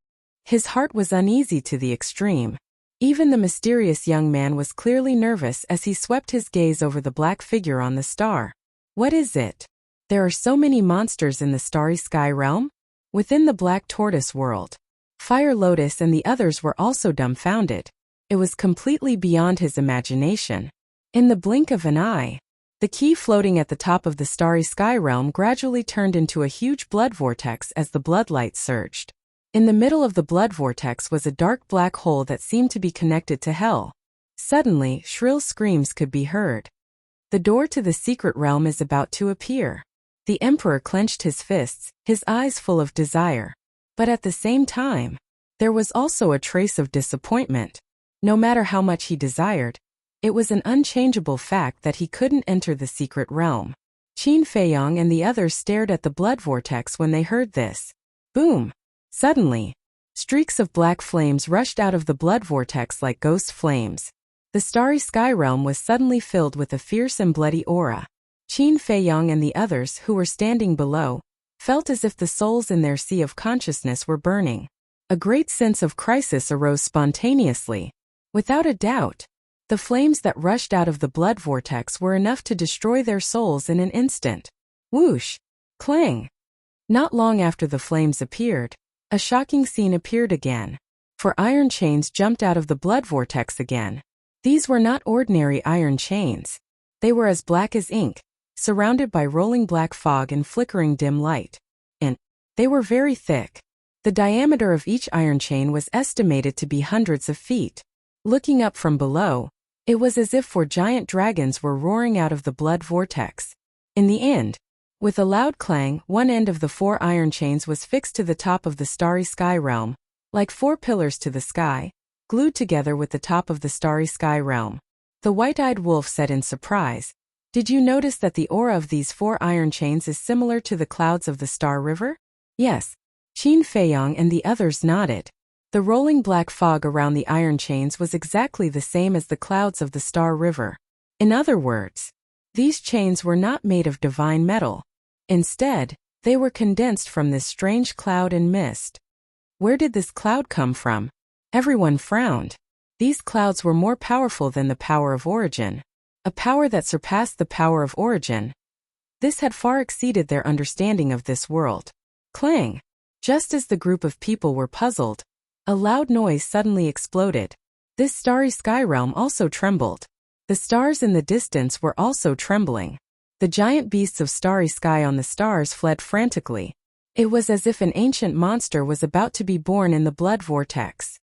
His heart was uneasy to the extreme. Even the mysterious young man was clearly nervous as he swept his gaze over the black figure on the star. What is it? There are so many monsters in the starry sky realm? Within the Black Tortoise world, Fire Lotus and the others were also dumbfounded. It was completely beyond his imagination. In the blink of an eye, the key floating at the top of the starry sky realm gradually turned into a huge blood vortex as the bloodlight surged. In the middle of the blood vortex was a dark black hole that seemed to be connected to hell. Suddenly, shrill screams could be heard. The door to the secret realm is about to appear. The emperor clenched his fists, his eyes full of desire. But at the same time, there was also a trace of disappointment. No matter how much he desired, it was an unchangeable fact that he couldn't enter the secret realm. Qin Feiyong and the others stared at the blood vortex when they heard this. Boom! Suddenly, streaks of black flames rushed out of the blood vortex like ghost flames. The starry sky realm was suddenly filled with a fierce and bloody aura. Qin Feiyong and the others who were standing below felt as if the souls in their sea of consciousness were burning. A great sense of crisis arose spontaneously. Without a doubt, the flames that rushed out of the blood vortex were enough to destroy their souls in an instant. Whoosh! Clang! Not long after the flames appeared, a shocking scene appeared again. 4 iron chains jumped out of the blood vortex again. These were not ordinary iron chains. They were as black as ink, surrounded by rolling black fog and flickering dim light. And they were very thick. The diameter of each iron chain was estimated to be hundreds of feet. Looking up from below, it was as if 4 giant dragons were roaring out of the blood vortex. In the end, with a loud clang, one end of the 4 iron chains was fixed to the top of the starry sky realm, like 4 pillars to the sky, glued together with the top of the starry sky realm. The white-eyed wolf said in surprise, "Did you notice that the aura of these 4 iron chains is similar to the clouds of the Star River?" Yes. Qin Feiyong and the others nodded. The rolling black fog around the iron chains was exactly the same as the clouds of the Star River. In other words, these chains were not made of divine metal. Instead, they were condensed from this strange cloud and mist. Where did this cloud come from? Everyone frowned. These clouds were more powerful than the power of origin. A power that surpassed the power of origin. This had far exceeded their understanding of this world. Clang! Just as the group of people were puzzled, a loud noise suddenly exploded. This starry sky realm also trembled. The stars in the distance were also trembling. The giant beasts of starry sky on the stars fled frantically. It was as if an ancient monster was about to be born in the blood vortex.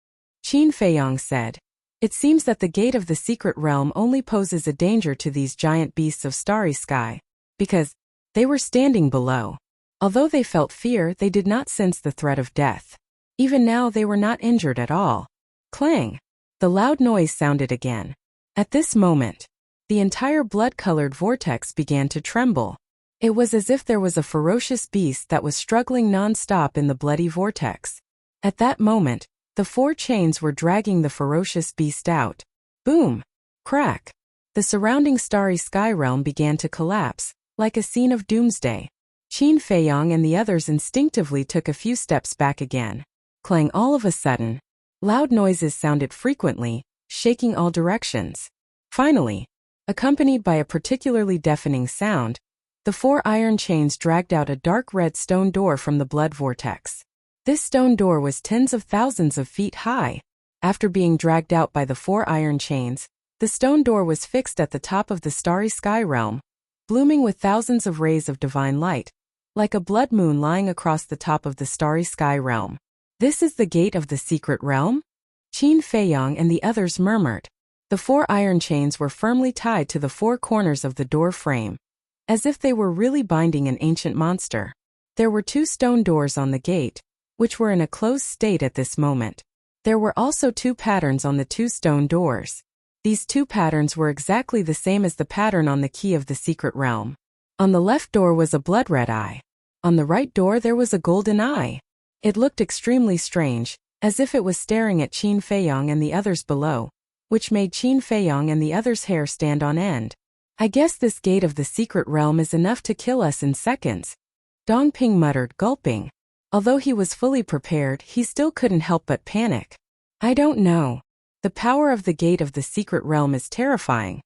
Qin Feiyong said, "It seems that the gate of the secret realm only poses a danger to these giant beasts of starry sky, because they were standing below. Although they felt fear, they did not sense the threat of death. Even now they were not injured at all." Clang! The loud noise sounded again. At this moment, the entire blood-colored vortex began to tremble. It was as if there was a ferocious beast that was struggling non-stop in the bloody vortex. At that moment, the 4 chains were dragging the ferocious beast out. Boom! Crack! The surrounding starry sky realm began to collapse, like a scene of doomsday. Qin Feiyong and the others instinctively took a few steps back again. Clang! All of a sudden, loud noises sounded frequently, shaking all directions. Finally, accompanied by a particularly deafening sound, the 4 iron chains dragged out a dark red stone door from the blood vortex. This stone door was tens of thousands of feet high. After being dragged out by the 4 iron chains, the stone door was fixed at the top of the starry sky realm, blooming with thousands of rays of divine light, like a blood moon lying across the top of the starry sky realm. "This is the gate of the secret realm?" Qin Feiyong and the others murmured. The 4 iron chains were firmly tied to the 4 corners of the door frame, as if they were really binding an ancient monster. There were 2 stone doors on the gate, which were in a closed state at this moment. There were also 2 patterns on the 2 stone doors. These 2 patterns were exactly the same as the pattern on the key of the secret realm. On the left door was a blood-red eye. On the right door there was a golden eye. It looked extremely strange, as if it was staring at Qin Feiyong and the others below, which made Qin Feiyong and the others' hair stand on end. "I guess this gate of the secret realm is enough to kill us in seconds," Dongping muttered, gulping. Although he was fully prepared, he still couldn't help but panic. "I don't know. The power of the gate of the secret realm is terrifying,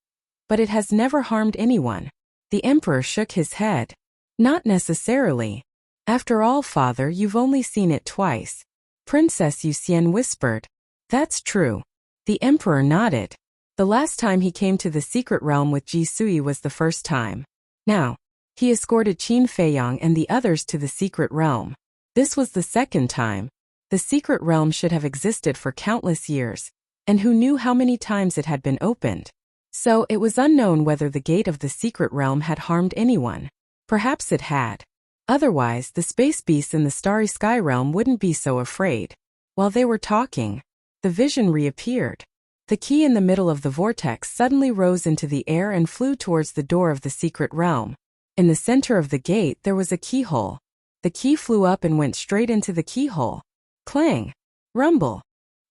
but it has never harmed anyone." The emperor shook his head. "Not necessarily. After all, father, you've only seen it twice." Princess Yuxian whispered. "That's true." The emperor nodded. The last time he came to the secret realm with Ji Sui was the first time. Now, he escorted Qin Feiyong and the others to the secret realm. This was the second time. The secret realm should have existed for countless years, and who knew how many times it had been opened. So it was unknown whether the gate of the secret realm had harmed anyone. Perhaps it had. Otherwise, the space beasts in the starry sky realm wouldn't be so afraid. While they were talking, the vision reappeared. The key in the middle of the vortex suddenly rose into the air and flew towards the door of the secret realm. In the center of the gate there was a keyhole. The key flew up and went straight into the keyhole. Clang! Rumble!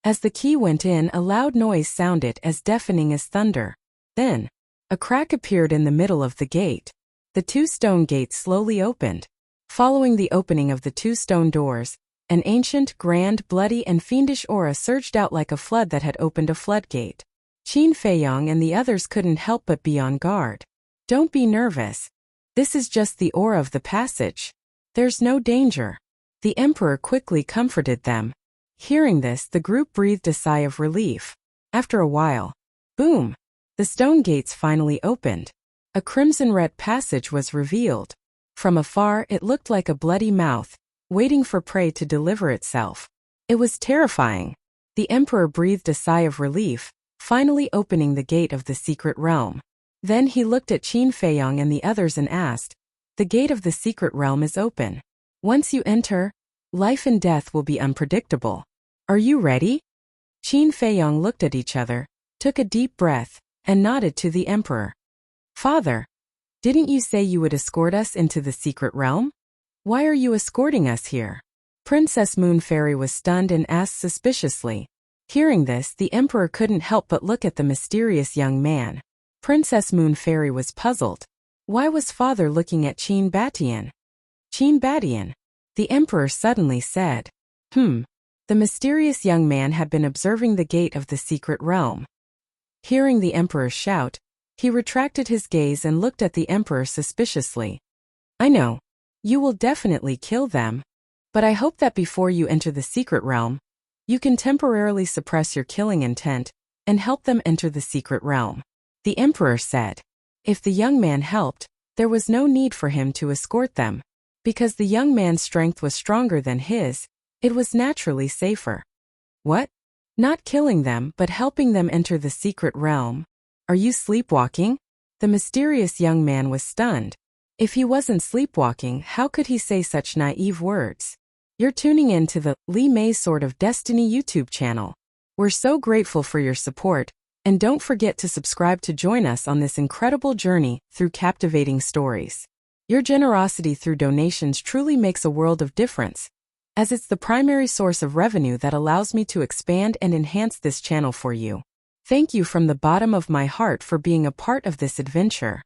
As the key went in, a loud noise sounded as deafening as thunder. Then, a crack appeared in the middle of the gate. The two stone gates slowly opened. Following the opening of the two stone doors, an ancient, grand, bloody and fiendish aura surged out like a flood that had opened a floodgate. Qin Feiyong and the others couldn't help but be on guard. Don't be nervous. This is just the aura of the passage. There's no danger. The emperor quickly comforted them. Hearing this, the group breathed a sigh of relief. After a while, boom! The stone gates finally opened. A crimson-red passage was revealed. From afar, it looked like a bloody mouth, waiting for prey to deliver itself. It was terrifying. The emperor breathed a sigh of relief, finally opening the gate of the secret realm. Then he looked at Qin Feiyong and the others and asked, "The gate of the secret realm is open. Once you enter, life and death will be unpredictable. Are you ready?" Qin Feiyong looked at each other, took a deep breath, and nodded to the emperor. "Father, didn't you say you would escort us into the secret realm? Why are you escorting us here?" Princess Moon Fairy was stunned and asked suspiciously. Hearing this, the emperor couldn't help but look at the mysterious young man. Princess Moon Fairy was puzzled. Why was father looking at Qin Batian? Qin Batian, the emperor suddenly said. The mysterious young man had been observing the gate of the secret realm. Hearing the emperor shout, he retracted his gaze and looked at the emperor suspiciously. "I know. You will definitely kill them. But I hope that before you enter the secret realm, you can temporarily suppress your killing intent and help them enter the secret realm," the emperor said. If the young man helped, there was no need for him to escort them. Because the young man's strength was stronger than his, it was naturally safer. What? Not killing them, but helping them enter the secret realm? Are you sleepwalking? The mysterious young man was stunned. If he wasn't sleepwalking, how could he say such naive words? You're tuning in to the Li Mei Sword of Destiny YouTube channel. We're so grateful for your support, and don't forget to subscribe to join us on this incredible journey through captivating stories. Your generosity through donations truly makes a world of difference, as it's the primary source of revenue that allows me to expand and enhance this channel for you. Thank you from the bottom of my heart for being a part of this adventure.